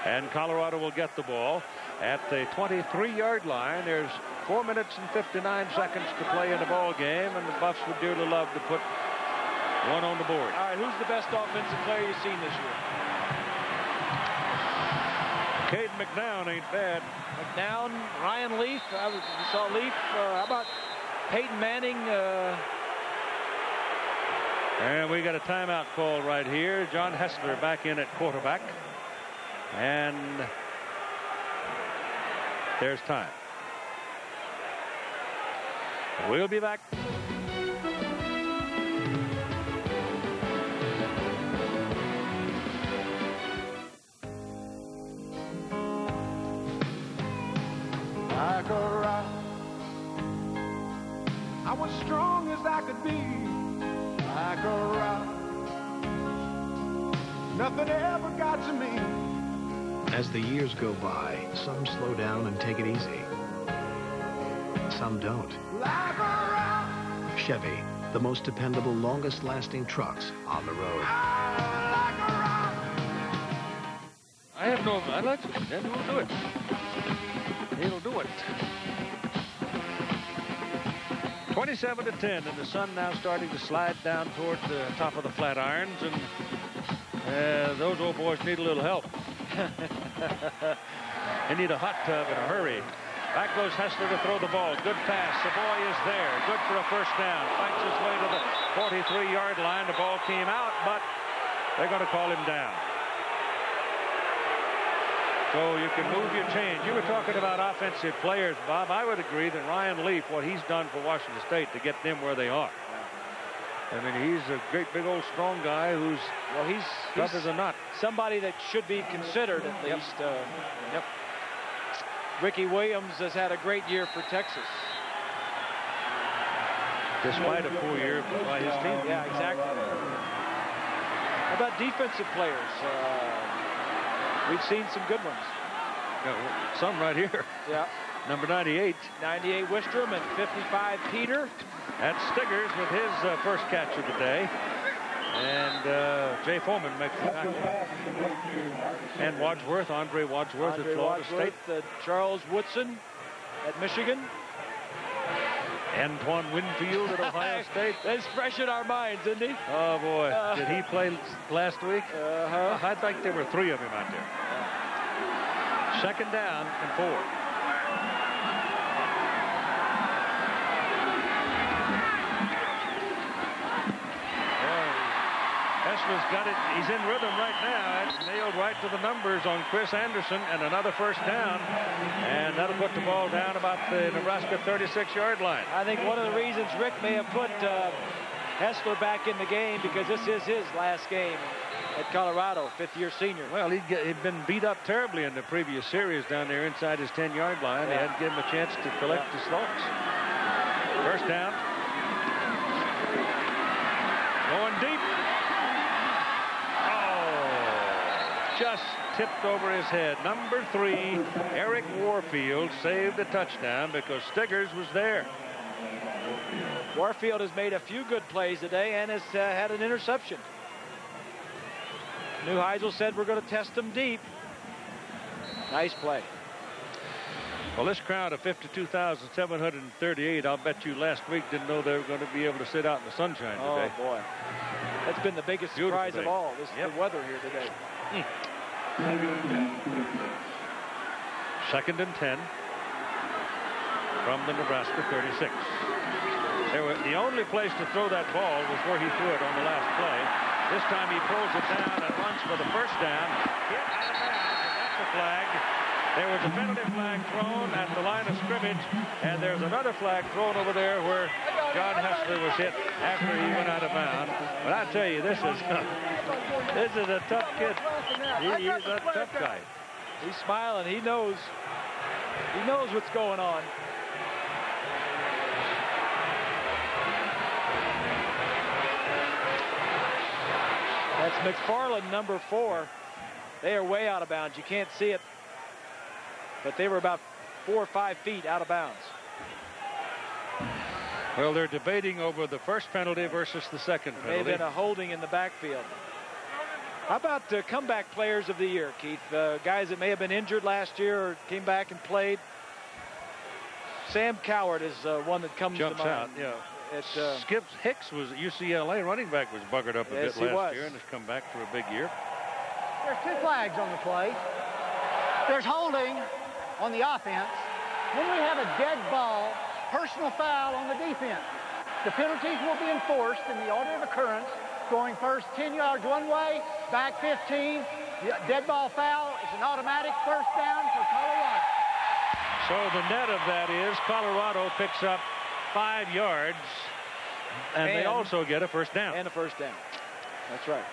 And Colorado will get the ball at the 23-yard line. There's 4 minutes and 59 seconds to play in the ball game, and the Buffs would dearly love to put one on the board. All right, who's the best offensive player you've seen this year? Caden McNown ain't bad. McNown, Ryan Leaf. We saw Leaf. How about Peyton Manning? And we got a timeout call right here. John Hessler back in at quarterback. And there's time. We'll be back. Like a rock, I was strong as be like a rock. Nothing ever got to me. As the years go by, some slow down and take it easy. Some don't. Like a rock. Chevy, the most dependable, longest-lasting trucks on the road. I have no, I like it. Then we'll do it. He'll do it. 27-10, and the sun now starting to slide down toward the top of the flat irons, and those old boys need a little help. They need a hot tub in a hurry. Back goes Hessler to throw the ball. Good pass. Savoy is there. Good for a first down. Fights his way to the 43-yard line. The ball came out, but they're going to call him down. So you can move your change. You were talking about offensive players, Bob. I would agree that Ryan Leaf, what he's done for Washington State to get them where they are. I mean, he's a great big old strong guy who's, well, he's tough as a nut. Somebody that should be considered at least. Yep. Ricky Williams has had a great year for Texas. Despite a poor year by his team. Yeah, exactly. How about defensive players? We've seen some good ones. Yeah, some right here. Yeah. Number 98. 98 Wistrom and 55 Peter. That's Stiggers with his first catch of the day. And Jay Foreman makes the tackle. And Wadsworth, Andre Wadsworth at Florida State. Charles Woodson at Michigan. Antoine Winfield at Ohio State. That's fresh in our minds, isn't he? Oh, boy. Did he play last week? I think there were 3 of him out there. Second down and 4. Hessler's got it. He's in rhythm right now. It's nailed right to the numbers on Chris Anderson, and another first down. And that'll put the ball down about the Nebraska 36-yard line. I think one of the reasons Rick may have put Hessler back in the game because this is his last game at Colorado, 5th-year senior. Well, he'd been beat up terribly in the previous series down there inside his 10-yard line. They hadn't given him a chance to collect his thoughts. First down. Going deep. Just tipped over his head. Number 3, Eric Warfield saved the touchdown because Stiggers was there. Warfield has made a few good plays today and has had an interception. Neuheisel said we're going to test him deep. Nice play. Well, this crowd of 52,738, I'll bet you last week didn't know they were going to be able to sit out in the sunshine today. Oh, boy. That's been the biggest surprise of all. This is the weather here today. Second and 10 from the Nebraska 36. The only place to throw that ball was where he threw it on the last play. This time he pulls it down and runs for the first down. Hit out of bounds. That's a flag. There was a penalty flag thrown at the line of scrimmage, and there's another flag thrown over there where John Hessler was hit after he went out of bounds. But I tell you, this is a tough kid. He's a tough guy. He's smiling. He knows what's going on. That's McFarland, number 4. They are way out of bounds. You can't see it. But they were about 4 or 5 feet out of bounds. Well, they're debating over the first penalty versus the second penalty. They've been a holding in the backfield. How about comeback players of the year, Keith? Guys that may have been injured last year or came back and played. Sam Coward is one that comes Jumps to mind. out, yeah. Skip Hicks was at UCLA. Running back was buggered up a bit last year and has come back for a big year. There's 2 flags on the play. There's holding on the offense. Then we have a dead ball, personal foul on the defense. The penalties will be enforced in the order of occurrence, going first 10 yards one way, back 15. The dead ball foul is an automatic first down for Colorado. So the net of that is Colorado picks up 5 yards, and they also get a first down. And a first down. That's right.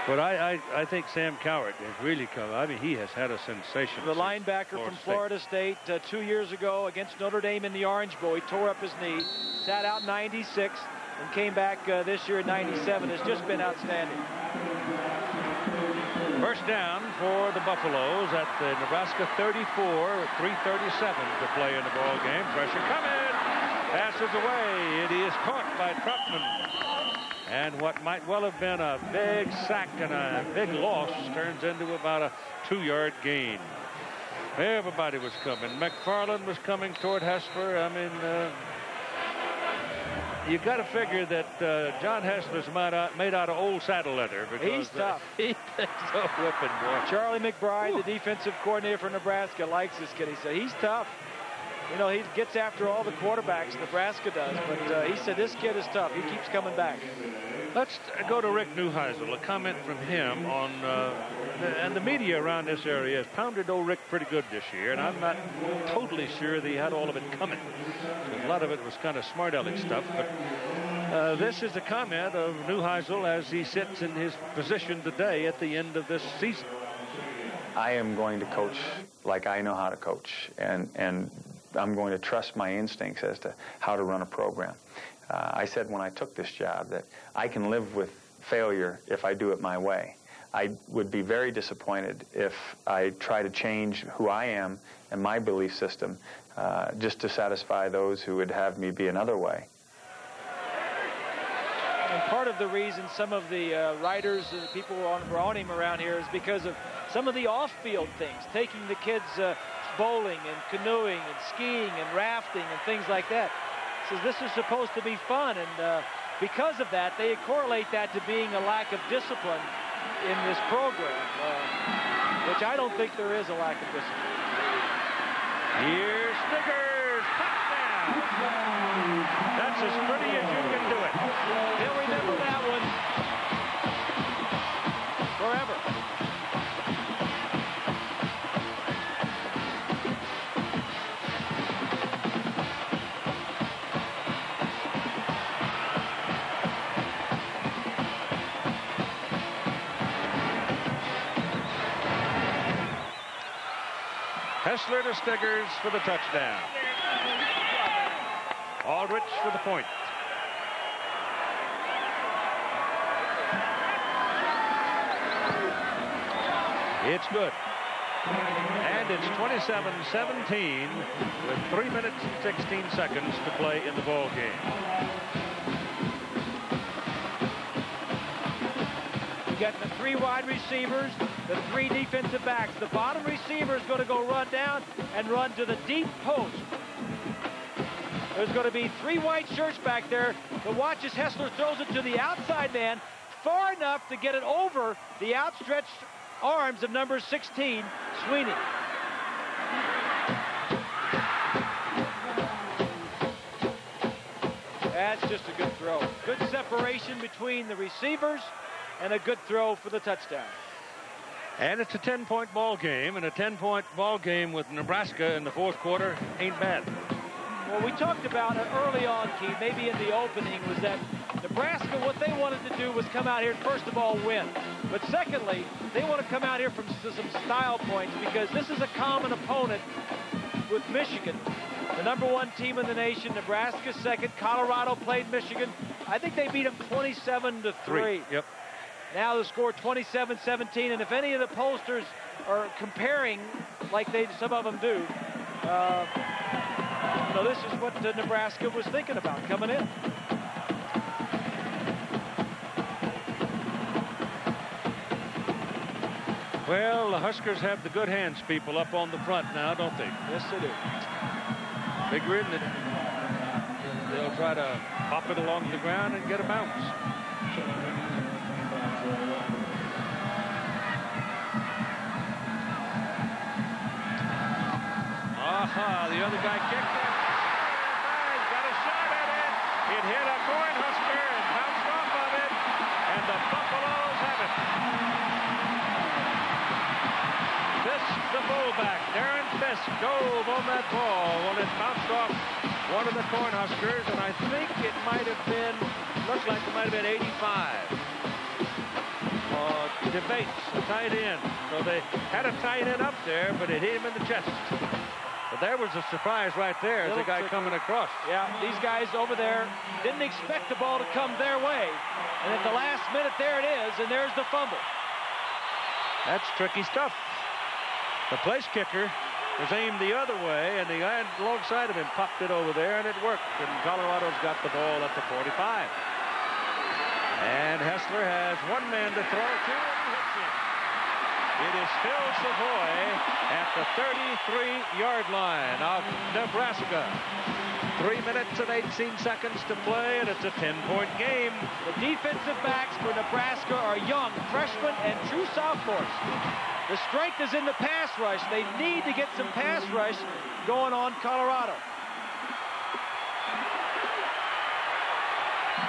But I think Sam Cowart has really come. I mean, he has had a sensation. The linebacker from Florida State 2 years ago against Notre Dame in the Orange Bowl. He tore up his knee, sat out 96, and came back this year in 97. Has just been outstanding. First down for the Buffaloes at the Nebraska 34, 3:37 to play in the ball game. Pressure coming. Passes away. It is caught by Trotman. And what might well have been a big sack and a big loss turns into about a 2-yard gain. Everybody was coming. McFarland was coming toward Hessler. I mean, you got to figure that John Hessler's made out of old saddle leather. Because he's tough. He's a whipping, boy. Charlie McBride, the defensive coordinator for Nebraska, likes this kid. He said he's tough. You know, he gets after all the quarterbacks, Nebraska does, but he said this kid is tough. He keeps coming back. Let's go to Rick Neuheisel. A comment from him on, and the media around this area has pounded old Rick pretty good this year, and I'm not totally sure that he had all of it coming. A lot of it was kind of smart aleck stuff, but this is a comment of Neuheisel as he sits in his position today at the end of this season. I am going to coach like I know how to coach, and I'm going to trust my instincts as to how to run a program. I said when I took this job that I can live with failure if I do it my way. I would be very disappointed if I try to change who I am and my belief system just to satisfy those who would have me be another way. And part of the reason some of the writers and the people who are on him around here is because of some of the off-field things, taking the kids bowling and canoeing and skiing and rafting and things like that. Says this is supposed to be fun, and because of that, they correlate that to being a lack of discipline in this program, which I don't think there is a lack of discipline. Here's Snickers, touchdown! That's as pretty as you can do it. He'll remember that one forever. Hessler to Stiggers for the touchdown. Aldrich for the point. It's good. And it's 27-17 with 3 minutes and 16 seconds to play in the ball game. You got the 3 wide receivers, the 3 defensive backs. The bottom receiver is going to go run down and run to the deep post. There's going to be 3 white shirts back there. But watch as Hessler throws it to the outside man, far enough to get it over the outstretched arms of number 16, Sweeney. That's just a good throw. Good separation between the receivers and a good throw for the touchdown. And it's a 10-point ball game, and a 10-point ball game with Nebraska in the fourth quarter ain't bad. Well, we talked about it early on, Keith, maybe in the opening, was that Nebraska, what they wanted to do was come out here and first of all win. But secondly, they want to come out here from some style points because this is a common opponent with Michigan. The #1 team in the nation, Nebraska second. Colorado played Michigan. I think they beat them 27-3. Yep. Now the score 27-17, and if any of the pollsters are comparing like some of them do, so this is what Nebraska was thinking about coming in. Well, the Huskers have the good hands people up on the front now, don't they? Yes, they do. Figuring that they'll try to pop it along the ground and get a bounce. Aha, the other guy kicked it. Got a shot at it. It hit a Cornhusker and bounced off of it. And the Buffaloes have it. Fisk, the fullback. Darren Fisk dove on that ball. Well, it bounced off one of the Cornhuskers, and I think it might have been, looked like it might have been 85. debates the tight end. So they had a tight end up there, but it hit him in the chest. But there was a surprise right there as the guy coming across. Yeah, these guys over there didn't expect the ball to come their way. And at the last minute, there it is, and there's the fumble. That's tricky stuff. The place kicker was aimed the other way, and the guy alongside of him popped it over there, and it worked. And Colorado's got the ball at the 45. And Hessler has one man to throw to, and he hits him. It is Phil Savoy at the 33-yard line of Nebraska. 3 minutes and 18 seconds to play, and it's a 10-point game. The defensive backs for Nebraska are young freshmen and true sophomores. The strength is in the pass rush. They need to get some pass rush going on Colorado.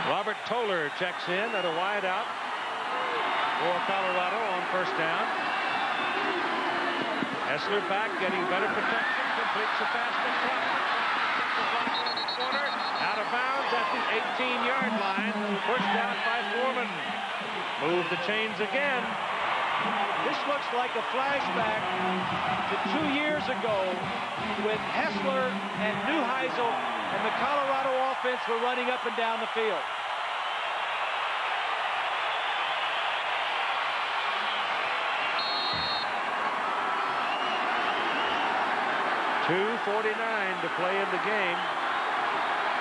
Robert Toller checks in at a wide out for Colorado on first down. Hessler back, getting better protection, completes the pass to corner, out of bounds at the 18-yard line, pushed down by Foreman. Move the chains again. This looks like a flashback to 2 years ago when Hessler and Neuheisel and the Colorado offense were running up and down the field. .249 to play in the game.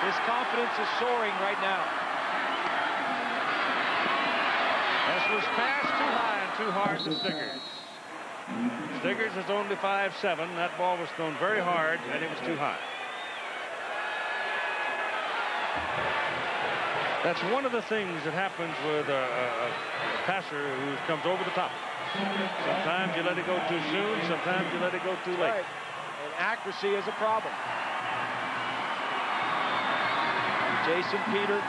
His confidence is soaring right now. Hessler's pass too high and too hard to Stiggers. Stiggers is only 5'7". That ball was thrown very hard, and it was too high. That's one of the things that happens with a passer who comes over the top. Sometimes you let it go too soon. Sometimes you let it go too late. Right. And accuracy is a problem. Jason Peter.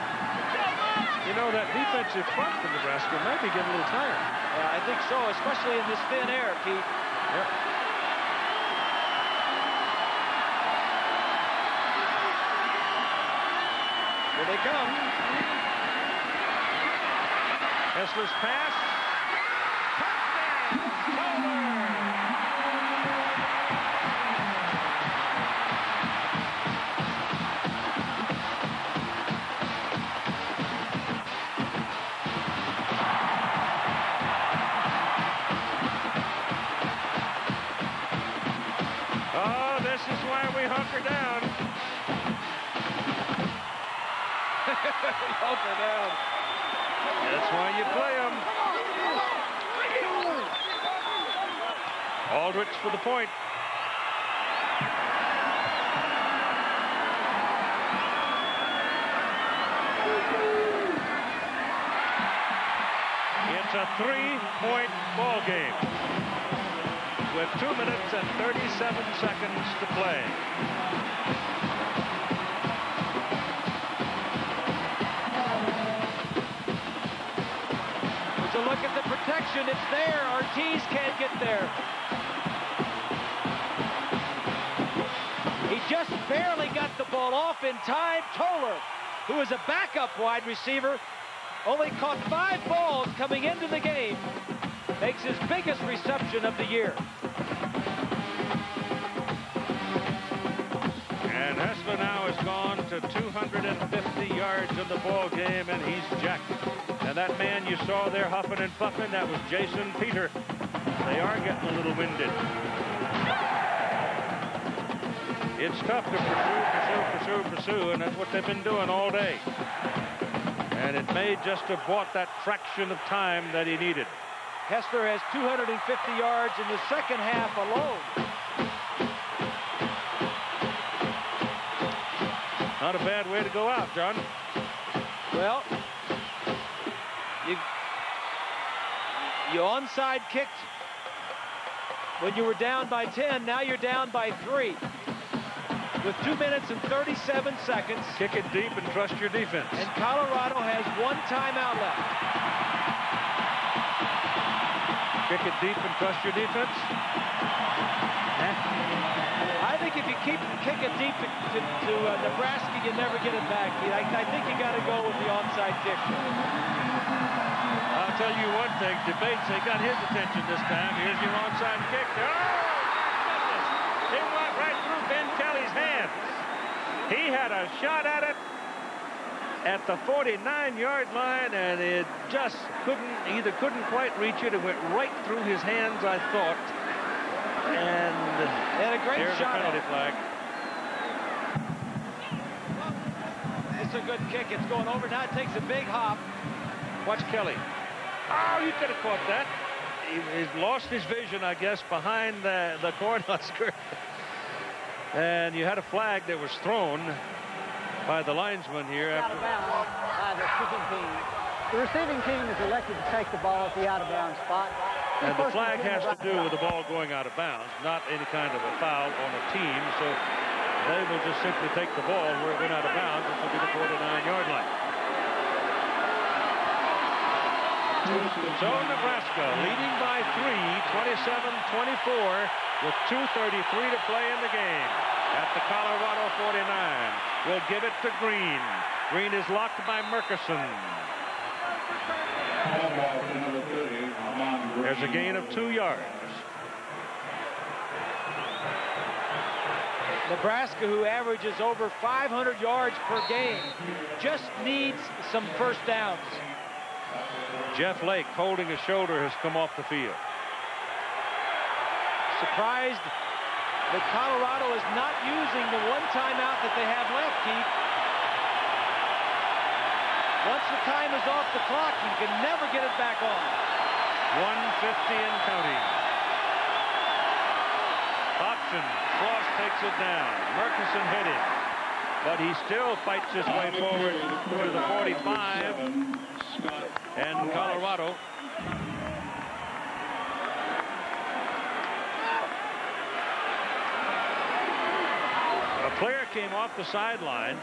You know, that defensive front for Nebraska might be getting a little tired. Yeah, I think so, especially in this thin air, Keith. Yep. Here they come. Hessler's pass. Touchdown! Oh, this is why we hunker down. Hunker down. That's why you play them. Aldrich for the point. It's a 3-point ball game with 2 minutes and 37 seconds to play. So look at the protection. It's there. Ortiz can't get there. He just barely got the ball off in time. Toller, who is a backup wide receiver, only caught 5 balls coming into the game, makes his biggest reception of the year. And Hessler now has gone to 250 yards in the ball game, and he's jacked. And that man you saw there huffing and puffing, that was Jason Peter. They are getting a little winded. It's tough to pursue, and that's what they've been doing all day. And it may just have bought that fraction of time that he needed. Hessler has 250 yards in the second half alone. Not a bad way to go out, John. Well, you onside kicked when you were down by 10. Now you're down by 3. With 2 minutes and 37 seconds. Kick it deep and trust your defense. And Colorado has 1 timeout left. Kick it deep and trust your defense. I think if you keep kicking deep to Nebraska, you never get it back. I think you got to go with the onside kick. I'll tell you one thing. Debates, they got his attention this time. Here's your onside kick. Oh, my goodness. It went right through Ben Kelly's hands. He had a shot at it at the 49-yard line, and it just couldn't quite reach it. It went right through his hands, I thought. And had a great shot. Penalty flag. It's a good kick. It's going over. Now it takes a big hop. Watch Kelly. Oh, you could have caught that. He's lost his vision, I guess, behind the Cornhusker. And you had a flag that was thrown by the linesman here. Out of bounds by the kicking team. The receiving team is elected to take the ball at the out-of-bounds spot. And the flag has to do with the ball going out of bounds, not any kind of a foul on a team. So they will just simply take the ball where it went out of bounds, which will be the 49-yard line. So Nebraska leading by 27-24 with 2:33 to play in the game at the Colorado 49. We'll give it to Green. Green is locked by Murkison. There's a gain of 2 yards. Nebraska, who averages over 500 yards per game, just needs some first downs. Jeff Lake, holding his shoulder, has come off the field. Surprised that Colorado is not using the one timeout that they have left, Keith. Once the time is off the clock, you can never get it back on. 150 and counting. Option. Cross takes it down. Murkison hit him. But he still fights his way forward to the 45. And Colorado a player came off the sideline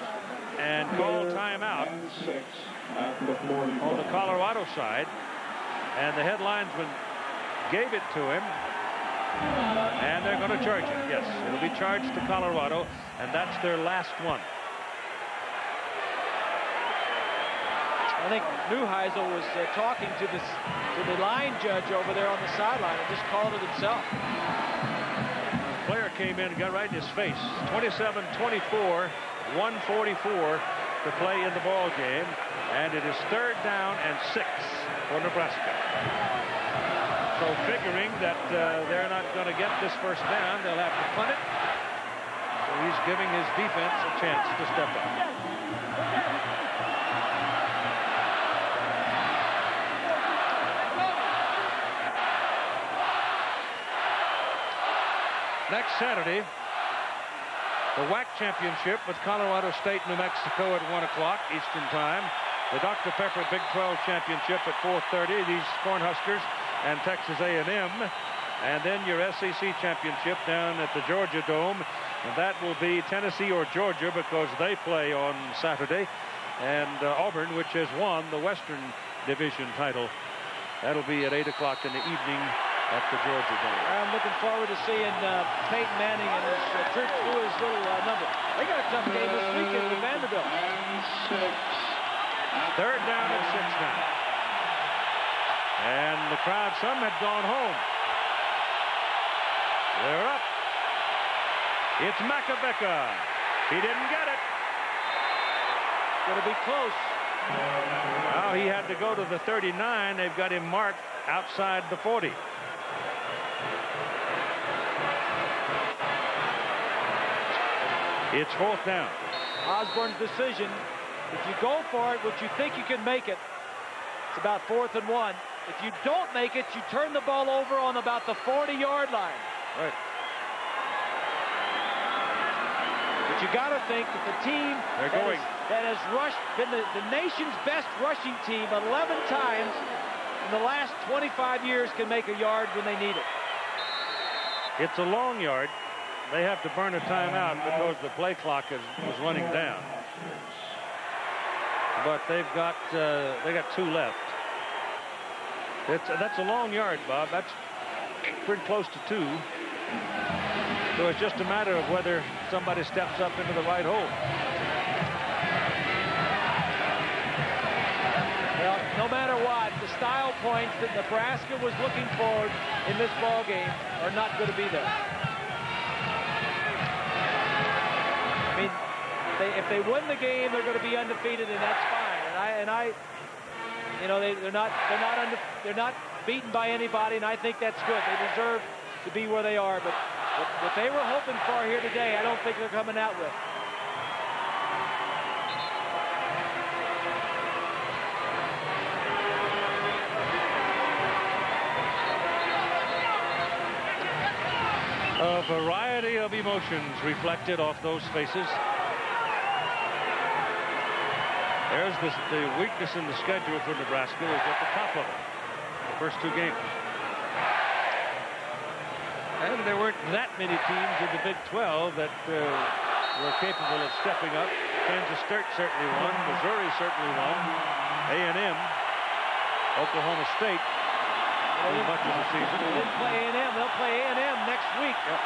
and called timeout on the Colorado side, and the head linesman gave it to him, and they're going to charge it. Yes, it'll be charged to Colorado, and that's their last one. I think Neuheisel was talking to the line judge over there on the sideline and just called it himself. The player came in and got right in his face. 27-24, 1:44 to play in the ball game, and it is 3rd down and 6 for Nebraska. So figuring that they're not going to get this first down, they'll have to punt it. So he's giving his defense a chance to step up. Next Saturday, the WAC championship with Colorado State, New Mexico at 1 o'clock Eastern time. The Dr. Pepper Big 12 championship at 4:30. These Cornhuskers and Texas A&M. And then your SEC championship down at the Georgia Dome. And that will be Tennessee or Georgia because they play on Saturday. And Auburn, which has won the Western Division title. That'll be at 8 o'clock in the evening at the Georgia Dome. I'm looking forward to seeing Peyton Manning and his troops do his little number. They got a tough game this weekend with Vanderbilt. 3rd down and 6 now. And the crowd, some had gone home. They're up. It's Makabeka. He didn't get it. Going to be close. Now he had to go to the 39. They've got him marked outside the 40. It's 4th down. Osborne's decision. If you go for it, which you think you can make it, it's about 4th and 1. If you don't make it, you turn the ball over on about the 40-yard line. Right. But you got to think that the team that has rushed, been the nation's best rushing team 11 times in the last 25 years can make a yard when they need it. It's a long yard. They have to burn a timeout because the play clock is running down. But they got 2 left. That's a long yard, Bob. That's pretty close to 2. So it's just a matter of whether somebody steps up into the right hole. Well, no matter what, the style points that Nebraska was looking for in this ball game are not going to be there. I mean, if they win the game, they're going to be undefeated, and that's fine. You know, they're not beaten by anybody, and I think that's good. They deserve to be where they are, but what they were hoping for here today, I don't think they're coming out with. A variety of emotions reflected off those faces. There's the weakness in the schedule for Nebraska is at the top of it. The first two games. And there weren't that many teams in the Big 12 that were capable of stepping up. Kansas State certainly won. Missouri certainly won. A&M, Oklahoma State, much of the season. They didn't play A&M. They'll play A&M next week. Yep.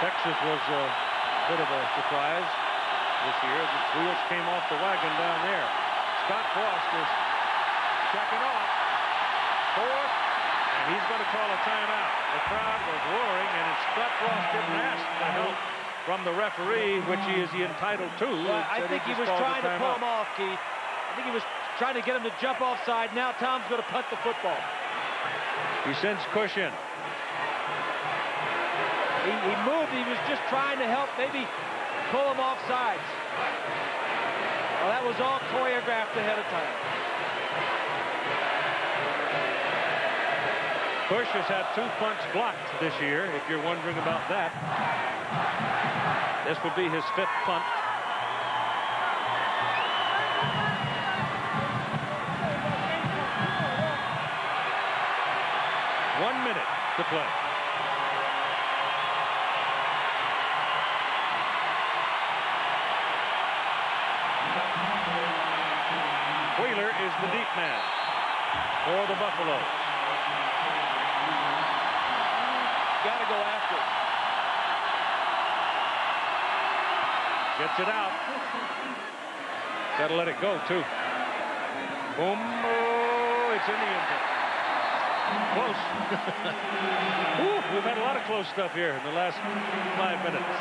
Texas was a bit of a surprise this year. The wheels came off the wagon down there. Scott Frost is checking off. Fourth, and he's going to call a timeout. The crowd was roaring, and Scott Frost didn't ask for help from the referee, which he is entitled to. Well, I think he was trying to pull him off, Keith. I think he was trying to get him to jump offside. Now Tom's going to punt the football. He sends Cush in. He moved. He was just trying to help, maybe pull him off sides. Well, that was all choreographed ahead of time. Cush has had 2 punts blocked this year, if you're wondering about that. This would be his 5th punt. One minute to play. Wheeler is the deep man for the Buffaloes. Got to go after it. Gets it out. Got to let it go, too. Boom. Oh, it's in the end zone. Close. Woo, we've had a lot of close stuff here in the last 5 minutes.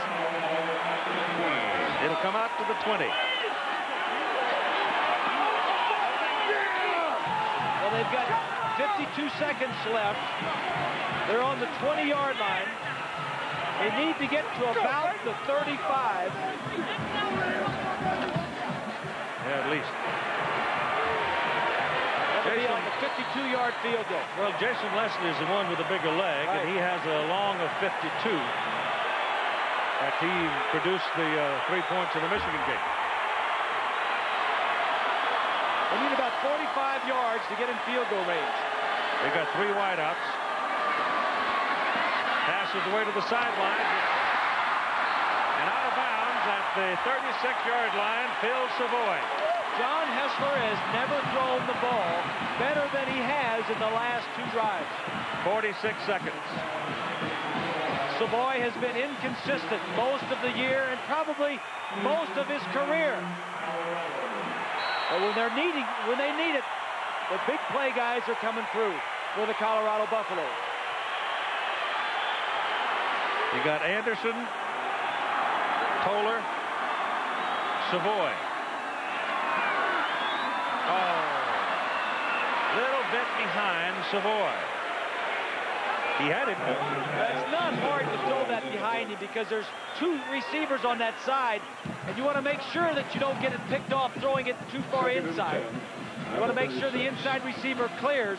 It'll come out to the 20. Well, they've got 52 seconds left. They're on the 20-yard line. They need to get to about the 35. Yeah, at least. That'll be on the 52-yard field goal. Well, Jason Leslie is the one with the bigger leg, and he has a long of 52. That he produced the 3 points in the Michigan game. They need about 45 yards to get in field goal range. They got 3 wideouts. Passes away to the sideline. And out of bounds at the 36-yard line, Phil Savoy. John Hessler has never thrown the ball better than he has in the last 2 drives. 46 seconds. Savoy has been inconsistent most of the year and probably most of his career. But when they need it, the big play guys are coming through for the Colorado Buffaloes. You got Anderson, Toller, Savoy. Oh, little bit behind Savoy. He had it. It's not hard to throw that behind him because there's 2 receivers on that side, and you want to make sure that you don't get it picked off throwing it too far inside. You want to make sure the inside receiver clears.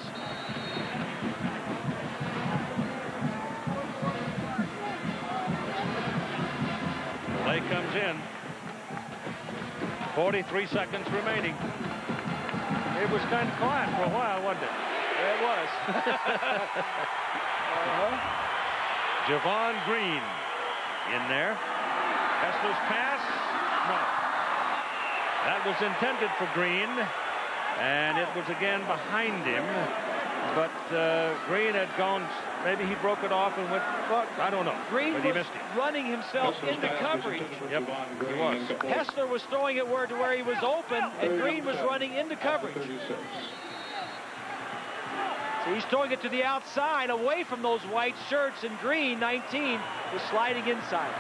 Play comes in. 43 seconds remaining. It was kind of quiet for a while, wasn't it? It was. Javon Green in there. Hessler's pass. No. That was intended for Green, and it was again behind him. But Green had gone maybe he broke it off and went, well, I don't know. Green but he was missed it. running himself into coverage. Yep, he was. Hessler was throwing it to where he was open, and Green was running into coverage. So he's throwing it to the outside, away from those white shirts, and Green, 19, was sliding inside.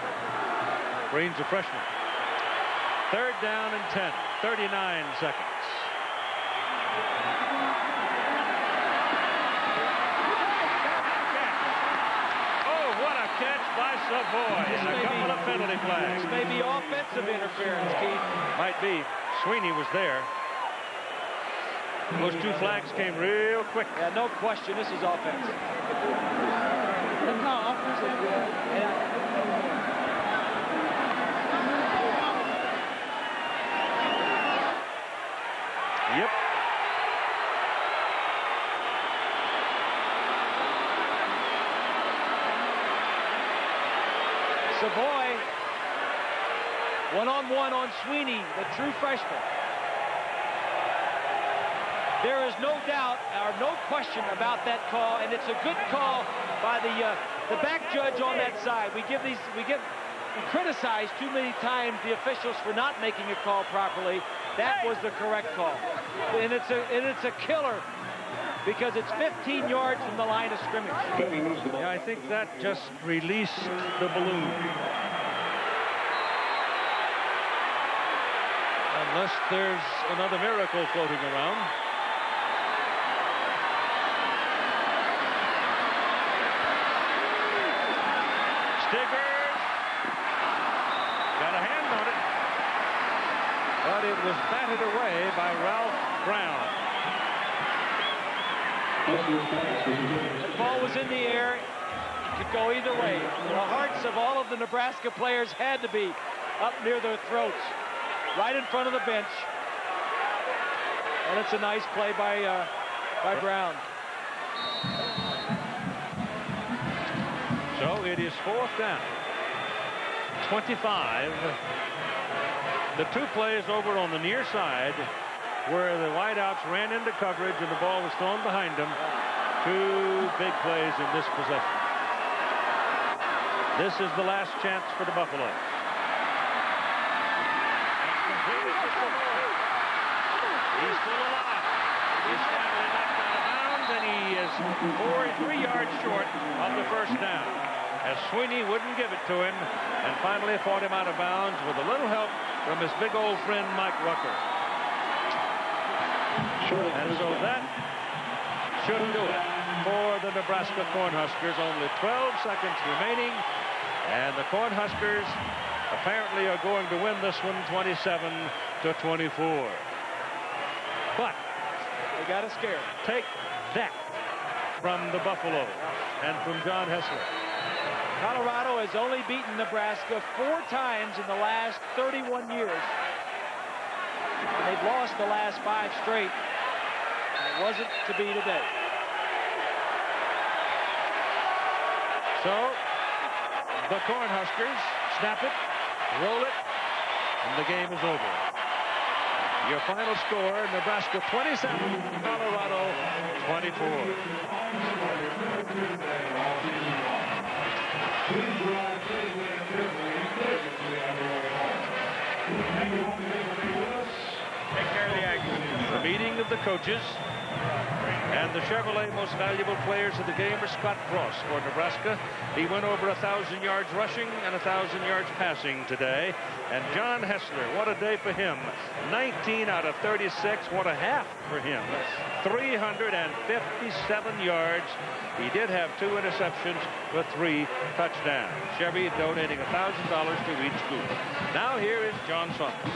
Green's a freshman. 3rd down and 10, 39 seconds. Catch by Savoy and a couple of penalty flags. This may be offensive interference, Keith. Might be. Sweeney was there. Those 2 flags came real quick. Yeah, no question. This is offense. Yep. Savoy, one-on-one on Sweeney, the true freshman. There is no doubt or no question about that call, and it's a good call by the back judge on that side. We criticize too many times the officials for not making a call properly. That was the correct call, and it's a killer, because it's 15 yards from the line of scrimmage. Yeah, I think that just released the balloon. Unless there's another miracle floating around. Stiggers got a hand on it, but it was batted away by Ralph Brown. The ball was in the air. It could go either way. The hearts of all of the Nebraska players had to be up near their throats, right in front of the bench. And it's a nice play by Brown. So it is 4th down. 25. The 2 plays over on the near side, where the wideouts ran into coverage and the ball was thrown behind them. 2 big plays in this possession. This is the last chance for the Buffalo. He's still alive. He's finally knocked out of bounds, and he is 3 yards short of the 1st down, as Sweeney wouldn't give it to him and finally fought him out of bounds with a little help from his big old friend Mike Rucker. And so that should do it for the Nebraska Cornhuskers. Only 12 seconds remaining, and the Cornhuskers apparently are going to win this one 27-24. But they got a scare. Take that from the Buffalo and from John Hessler. Colorado has only beaten Nebraska 4 times in the last 31 years. And they've lost the last 5 straight. It wasn't to be today. So the Cornhuskers snap it, roll it, and the game is over. Your final score, Nebraska 27, Colorado 24. Take care of the action. The meeting of the coaches. And the Chevrolet most valuable players of the game are Scott Frost for Nebraska. He went over 1,000 yards rushing and 1,000 yards passing today. And John Hessler, what a day for him. 19 out of 36. What a half for him. 357 yards. He did have 2 interceptions for 3 touchdowns. Chevy donating $1,000 to each school. Now here is John Saunders.